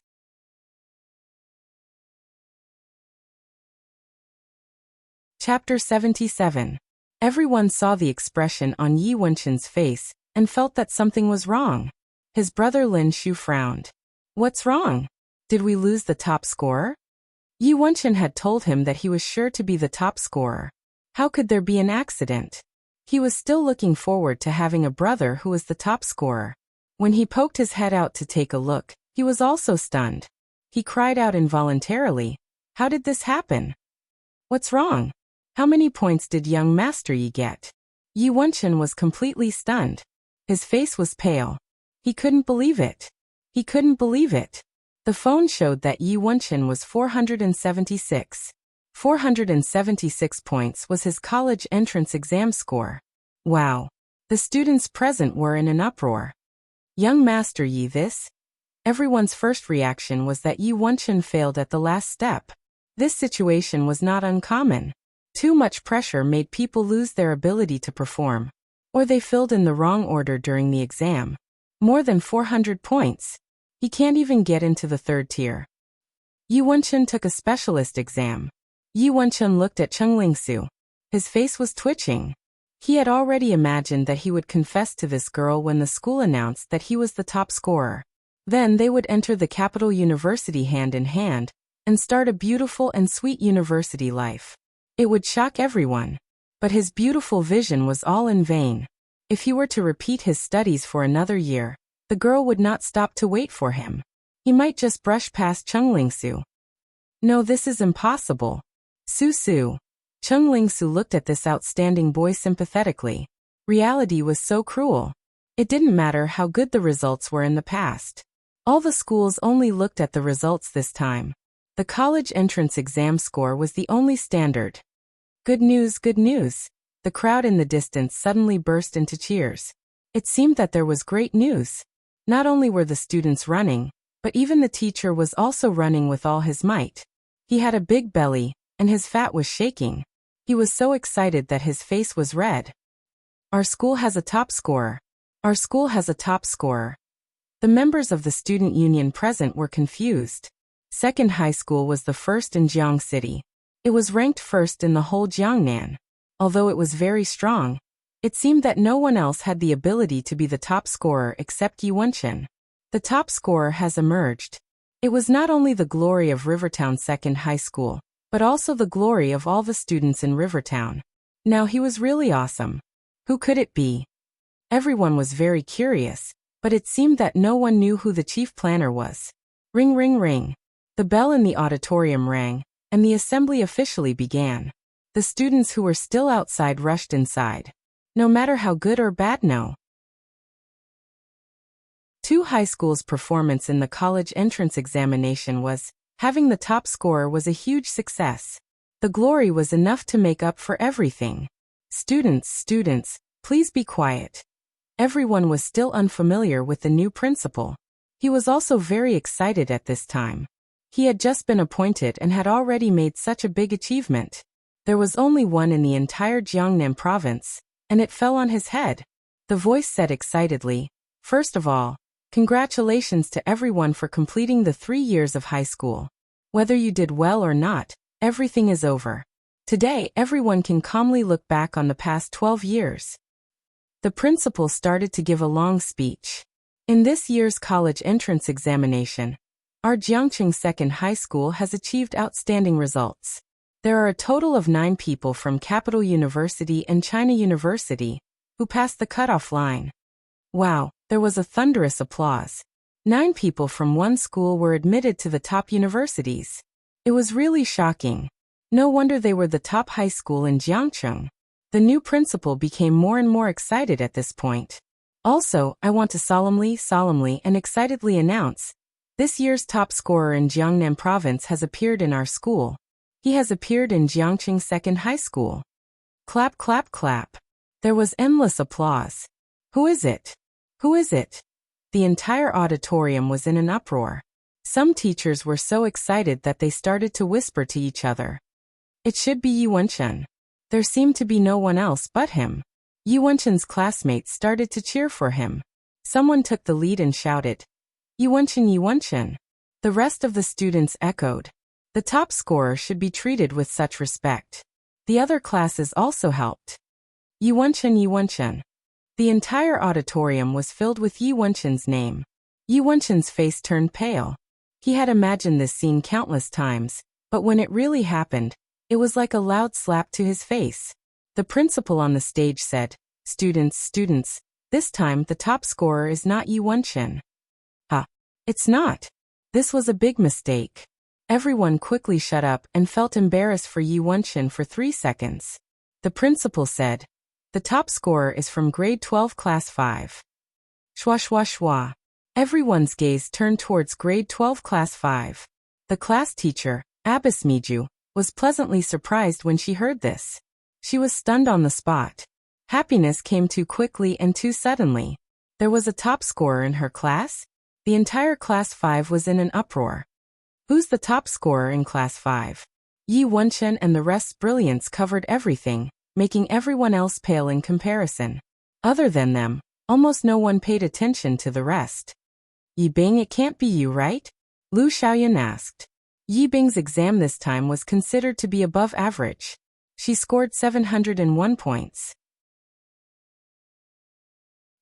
Chapter 77. Everyone saw the expression on Yi Wenchen's face and felt that something was wrong. His brother Lin Shu frowned. What's wrong? Did we lose the top scorer? Yi Wenchen had told him that he was sure to be the top scorer. How could there be an accident? He was still looking forward to having a brother who was the top scorer. When he poked his head out to take a look, he was also stunned. He cried out involuntarily, "How did this happen? What's wrong? How many points did young Master Yi get?" Yi Wenchen was completely stunned. His face was pale. He couldn't believe it. He couldn't believe it. The phone showed that Yi Wenchen was 476. 476 points was his college entrance exam score. Wow. The students present were in an uproar. Young Master Yi this? Everyone's first reaction was that Yi Wenchen failed at the last step. This situation was not uncommon. Too much pressure made people lose their ability to perform. Or they filled in the wrong order during the exam. More than 400 points. He can't even get into the third tier. Yi Wenchen took a specialist exam. Yi Wenchen looked at Cheng Lingsu. His face was twitching. He had already imagined that he would confess to this girl when the school announced that he was the top scorer. Then they would enter the capital university hand in hand and start a beautiful and sweet university life. It would shock everyone. But his beautiful vision was all in vain. If he were to repeat his studies for another year, the girl would not stop to wait for him. He might just brush past Cheng Lingsu. No, this is impossible. Su. Cheng Lingsu looked at this outstanding boy sympathetically. Reality was so cruel. It didn't matter how good the results were in the past. All the schools only looked at the results this time. The college entrance exam score was the only standard. Good news, good news. The crowd in the distance suddenly burst into cheers. It seemed that there was great news. Not only were the students running, but even the teacher was also running with all his might. He had a big belly, and his fat was shaking. He was so excited that his face was red. Our school has a top scorer. Our school has a top scorer. The members of the student union present were confused. Second high school was the first in Jiang City. It was ranked first in the whole Jiangnan. Although it was very strong, it seemed that no one else had the ability to be the top scorer except Yi Wenchen. The top scorer has emerged. It was not only the glory of Rivertown Second High School, but also the glory of all the students in Rivertown. Now he was really awesome. Who could it be? Everyone was very curious, but it seemed that no one knew who the chief planner was. Ring, ring, ring. The bell in the auditorium rang, and the assembly officially began. The students who were still outside rushed inside. No matter how good or bad, no. Two high schools' performance in the college entrance examination was, having the top scorer was a huge success. The glory was enough to make up for everything. Students, please be quiet. Everyone was still unfamiliar with the new principal. He was also very excited at this time. He had just been appointed and had already made such a big achievement. There was only one in the entire Jiangnan province, and it fell on his head. The voice said excitedly, "First of all, congratulations to everyone for completing the 3 years of high school. Whether you did well or not, everything is over. Today, everyone can calmly look back on the past 12 years. The principal started to give a long speech. In this year's college entrance examination, our Jiangcheng Second High School has achieved outstanding results. There are a total of 9 people from Capital University and China University who passed the cutoff line. Wow, there was a thunderous applause. 9 people from one school were admitted to the top universities. It was really shocking. No wonder they were the top high school in Jiangcheng. The new principal became more and more excited at this point. Also, I want to solemnly and excitedly announce, this year's top scorer in Jiangnan province has appeared in our school. He has appeared in Jiangcheng Second High School. Clap, clap, clap. There was endless applause. Who is it? Who is it? The entire auditorium was in an uproar. Some teachers were so excited that they started to whisper to each other. It should be Yi Wenchen. There seemed to be no one else but him. Yi Wenchen's classmates started to cheer for him. Someone took the lead and shouted, "Yi Wenchen, Yi Wenchen." The rest of the students echoed. The top scorer should be treated with such respect. The other classes also helped. Yi Wenchen, Yi Wenchen. The entire auditorium was filled with Yi Wenchen's name. Yi Wenchen's face turned pale. He had imagined this scene countless times, but when it really happened, it was like a loud slap to his face. The principal on the stage said, students, This time the top scorer is not Yi Wenchen. Ha! It's not. This was a big mistake. Everyone quickly shut up and felt embarrassed for Yi Wenchen for 3 seconds. The principal said, "The top scorer is from grade 12 class 5. Shwa shwa shwa. Everyone's gaze turned towards grade 12 class 5. The class teacher, Abbas Miju, was pleasantly surprised when she heard this. She was stunned on the spot. Happiness came too quickly and too suddenly. There was a top scorer in her class? The entire class 5 was in an uproar. Who's the top scorer in class 5? Yi Wenchen and the rest's brilliance covered everything, making everyone else pale in comparison. Other than them, almost no one paid attention to the rest. Yi Bing, it can't be you, right? Lu Xiaoyan asked. Yi Bing's exam this time was considered to be above average. She scored 701 points.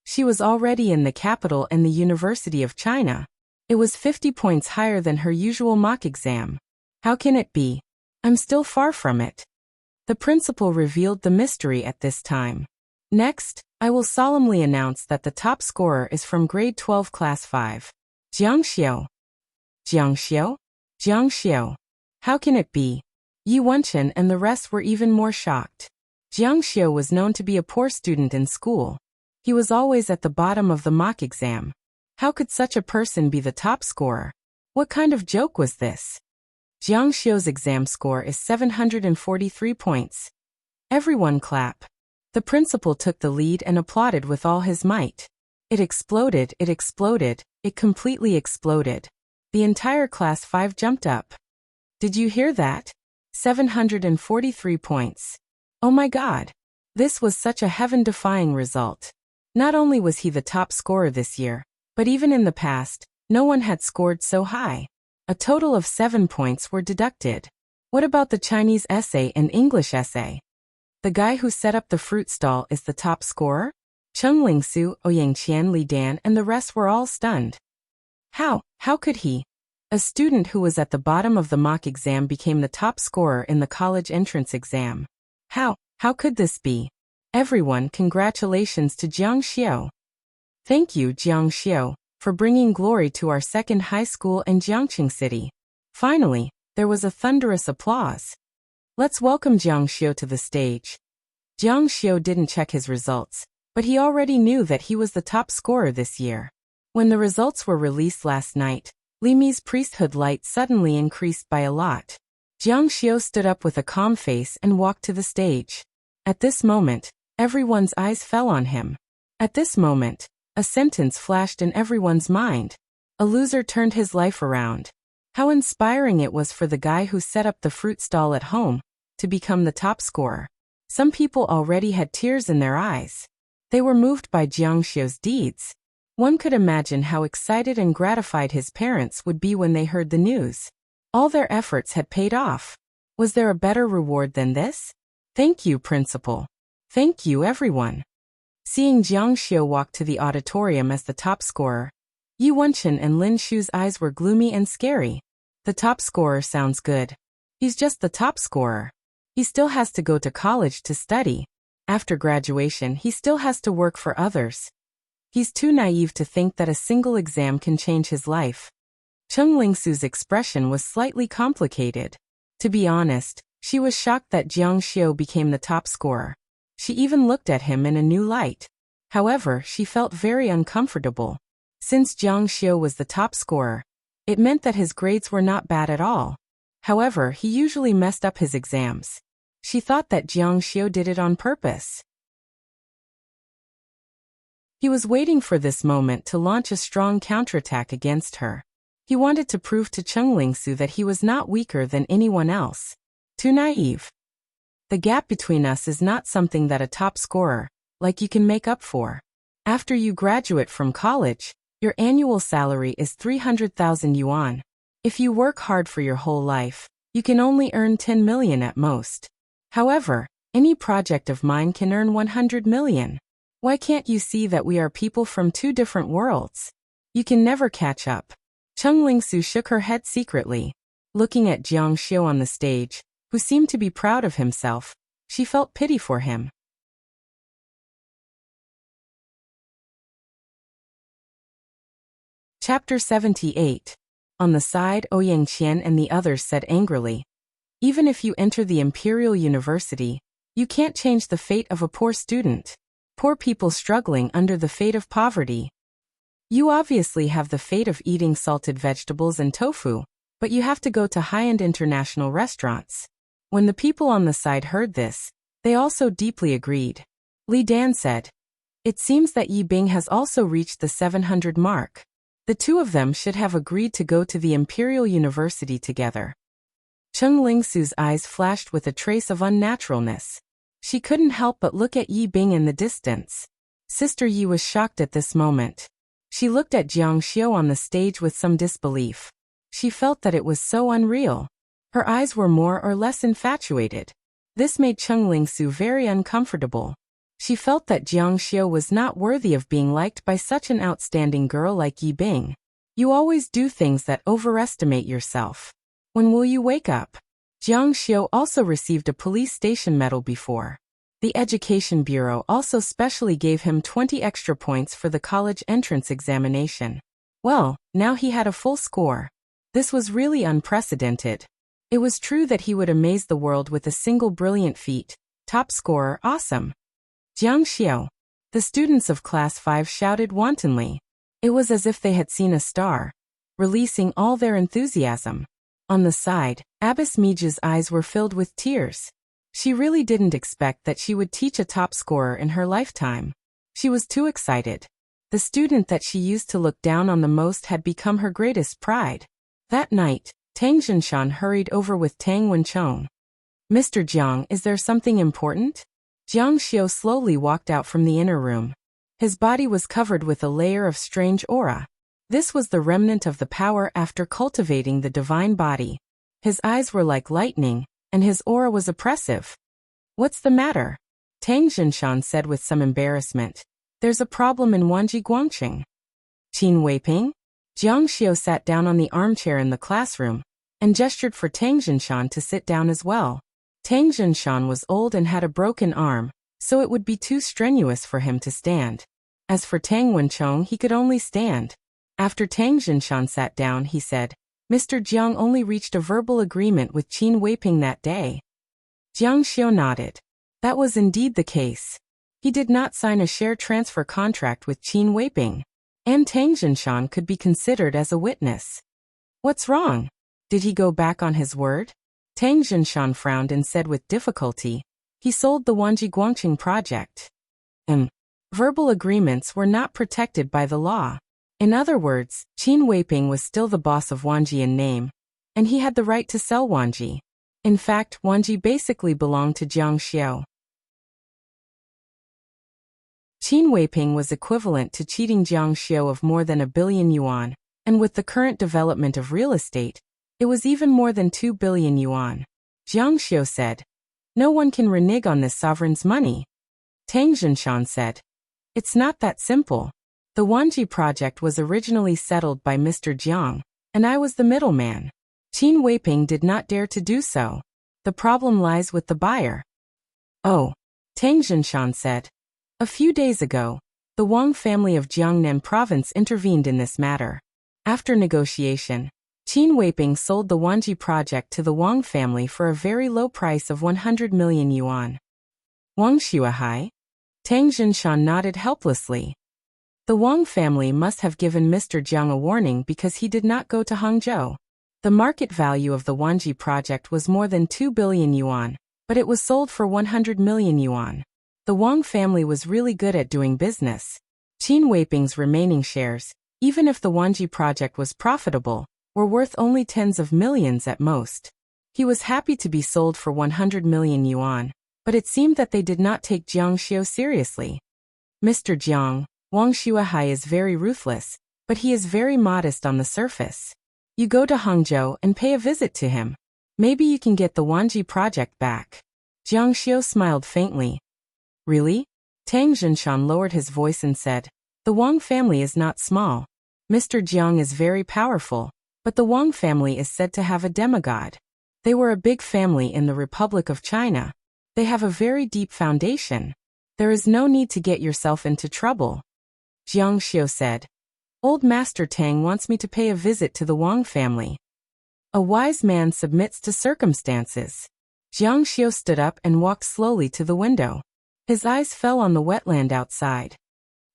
She was already in the capital and the University of China. It was 50 points higher than her usual mock exam. How can it be? I'm still far from it. The principal revealed the mystery at this time. Next, I will solemnly announce that the top scorer is from grade 12 class 5. Jiang Xiao. Jiang Xiao? Jiang Xiao. How can it be? Yi Wenchen and the rest were even more shocked. Jiang Xiao was known to be a poor student in school. He was always at the bottom of the mock exam. How could such a person be the top scorer? What kind of joke was this? Jiang Xiao's exam score is 743 points. Everyone clap. The principal took the lead and applauded with all his might. It exploded, it completely exploded. The entire class 5 jumped up. Did you hear that? 743 points. Oh my God! This was such a heaven-defying result. Not only was he the top scorer this year, but even in the past, no one had scored so high. A total of 7 points were deducted. What about the Chinese essay and English essay? The guy who set up the fruit stall is the top scorer? Cheng Lingsu, Ouyang Qian, Li Dan, and the rest were all stunned. How could he? A student who was at the bottom of the mock exam became the top scorer in the college entrance exam. How could this be? Everyone, congratulations to Jiang Xiao. Thank you, Jiang Xiao, for bringing glory to our second high school in Jiangqing City. Finally, there was a thunderous applause. Let's welcome Jiang Xiao to the stage. Jiang Xiao didn't check his results, but he already knew that he was the top scorer this year. When the results were released last night, Li Mi's priesthood light suddenly increased by a lot. Jiang Xiao stood up with a calm face and walked to the stage. At this moment, everyone's eyes fell on him. At this moment, a sentence flashed in everyone's mind. A loser turned his life around. How inspiring it was for the guy who set up the fruit stall at home to become the top scorer. Some people already had tears in their eyes. They were moved by Jiang Xiao's deeds. One could imagine how excited and gratified his parents would be when they heard the news. All their efforts had paid off. Was there a better reward than this? Thank you, principal. Thank you, everyone. Seeing Jiang Xiao walk to the auditorium as the top scorer, Yi Wenchen and Lin Shu's eyes were gloomy and scary. The top scorer sounds good. He's just the top scorer. He still has to go to college to study. After graduation, he still has to work for others. He's too naive to think that a single exam can change his life. Cheng Lingsu's expression was slightly complicated. To be honest, she was shocked that Jiang Xiao became the top scorer. She even looked at him in a new light. However, she felt very uncomfortable. Since Jiang Xiao was the top scorer, it meant that his grades were not bad at all. However, he usually messed up his exams. She thought that Jiang Xiao did it on purpose. He was waiting for this moment to launch a strong counterattack against her. He wanted to prove to Cheng Lingsu that he was not weaker than anyone else. Too naive. The gap between us is not something that a top scorer, like you, can make up for. After you graduate from college, your annual salary is 300,000 yuan. If you work hard for your whole life, you can only earn 10 million at most. However, any project of mine can earn 100 million. Why can't you see that we are people from two different worlds? You can never catch up. Cheng Lingsu shook her head secretly. Looking at Jiang Xiao on the stage, who seemed to be proud of himself, she felt pity for him. Chapter 78. On the side, Ouyang Qian and the others said angrily, "Even if you enter the Imperial University, you can't change the fate of a poor student. Poor people struggling under the fate of poverty. You obviously have the fate of eating salted vegetables and tofu, but you have to go to high-end international restaurants." When the people on the side heard this, they also deeply agreed. Li Dan said, "It seems that Yi Bing has also reached the 700 mark. The two of them should have agreed to go to the Imperial University together." Cheng Lingsu's eyes flashed with a trace of unnaturalness. She couldn't help but look at Yi Bing in the distance. Sister Yi was shocked at this moment. She looked at Jiang Xiu on the stage with some disbelief. She felt that it was so unreal. Her eyes were more or less infatuated. This made Cheng Lingsu very uncomfortable. She felt that Jiang Xiu was not worthy of being liked by such an outstanding girl like Yi Bing. You always do things that overestimate yourself. When will you wake up? Jiang Xiu also received a police station medal before. The Education Bureau also specially gave him 20 extra points for the college entrance examination. Well, now he had a full score. This was really unprecedented. It was true that he would amaze the world with a single brilliant feat. Top scorer, awesome. Jiang Xiu. The students of Class 5 shouted wantonly. It was as if they had seen a star, releasing all their enthusiasm. On the side, Abbess Mija's eyes were filled with tears. She really didn't expect that she would teach a top scorer in her lifetime. She was too excited. The student that she used to look down on the most had become her greatest pride. That night, Tang Jinshan hurried over with Tang Wenchong. "Mr. Jiang, is there something important?" Jiang Xiu slowly walked out from the inner room. His body was covered with a layer of strange aura. This was the remnant of the power after cultivating the divine body. His eyes were like lightning, and his aura was oppressive. "What's the matter?" Tang Jinshan said with some embarrassment. "There's a problem in Wanji Guangqing." "Qin Weiping?" Jiang Xiu sat down on the armchair in the classroom, and gestured for Tang Jinshan to sit down as well. Tang Jinshan was old and had a broken arm, so it would be too strenuous for him to stand. As for Tang Wenchong, he could only stand. After Tang Jinshan sat down, he said, "Mr. Jiang only reached a verbal agreement with Qin Weiping that day." Jiang Xiu nodded. That was indeed the case. He did not sign a share transfer contract with Qin Weiping, and Tang Jinshan could be considered as a witness. "What's wrong? Did he go back on his word?" Tang Jinshan frowned and said with difficulty, "He sold the Wanji Guangqing project." Verbal agreements were not protected by the law. In other words, Qin Weiping was still the boss of Wanji in name, and he had the right to sell Wanji. In fact, Wanji basically belonged to Jiang Xiu. Qin Weiping was equivalent to cheating Jiang Xiu of more than 1 billion yuan, and with the current development of real estate, it was even more than 2 billion yuan. Jiang Xiu said, "No one can renege on this sovereign's money." Tang Jinshan said, "It's not that simple. The Wanji project was originally settled by Mr. Jiang, and I was the middleman. Qin Weiping did not dare to do so. The problem lies with the buyer." "Oh," Tang Jinshan said. "A few days ago, the Wang family of Jiangnan province intervened in this matter. After negotiation, Qin Weiping sold the Wanji project to the Wang family for a very low price of 100 million yuan. Wang Xuehai? Tang Jinshan nodded helplessly. The Wang family must have given Mr. Jiang a warning because he did not go to Hangzhou. The market value of the Wanji project was more than 2 billion yuan, but it was sold for 100 million yuan. The Wang family was really good at doing business. Qin Weiping's remaining shares, even if the Wanji project was profitable, were worth only tens of millions at most. He was happy to be sold for 100 million yuan, but it seemed that they did not take Jiang Xiu seriously. Mr. Jiang, Wang Xuehai is very ruthless, but he is very modest on the surface. You go to Hangzhou and pay a visit to him. Maybe you can get the Wanji project back." Jiang Xiu smiled faintly. "Really?" Tang Jinshan lowered his voice and said, "The Wang family is not small. Mr. Jiang is very powerful, but the Wang family is said to have a demigod. They were a big family in the Republic of China. They have a very deep foundation. There is no need to get yourself into trouble." Jiang Xiu said, Old Master Tang wants me to pay a visit to the Wang family. A wise man submits to circumstances. Jiang Xiu stood up and walked slowly to the window. His eyes fell on the wetland outside.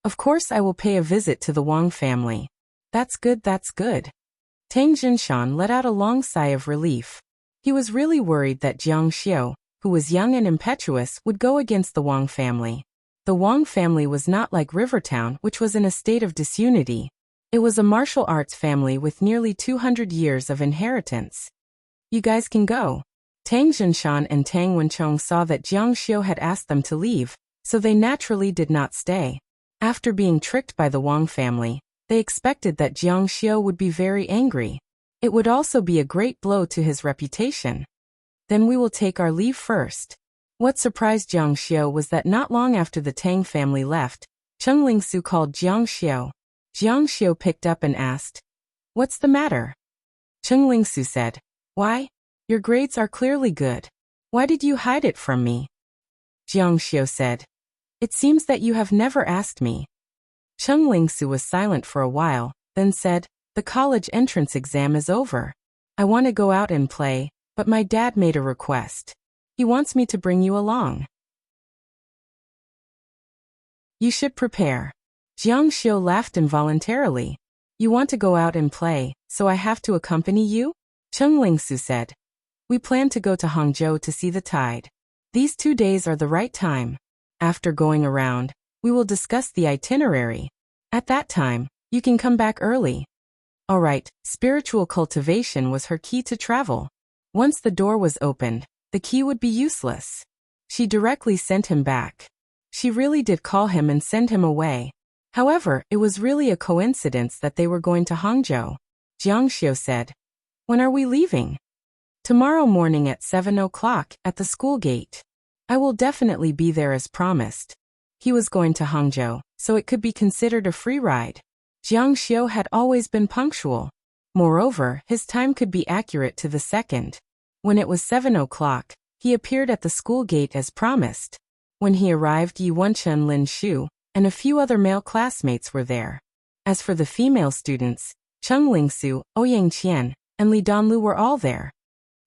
Of course I will pay a visit to the Wang family. That's good, that's good. Tang Jinshan let out a long sigh of relief. He was really worried that Jiang Xiu, who was young and impetuous, would go against the Wang family. The Wang family was not like Rivertown, which was in a state of disunity. It was a martial arts family with nearly 200 years of inheritance. You guys can go. Tang Jinshan and Tang Wenchong saw that Jiang Xiu had asked them to leave, so they naturally did not stay. After being tricked by the Wang family, they expected that Jiang Xiu would be very angry. It would also be a great blow to his reputation. Then we will take our leave first. What surprised Jiang Xiu was that not long after the Tang family left, Cheng Lingsu called Jiang Xiu. Jiang Xiu picked up and asked, "What's the matter?" Cheng Lingsu said, "Why? Your grades are clearly good. Why did you hide it from me?" Jiang Xiu said, "It seems that you have never asked me." Cheng Lingsu was silent for a while, then said, "The college entrance exam is over. I want to go out and play, but my dad made a request. He wants me to bring you along. You should prepare." Jiang Xiu laughed involuntarily. "You want to go out and play, so I have to accompany you?" Cheng Lingsu said, "We plan to go to Hangzhou to see the tide. These 2 days are the right time. After going around, we will discuss the itinerary. At that time, you can come back early." All right, spiritual cultivation was her key to travel. Once the door was opened, the key would be useless. She directly sent him back. She really did call him and send him away. However, it was really a coincidence that they were going to Hangzhou. Jiang Xiu said, "When are we leaving?" "Tomorrow morning at 7 o'clock, at the school gate. I will definitely be there as promised." He was going to Hangzhou, so it could be considered a free ride. Jiang Xiu had always been punctual. Moreover, his time could be accurate to the second. When it was 7 o'clock, he appeared at the school gate as promised. When he arrived, Yi Wenchen, Lin Shu, and a few other male classmates were there. As for the female students, Cheng Lingsu, Ouyang Qian, and Li Donlu were all there.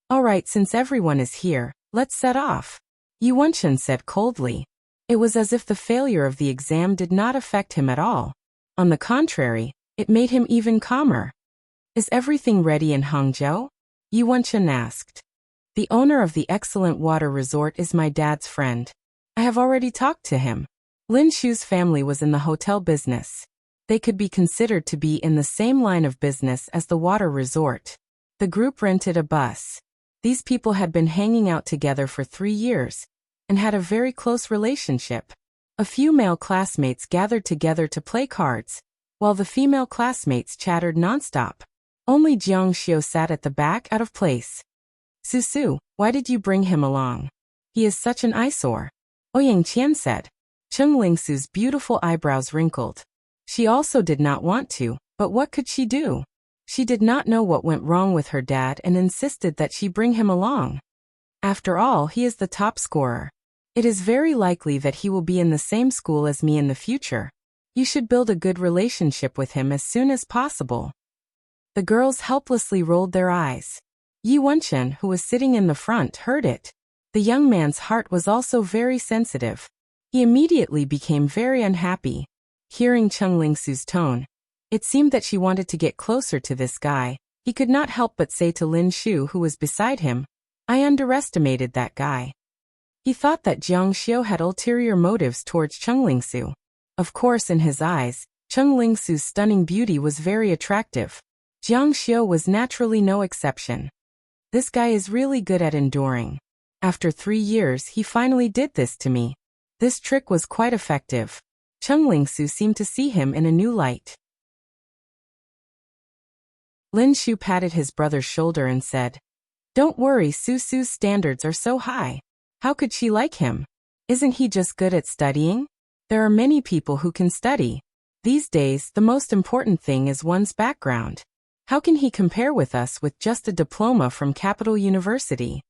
"All right, since everyone is here, let's set off," Yi Wenchen said coldly. It was as if the failure of the exam did not affect him at all. On the contrary, it made him even calmer. "Is everything ready in Hangzhou?" Yi Wenchen asked. "The owner of the excellent water resort is my dad's friend. I have already talked to him." Lin Shu's family was in the hotel business. They could be considered to be in the same line of business as the water resort. The group rented a bus. These people had been hanging out together for 3 years and had a very close relationship. A few male classmates gathered together to play cards, while the female classmates chattered nonstop. Only Jiang Xiu sat at the back out of place. "Susu, why did you bring him along? He is such an eyesore," Ouyang Qian said. Cheng Lingsu's beautiful eyebrows wrinkled. She also did not want to, but what could she do? She did not know what went wrong with her dad and insisted that she bring him along. After all, he is the top scorer. It is very likely that he will be in the same school as me in the future. You should build a good relationship with him as soon as possible. The girls helplessly rolled their eyes. Yi Wenchen, who was sitting in the front, heard it. The young man's heart was also very sensitive. He immediately became very unhappy. Hearing Cheng Lingsu's tone, it seemed that she wanted to get closer to this guy. He could not help but say to Lin Shu, who was beside him, "I underestimated that guy." He thought that Jiang Xiu had ulterior motives towards Cheng Lingsu. Of course, in his eyes, Cheng Lingsu's stunning beauty was very attractive. Jiang Xiu was naturally no exception. This guy is really good at enduring. After 3 years, he finally did this to me. This trick was quite effective. Cheng Lingsu seemed to see him in a new light. Lin Shu patted his brother's shoulder and said, "Don't worry, Susu's standards are so high. How could she like him? Isn't he just good at studying? There are many people who can study. These days, the most important thing is one's background. How can he compare with us with just a diploma from Capital University?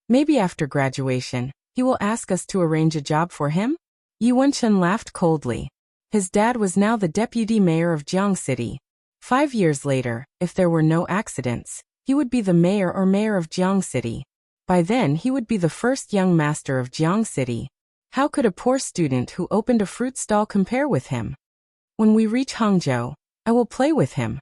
Maybe after graduation, he will ask us to arrange a job for him?" Yi Wenchen laughed coldly. His dad was now the deputy mayor of Jiang City. 5 years later, if there were no accidents, he would be the mayor or mayor of Jiang City. By then he would be the first young master of Jiang City. How could a poor student who opened a fruit stall compare with him? When we reach Hangzhou, I will play with him.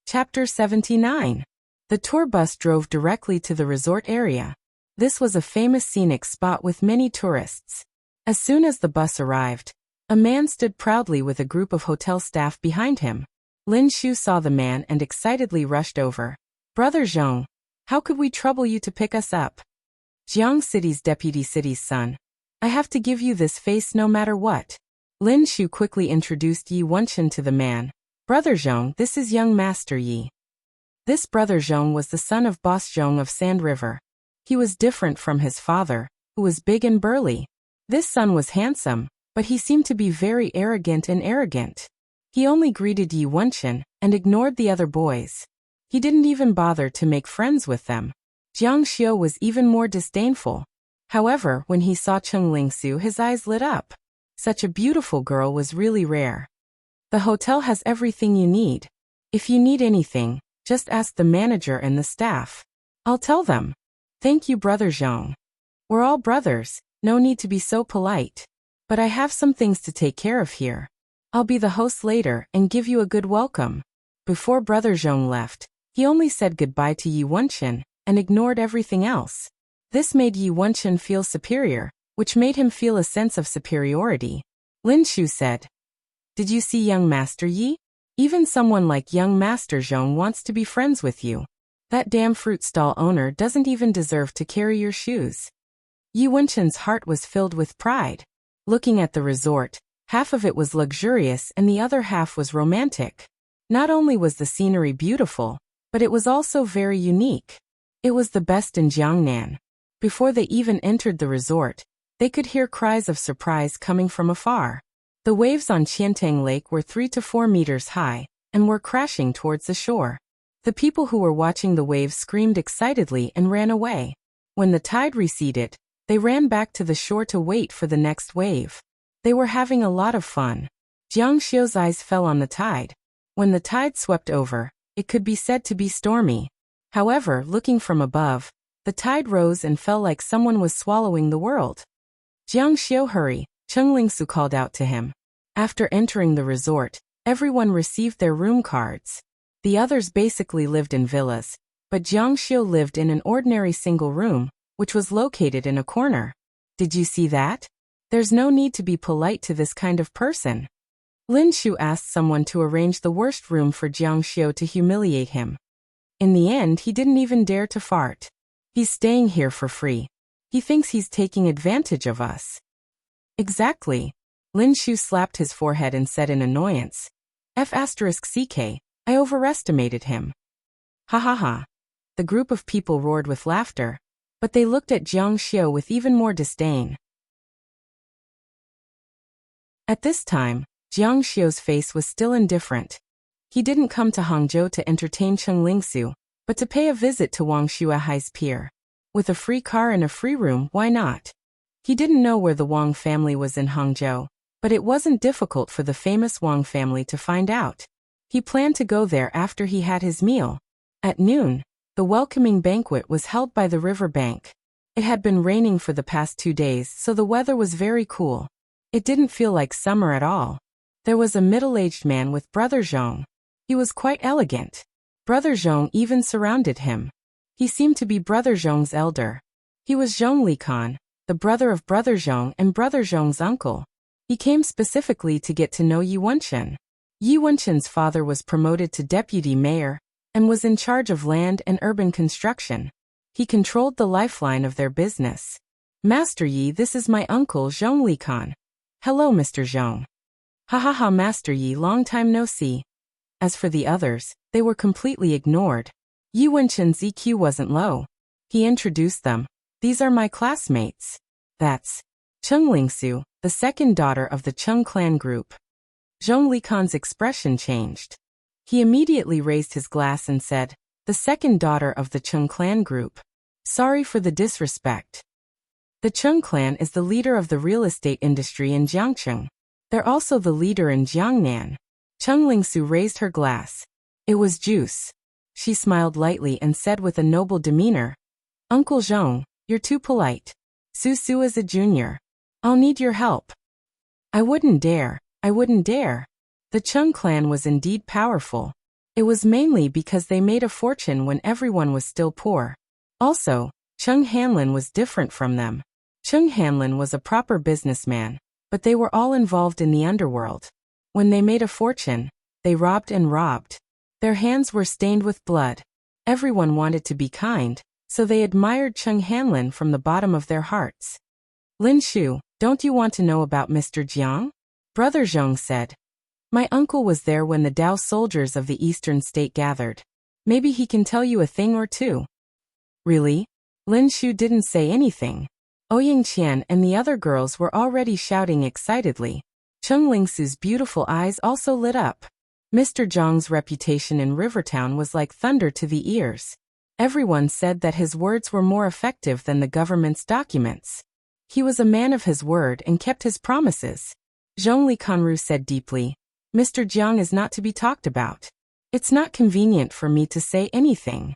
Chapter 79. The tour bus drove directly to the resort area. This was a famous scenic spot with many tourists. As soon as the bus arrived, a man stood proudly with a group of hotel staff behind him. Lin Shu saw the man and excitedly rushed over. "Brother Zhong, how could we trouble you to pick us up? Jiang City's deputy city's son. I have to give you this face no matter what." Lin Shu quickly introduced Yi Wenchen to the man. "Brother Zhong, this is young Master Yi." This Brother Zhong was the son of Boss Zhong of Sand River. He was different from his father, who was big and burly. This son was handsome, but he seemed to be very arrogant. He only greeted Yi Wenchen and ignored the other boys. He didn't even bother to make friends with them. Jiang Xiu was even more disdainful. However, when he saw Cheng Lingsu, his eyes lit up. Such a beautiful girl was really rare. "The hotel has everything you need. If you need anything, just ask the manager and the staff. I'll tell them." "Thank you, Brother Zhong. We're all brothers, no need to be so polite. But I have some things to take care of here. I'll be the host later and give you a good welcome." Before Brother Zhong left, he only said goodbye to Yi Wenchen and ignored everything else. This made Yi Wenchen feel superior, which made him feel a sense of superiority. Lin Shu said, "Did you see young Master Yi? Even someone like young Master Zhong wants to be friends with you. That damn fruit stall owner doesn't even deserve to carry your shoes." Yi Wenchen's heart was filled with pride. Looking at the resort, half of it was luxurious and the other half was romantic. Not only was the scenery beautiful, but it was also very unique. It was the best in Jiangnan. Before they even entered the resort, they could hear cries of surprise coming from afar. The waves on Qiantang Lake were 3 to 4 meters high and were crashing towards the shore. The people who were watching the waves screamed excitedly and ran away. When the tide receded, they ran back to the shore to wait for the next wave. They were having a lot of fun. Jiang Xiu's eyes fell on the tide. When the tide swept over, it could be said to be stormy. However, looking from above, the tide rose and fell like someone was swallowing the world. "Jiang Xiu, hurry," Cheng Lingsu called out to him. After entering the resort, everyone received their room cards. The others basically lived in villas, but Jiang Xiu lived in an ordinary single room, which was located in a corner. "Did you see that? There's no need to be polite to this kind of person." Lin Shu asked someone to arrange the worst room for Jiang Xiu to humiliate him. In the end, he didn't even dare to fart. "He's staying here for free. He thinks he's taking advantage of us." "Exactly." Lin Shu slapped his forehead and said in annoyance, "F***ck, I overestimated him." "Ha ha ha." The group of people roared with laughter, but they looked at Jiang Xiu with even more disdain. At this time, Jiang Xiu's face was still indifferent. He didn't come to Hangzhou to entertain Cheng Lingsu, but to pay a visit to Wang Shuahai's pier. With a free car and a free room, why not? He didn't know where the Wang family was in Hangzhou, but it wasn't difficult for the famous Wang family to find out. He planned to go there after he had his meal. At noon, the welcoming banquet was held by the river bank. It had been raining for the past 2 days, so the weather was very cool. It didn't feel like summer at all. There was a middle-aged man with Brother Zhong. He was quite elegant. Brother Zhong even surrounded him. He seemed to be Brother Zhong's elder. He was Zhong Likan, the brother of Brother Zhong and Brother Zhong's uncle. He came specifically to get to know Yi Wenchen. Yi Wenchen's father was promoted to deputy mayor and was in charge of land and urban construction. He controlled the lifeline of their business. "Master Yi, this is my uncle Zhong Likan." "Hello, Mr. Zhong." "Ha ha ha, Master Yi, long time no see." As for the others, they were completely ignored. Yi Wenchen's EQ wasn't low. He introduced them. "These are my classmates. That's Cheng Lingsu, the second daughter of the Cheng clan group." Zhong Likan's expression changed. He immediately raised his glass and said, "The second daughter of the Cheng clan group. Sorry for the disrespect." The Chung clan is the leader of the real estate industry in Jiangcheng. They're also the leader in Jiangnan. Chung Lingsu raised her glass. It was juice. She smiled lightly and said with a noble demeanor, Uncle Zhong, you're too polite. Su Su is a junior. I'll need your help. I wouldn't dare. The Chung clan was indeed powerful. It was mainly because they made a fortune when everyone was still poor. Also, Chung Hanlin was different from them. Chung Hanlin was a proper businessman, but they were all involved in the underworld. When they made a fortune, they robbed and robbed. Their hands were stained with blood. Everyone wanted to be kind, so they admired Chung Hanlin from the bottom of their hearts. Lin Shu, don't you want to know about Mr. Jiang? Brother Zhong said. My uncle was there when the Dao soldiers of the eastern state gathered. Maybe he can tell you a thing or two. Really? Lin Shu didn't say anything. Ouying Qian and the other girls were already shouting excitedly. Chung Lingsu's beautiful eyes also lit up. Mr. Zhang's reputation in Rivertown was like thunder to the ears. Everyone said that his words were more effective than the government's documents. He was a man of his word and kept his promises. Zhongli Kanru said deeply, Mr. Jiang is not to be talked about. It's not convenient for me to say anything.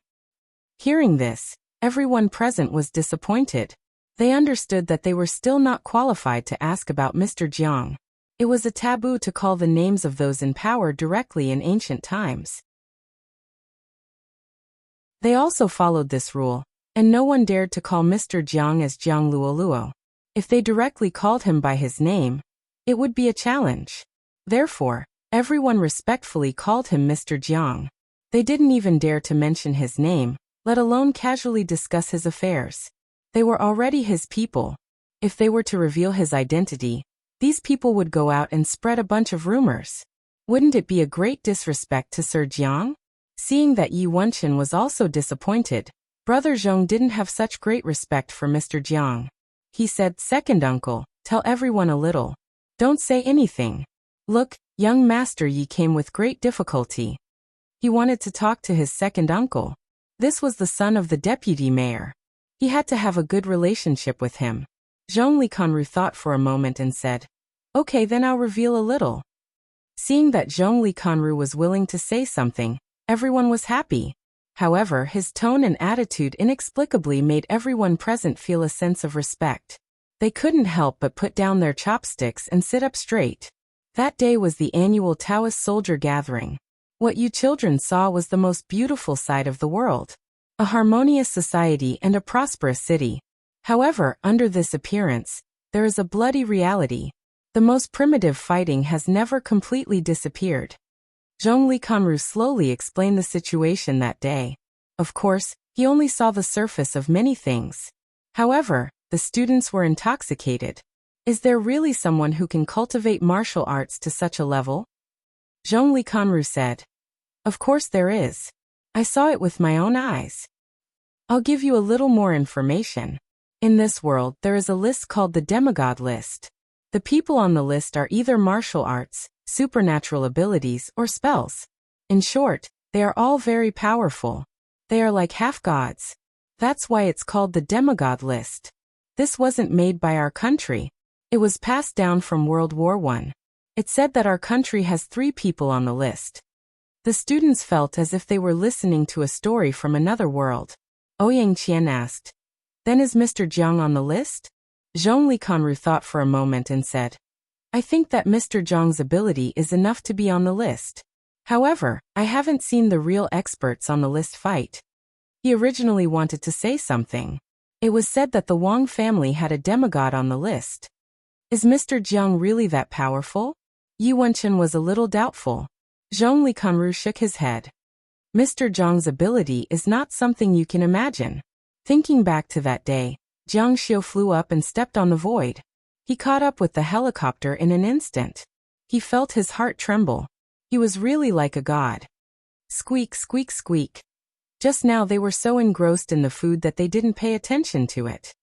Hearing this, everyone present was disappointed. They understood that they were still not qualified to ask about Mr. Jiang. It was a taboo to call the names of those in power directly in ancient times. They also followed this rule, and no one dared to call Mr. Jiang as Jiang Luoluo. If they directly called him by his name, it would be a challenge. Therefore, everyone respectfully called him Mr. Jiang. They didn't even dare to mention his name, let alone casually discuss his affairs. They were already his people. If they were to reveal his identity, these people would go out and spread a bunch of rumors. Wouldn't it be a great disrespect to Sir Jiang? Seeing that Yi Wenqin was also disappointed, Brother Zhong didn't have such great respect for Mr. Jiang. He said, Second uncle, tell everyone a little. Don't say anything. Look, young Master Yi came with great difficulty. He wanted to talk to his second uncle. This was the son of the deputy mayor. He had to have a good relationship with him. Zhongli Kanru thought for a moment and said, Okay, then I'll reveal a little. Seeing that Zhongli Kanru was willing to say something, everyone was happy. However, his tone and attitude inexplicably made everyone present feel a sense of respect. They couldn't help but put down their chopsticks and sit up straight. That day was the annual Taoist soldier gathering. What you children saw was the most beautiful side of the world. A harmonious society and a prosperous city. However, under this appearance, there is a bloody reality. The most primitive fighting has never completely disappeared. Zhongli Kanru slowly explained the situation that day. Of course, he only saw the surface of many things. However, the students were intoxicated. Is there really someone who can cultivate martial arts to such a level? Zhongli Kanru said. Of course there is. I saw it with my own eyes. I'll give you a little more information. In this world, there is a list called the demigod list. The people on the list are either martial arts, supernatural abilities, or spells. In short, they are all very powerful. They are like half-gods. That's why it's called the demigod list. This wasn't made by our country. It was passed down from World War I. It said that our country has 3 people on the list. The students felt as if they were listening to a story from another world. Ouyang Qian asked, Then is Mr. Jiang on the list? Zhongli Kanru thought for a moment and said, I think that Mr. Jiang's ability is enough to be on the list. However, I haven't seen the real experts on the list fight. He originally wanted to say something. It was said that the Wang family had a demigod on the list. Is Mr. Jiang really that powerful? Yi Wenqin was a little doubtful. Zhongli Kanru shook his head. Mr. Jiang's ability is not something you can imagine. Thinking back to that day, Jiang Xiu flew up and stepped on the void. He caught up with the helicopter in an instant. He felt his heart tremble. He was really like a god. Squeak, squeak, squeak. Just now they were so engrossed in the food that they didn't pay attention to it.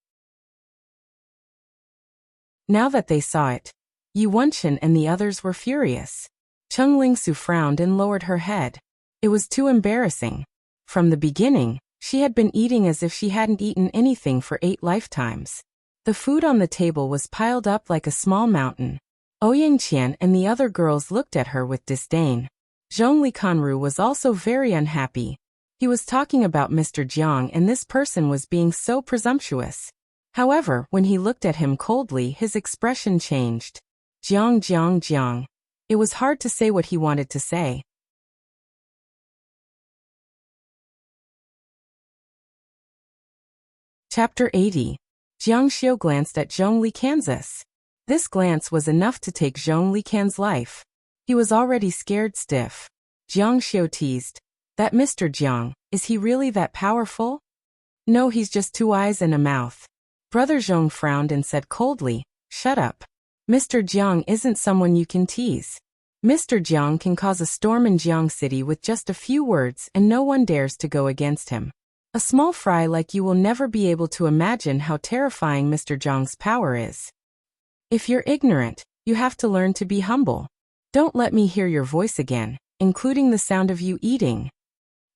Now that they saw it, Yi Wenqin and the others were furious. Chung Lingsu frowned and lowered her head. It was too embarrassing. From the beginning, she had been eating as if she hadn't eaten anything for 8 lifetimes. The food on the table was piled up like a small mountain. Ouyangqian and the other girls looked at her with disdain. Zhongli Kanru was also very unhappy. He was talking about Mr. Jiang and this person was being so presumptuous. However, when he looked at him coldly, his expression changed. Jiang, Jiang, Jiang. It was hard to say what he wanted to say. Chapter 80. Jiang Xiu glanced at Zhongli Kansas. This glance was enough to take Zhongli Kan's life. He was already scared stiff. Jiang Xiu teased. That Mr. Jiang, is he really that powerful? No, he's just 2 eyes and a mouth. Brother Zhong frowned and said coldly, shut up. Mr. Jiang isn't someone you can tease. Mr. Jiang can cause a storm in Jiang City with just a few words and no one dares to go against him. A small fry like you will never be able to imagine how terrifying Mr. Jiang's power is. If you're ignorant, you have to learn to be humble. Don't let me hear your voice again, including the sound of you eating.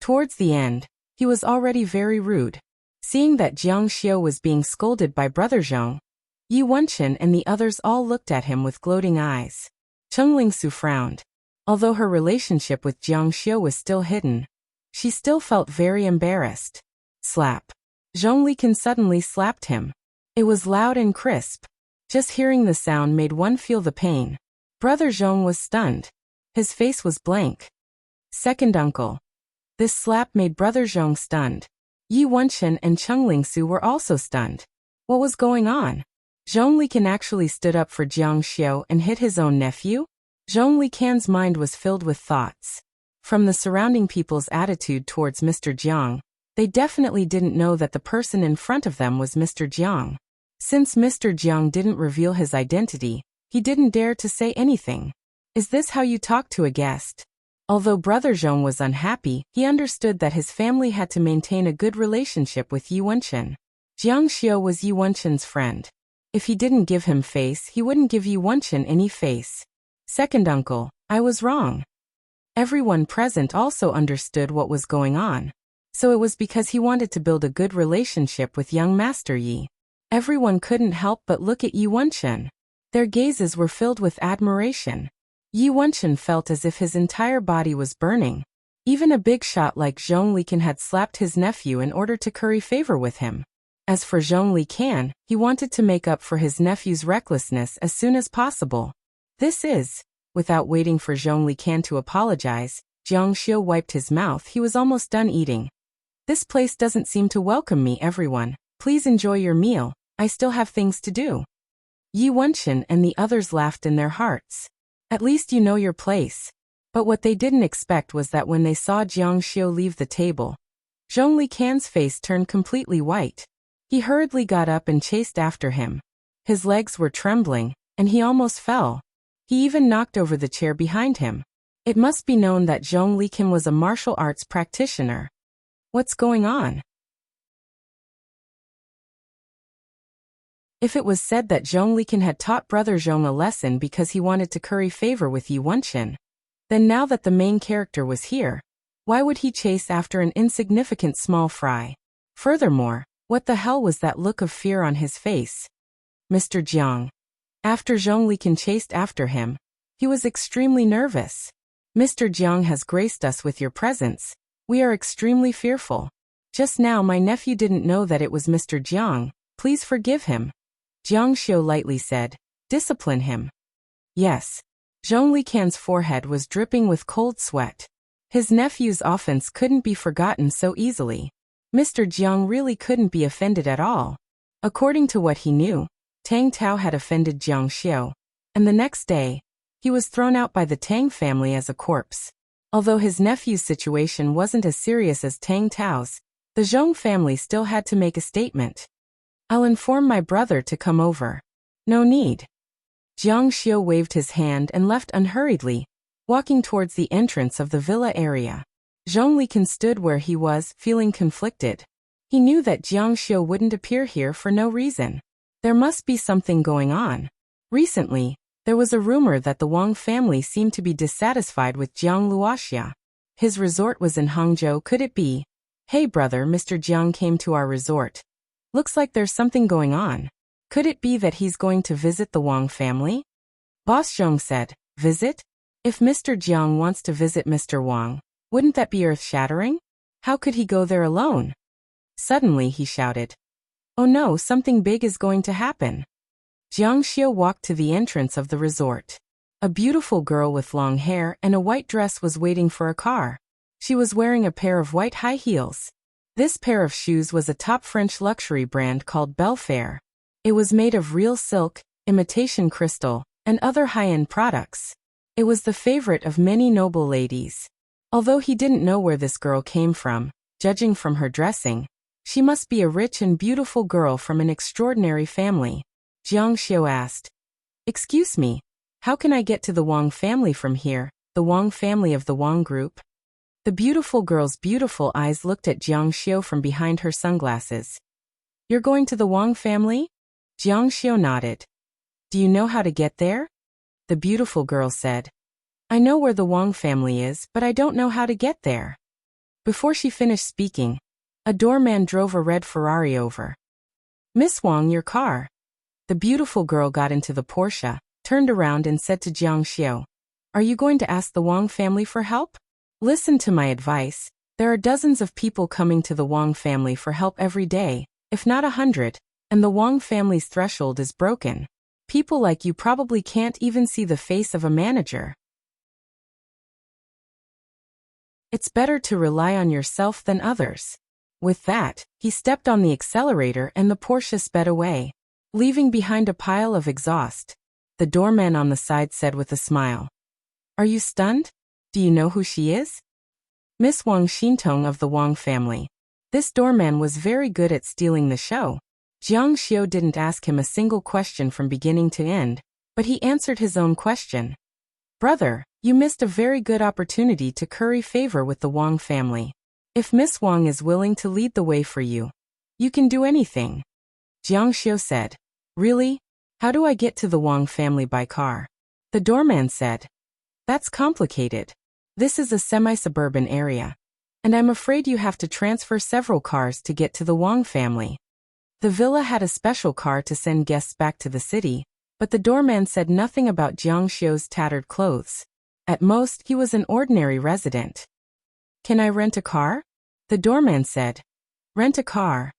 Towards the end, he was already very rude. Seeing that Jiang Xiu was being scolded by Brother Zhong, Yi Wenqin and the others all looked at him with gloating eyes. Cheng Lingsu frowned. Although her relationship with Jiang Xiu was still hidden, she still felt very embarrassed. Slap. Zhongli Kan suddenly slapped him. It was loud and crisp. Just hearing the sound made one feel the pain. Brother Zhong was stunned. His face was blank. Second uncle. This slap made Brother Zhong stunned. Yi Wenqin and Cheng Lingsu were also stunned. What was going on? Zhongli Kan actually stood up for Jiang Xiu and hit his own nephew? Zhongli Kan's mind was filled with thoughts. From the surrounding people's attitude towards Mr. Jiang, they definitely didn't know that the person in front of them was Mr. Jiang. Since Mr. Jiang didn't reveal his identity, he didn't dare to say anything. Is this how you talk to a guest? Although Brother Zhong was unhappy, he understood that his family had to maintain a good relationship with Yi Wenqin. Jiang Xiu was Yi Wenqin's friend. If he didn't give him face, he wouldn't give Yi Wenqin any face. Second uncle, I was wrong. Everyone present also understood what was going on. So it was because he wanted to build a good relationship with young Master Yi. Everyone couldn't help but look at Yi Wenqin. Their gazes were filled with admiration. Yi Wenqin felt as if his entire body was burning. Even a big shot like Zhongli Kan had slapped his nephew in order to curry favor with him. As for Zhongli Kan, he wanted to make up for his nephew's recklessness as soon as possible. Without waiting for Zhongli Kan to apologize, Jiang Xiu wiped his mouth. He was almost done eating. This place doesn't seem to welcome me, everyone. Please enjoy your meal. I still have things to do. Yi Wenqin and the others laughed in their hearts. At least you know your place. But what they didn't expect was that when they saw Jiang Xiu leave the table, Zhongli Kan's face turned completely white. He hurriedly got up and chased after him. His legs were trembling, and he almost fell. He even knocked over the chair behind him. It must be known that Zhongli Kan was a martial arts practitioner. What's going on? If it was said that Zhongli Kan had taught Brother Zhong a lesson because he wanted to curry favor with Yi Wenqin, then now that the main character was here, why would he chase after an insignificant small fry? Furthermore, what the hell was that look of fear on his face? Mr. Jiang. After Zhongli Kan chased after him, he was extremely nervous. Mr. Jiang has graced us with your presence. We are extremely fearful. Just now my nephew didn't know that it was Mr. Jiang. Please forgive him. Jiang Xiu lightly said. Discipline him. Yes. Zhongli Kan's forehead was dripping with cold sweat. His nephew's offense couldn't be forgotten so easily. Mr. Jiang really couldn't be offended at all. According to what he knew, Tang Tao had offended Jiang Xiu, and the next day, he was thrown out by the Tang family as a corpse. Although his nephew's situation wasn't as serious as Tang Tao's, the Zhong family still had to make a statement. I'll inform my brother to come over. No need. Jiang Xiu waved his hand and left unhurriedly, walking towards the entrance of the villa area. Zhongli Kan stood where he was, feeling conflicted. He knew that Jiang Xiu wouldn't appear here for no reason. There must be something going on. Recently, there was a rumor that the Wang family seemed to be dissatisfied with Jiang Luoxia. His resort was in Hangzhou. Could it be? Hey brother, Mr. Jiang came to our resort. Looks like there's something going on. Could it be that he's going to visit the Wang family? Boss Zhong said, visit? If Mr. Jiang wants to visit Mr. Wang, wouldn't that be earth-shattering? How could he go there alone? Suddenly he shouted, oh no, something big is going to happen. Jiang Xiu walked to the entrance of the resort. A beautiful girl with long hair and a white dress was waiting for a car. She was wearing a pair of white high heels. This pair of shoes was a top French luxury brand called Belfair. It was made of real silk, imitation crystal, and other high-end products. It was the favorite of many noble ladies. Although he didn't know where this girl came from, judging from her dressing, she must be a rich and beautiful girl from an extraordinary family. Jiang Xiu asked, excuse me, how can I get to the Wang family from here, the Wang family of the Wang group? The beautiful girl's beautiful eyes looked at Jiang Xiu from behind her sunglasses. You're going to the Wang family? Jiang Xiu nodded. Do you know how to get there? The beautiful girl said, I know where the Wang family is, but I don't know how to get there. Before she finished speaking, a doorman drove a red Ferrari over. Miss Wang, your car. The beautiful girl got into the Porsche, turned around and said to Jiang Xiu, are you going to ask the Wang family for help? Listen to my advice. There are dozens of people coming to the Wang family for help every day, if not 100, and the Wang family's threshold is broken. People like you probably can't even see the face of a manager. It's better to rely on yourself than others. With that, he stepped on the accelerator and the Porsche sped away, leaving behind a pile of exhaust. The doorman on the side said with a smile, are you stunned? Do you know who she is? Miss Wang Xintong of the Wang family. This doorman was very good at stealing the show. Jiang Xiu didn't ask him a single question from beginning to end, but he answered his own question. Brother, you missed a very good opportunity to curry favor with the Wang family. If Miss Wang is willing to lead the way for you, you can do anything. Jiang Xiu said, really? How do I get to the Wang family by car? The doorman said, that's complicated. This is a semi-suburban area, and I'm afraid you have to transfer several cars to get to the Wang family. The villa had a special car to send guests back to the city, but the doorman said nothing about Jiang Xiu's tattered clothes. At most, he was an ordinary resident. Can I rent a car? The doorman said. Rent a car.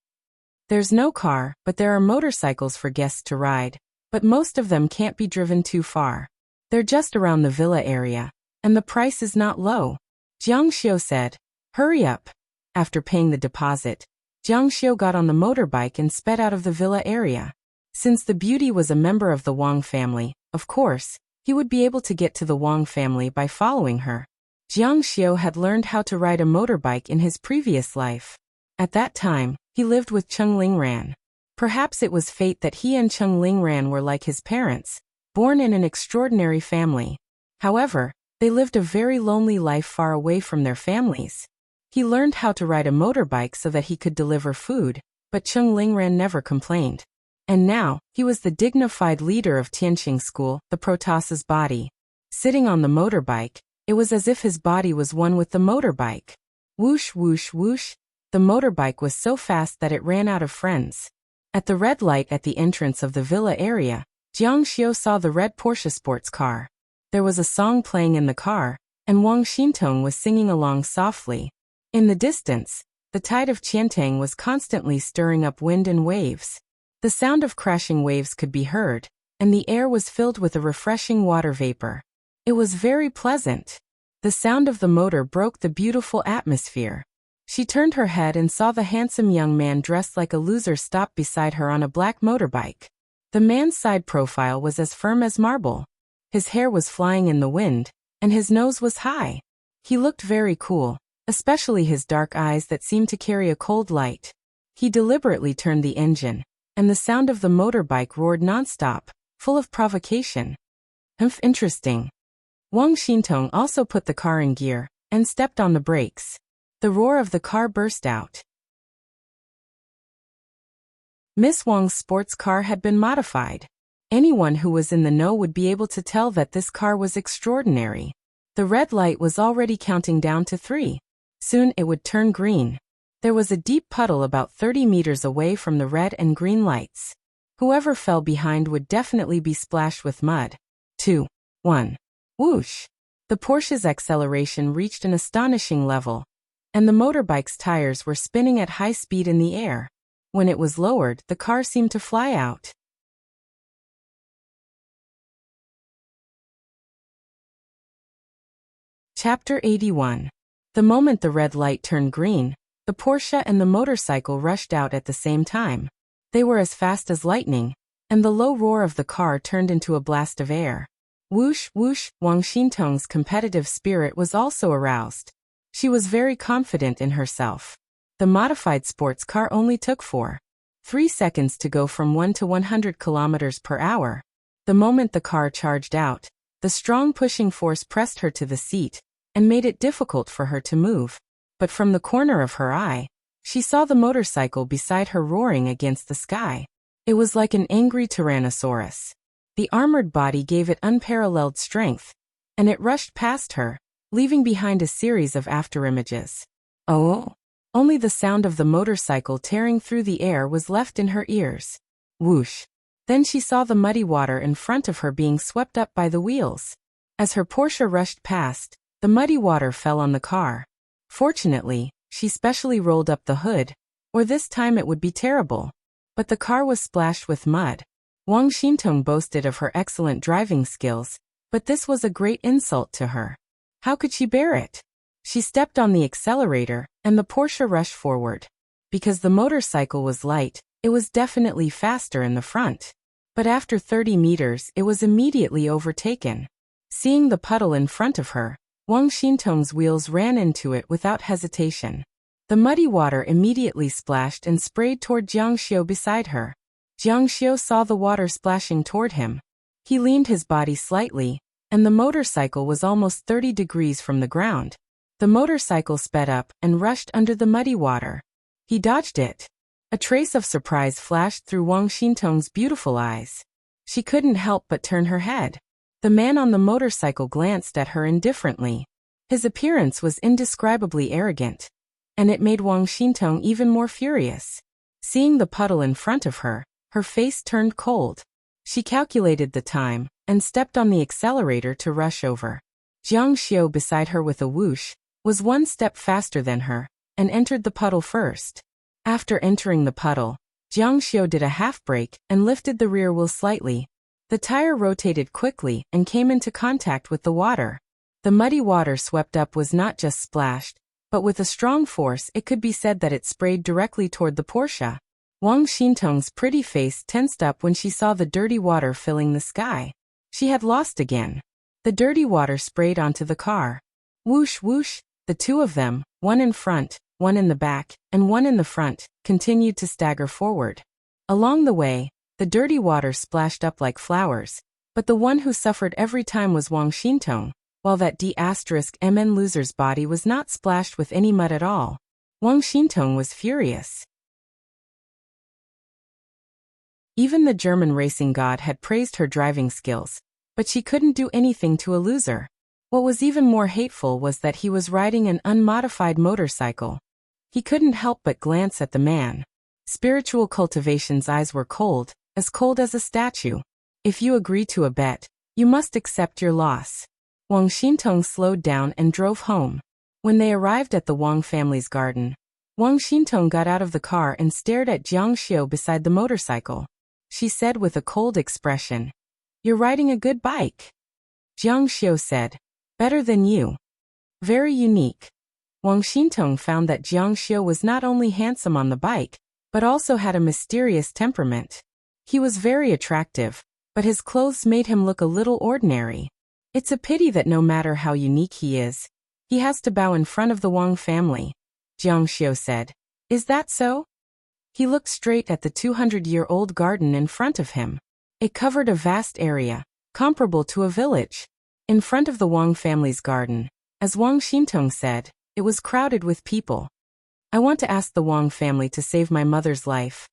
There's no car, but there are motorcycles for guests to ride, but most of them can't be driven too far. They're just around the villa area, and the price is not low. Jiang Xiu said, hurry up. After paying the deposit, Jiang Xiu got on the motorbike and sped out of the villa area. Since the beauty was a member of the Wang family, of course, he would be able to get to the Wang family by following her. Jiang Xiu had learned how to ride a motorbike in his previous life. At that time, he lived with Cheng Lingran. Perhaps it was fate that he and Cheng Lingran were like his parents, born in an extraordinary family. However, they lived a very lonely life far away from their families. He learned how to ride a motorbike so that he could deliver food, but Cheng Lingran never complained. And now, he was the dignified leader of Tianqing School, the Protoss's body. Sitting on the motorbike, it was as if his body was one with the motorbike. Whoosh, whoosh, whoosh. The motorbike was so fast that it ran out of friends. At the red light at the entrance of the villa area, Jiang Xiu saw the red Porsche sports car. There was a song playing in the car, and Wang Xintong was singing along softly. In the distance, the tide of Qiantang was constantly stirring up wind and waves. The sound of crashing waves could be heard, and the air was filled with a refreshing water vapor. It was very pleasant. The sound of the motor broke the beautiful atmosphere. She turned her head and saw the handsome young man dressed like a loser stop beside her on a black motorbike. The man's side profile was as firm as marble. His hair was flying in the wind, and his nose was high. He looked very cool, especially his dark eyes that seemed to carry a cold light. He deliberately turned the engine, and the sound of the motorbike roared nonstop, full of provocation. Interesting. Wang Xintong also put the car in gear, and stepped on the brakes. The roar of the car burst out. Miss Wang's sports car had been modified. Anyone who was in the know would be able to tell that this car was extraordinary. The red light was already counting down to 3. Soon it would turn green. There was a deep puddle about 30 meters away from the red and green lights. Whoever fell behind would definitely be splashed with mud. 2, 1. Whoosh! The Porsche's acceleration reached an astonishing level, and the motorbike's tires were spinning at high speed in the air. When it was lowered, the car seemed to fly out. Chapter 81. The moment the red light turned green, the Porsche and the motorcycle rushed out at the same time. They were as fast as lightning, and the low roar of the car turned into a blast of air. Whoosh, whoosh! Wang Xintong's competitive spirit was also aroused. She was very confident in herself. The modified sports car only took 3 seconds to go from 1 to 100 kilometers per hour. The moment the car charged out, the strong pushing force pressed her to the seat and made it difficult for her to move. But from the corner of her eye, she saw the motorcycle beside her roaring against the sky. It was like an angry tyrannosaurus. The armored body gave it unparalleled strength, and it rushed past her, leaving behind a series of afterimages. Oh! Only the sound of the motorcycle tearing through the air was left in her ears. Whoosh! Then she saw the muddy water in front of her being swept up by the wheels. As her Porsche rushed past, the muddy water fell on the car. Fortunately, she specially rolled up the hood, or this time it would be terrible. But the car was splashed with mud. Wang Xintong boasted of her excellent driving skills, but this was a great insult to her. How could she bear it? She stepped on the accelerator, and the Porsche rushed forward. Because the motorcycle was light, it was definitely faster in the front. But after 30 meters, it was immediately overtaken. Seeing the puddle in front of her, Wang Xintong's wheels ran into it without hesitation. The muddy water immediately splashed and sprayed toward Jiang Xiu beside her. Jiang Xiu saw the water splashing toward him. He leaned his body slightly, and the motorcycle was almost 30 degrees from the ground. The motorcycle sped up and rushed under the muddy water. He dodged it. A trace of surprise flashed through Wang Xintong's beautiful eyes. She couldn't help but turn her head. The man on the motorcycle glanced at her indifferently. His appearance was indescribably arrogant, and it made Wang Xintong even more furious. Seeing the puddle in front of her, her face turned cold. She calculated the time and stepped on the accelerator to rush over. Jiang Xiu beside her with a whoosh was 1 step faster than her and entered the puddle first. After entering the puddle, Jiang Xiu did a half brake and lifted the rear wheel slightly. The tire rotated quickly and came into contact with the water. The muddy water swept up was not just splashed, but with a strong force it could be said that it sprayed directly toward the Porsche. Wang Xintong's pretty face tensed up when she saw the dirty water filling the sky. She had lost again. The dirty water sprayed onto the car. Whoosh whoosh! The two of them, one in front, one in the back, and one in the front, continued to stagger forward. Along the way, the dirty water splashed up like flowers, but the one who suffered every time was Wang Xintong, while that D*MN loser's body was not splashed with any mud at all. Wang Xintong was furious. Even the German racing god had praised her driving skills, but she couldn't do anything to a loser. What was even more hateful was that he was riding an unmodified motorcycle. He couldn't help but glance at the man. Spiritual Cultivation's eyes were cold as a statue. If you agree to a bet, you must accept your loss. Wang Xintong slowed down and drove home. When they arrived at the Wang family's garden, Wang Xintong got out of the car and stared at Jiang Xiu beside the motorcycle. She said with a cold expression, "You're riding a good bike." Jiang Xiu said, "Better than you. Very unique." Wang Xintong found that Jiang Xiu was not only handsome on the bike, but also had a mysterious temperament. He was very attractive, but his clothes made him look a little ordinary. It's a pity that no matter how unique he is, he has to bow in front of the Wang family, Jiang Xiu said. Is that so? He looked straight at the 200-year-old garden in front of him. It covered a vast area, comparable to a village. In front of the Wang family's garden, as Wang Xintong said, it was crowded with people. I want to ask the Wang family to save my mother's life.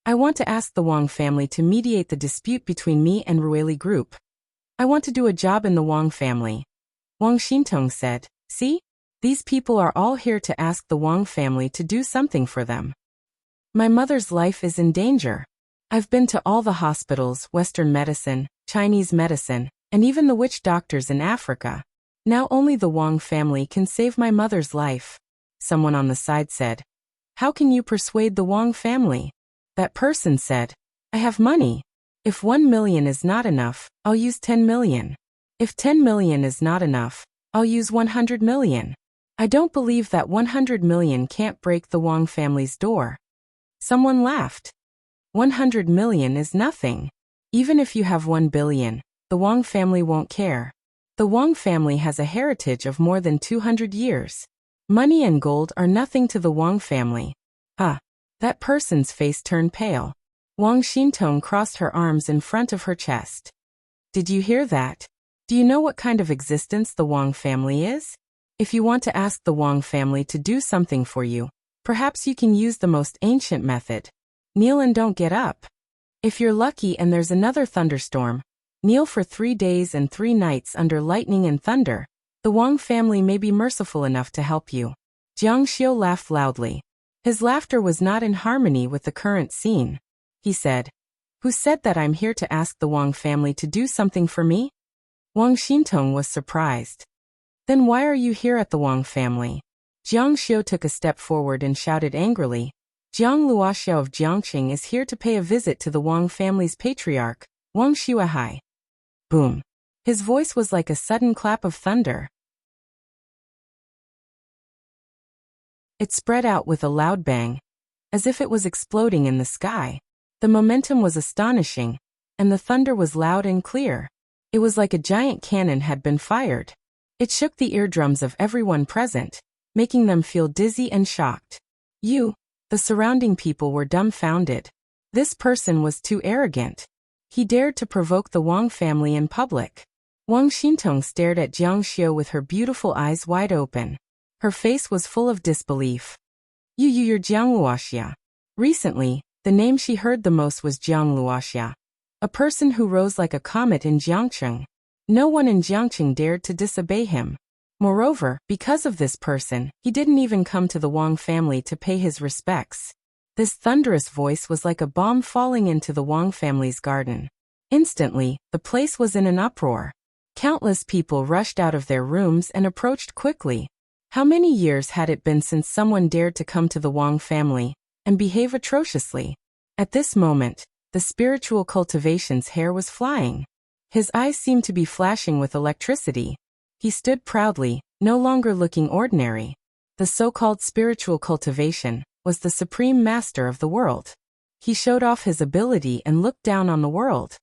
I want to ask the Wang family to mediate the dispute between me and Rueli Group. I want to do a job in the Wang family. Wang Xintong said, "See? These people are all here to ask the Wang family to do something for them. My mother's life is in danger. I've been to all the hospitals, Western medicine, Chinese medicine, and even the witch doctors in Africa. Now only the Wang family can save my mother's life. Someone on the side said. How can you persuade the Wang family? That person said. I have money. If 1 million is not enough, I'll use 10 million. If 10 million is not enough, I'll use 100 million. I don't believe that 100 million can't break the Wang family's door. Someone laughed. 100 million is nothing. Even if you have 1 billion, the Wang family won't care. The Wang family has a heritage of more than 200 years. Money and gold are nothing to the Wang family. That person's face turned pale. Wang Xintong crossed her arms in front of her chest. Did you hear that? Do you know what kind of existence the Wang family is? If you want to ask the Wang family to do something for you, perhaps you can use the most ancient method. Kneel and don't get up. If you're lucky and there's another thunderstorm, kneel for 3 days and 3 nights under lightning and thunder. The Wang family may be merciful enough to help you. Jiang Xiu laughed loudly. His laughter was not in harmony with the current scene. He said, Who said that I'm here to ask the Wang family to do something for me? Wang Xintong was surprised. Then why are you here at the Wang family? Jiang Xiu took a step forward and shouted angrily, Jiang Luoxiao of Jiangqing is here to pay a visit to the Wang family's patriarch, Wang Xuehai. Boom. His voice was like a sudden clap of thunder. It spread out with a loud bang, as if it was exploding in the sky. The momentum was astonishing, and the thunder was loud and clear. It was like a giant cannon had been fired. It shook the eardrums of everyone present, making them feel dizzy and shocked. The surrounding people were dumbfounded. This person was too arrogant. He dared to provoke the Wang family in public. Wang Xintong stared at Jiang Xiu with her beautiful eyes wide open. Her face was full of disbelief. You're Jiang Luoxia. Recently, the name she heard the most was Jiang Luoxia, a person who rose like a comet in Jiangqing. No one in Jiangqing dared to disobey him. Moreover, because of this person, he didn't even come to the Wang family to pay his respects. This thunderous voice was like a bomb falling into the Wang family's garden. Instantly, the place was in an uproar. Countless people rushed out of their rooms and approached quickly. How many years had it been since someone dared to come to the Wang family and behave atrociously? At this moment, the spiritual cultivation's hair was flying. His eyes seemed to be flashing with electricity. He stood proudly, no longer looking ordinary. The so-called spiritual cultivation was the supreme master of the world. He showed off his ability and looked down on the world.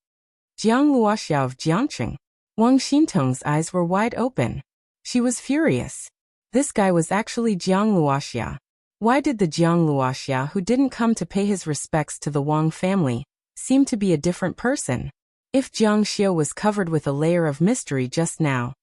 Jiang Luoxiao of Jiangqing. Wang Xintong's eyes were wide open. She was furious. This guy was actually Jiang Luoxia. Why did the Jiang Luoxia who didn't come to pay his respects to the Wang family seem to be a different person? If Jiang Xiu was covered with a layer of mystery just now,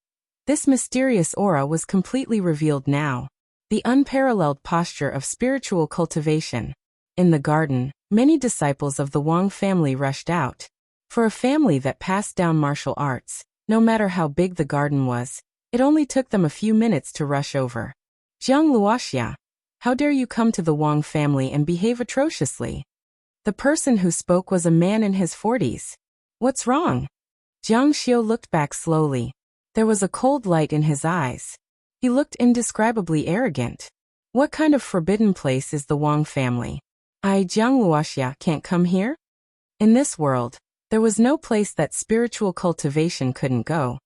this mysterious aura was completely revealed now. The unparalleled posture of spiritual cultivation. In the garden, many disciples of the Wang family rushed out. For a family that passed down martial arts, no matter how big the garden was, it only took them a few minutes to rush over. Jiang Luoxia, how dare you come to the Wang family and behave atrociously? The person who spoke was a man in his 40s. What's wrong? Jiang Xiu looked back slowly. There was a cold light in his eyes. He looked indescribably arrogant. What kind of forbidden place is the Wang family? Jiang Luoxia, can't come here? In this world, there was no place that spiritual cultivation couldn't go.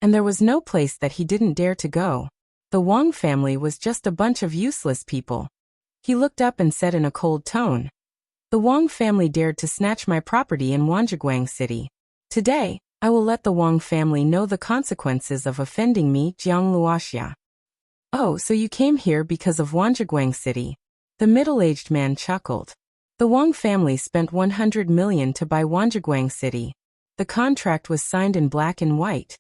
And there was no place that he didn't dare to go. The Wang family was just a bunch of useless people. He looked up and said in a cold tone, The Wang family dared to snatch my property in Wanzhiguang City. Today, I will let the Wang family know the consequences of offending me, Jiang Luoxia. Oh, so you came here because of Wanzhiguang City. The middle-aged man chuckled. The Wang family spent 100 million to buy Wanzhiguang City. The contract was signed in black and white.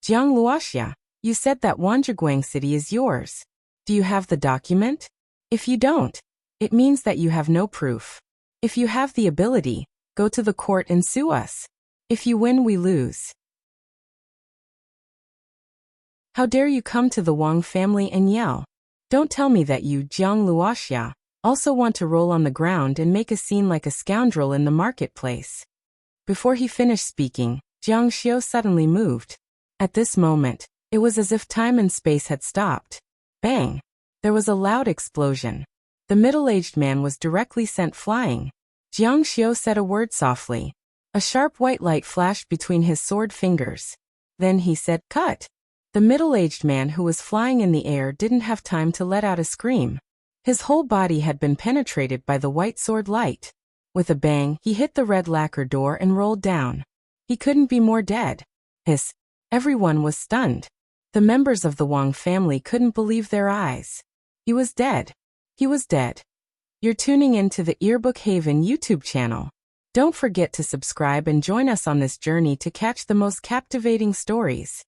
Jiang Luoxia, you said that Wanzhiguang City is yours. Do you have the document? If you don't, it means that you have no proof. If you have the ability, go to the court and sue us. If you win, we lose. How dare you come to the Wang family and yell? Don't tell me that you, Jiang Luoxia, Also want to roll on the ground and make a scene like a scoundrel in the marketplace. Before he finished speaking, Jiang Xiu suddenly moved. At this moment, it was as if time and space had stopped. Bang! There was a loud explosion. The middle-aged man was directly sent flying. Jiang Xiu said a word softly. A sharp white light flashed between his sword fingers. Then he said, "Cut!" The middle-aged man who was flying in the air didn't have time to let out a scream. His whole body had been penetrated by the white sword light. With a bang, he hit the red lacquer door and rolled down. He couldn't be more dead. Hiss. Everyone was stunned. The members of the Wang family couldn't believe their eyes. He was dead. He was dead. You're tuning into the Earbook Haven YouTube channel. Don't forget to subscribe and join us on this journey to catch the most captivating stories.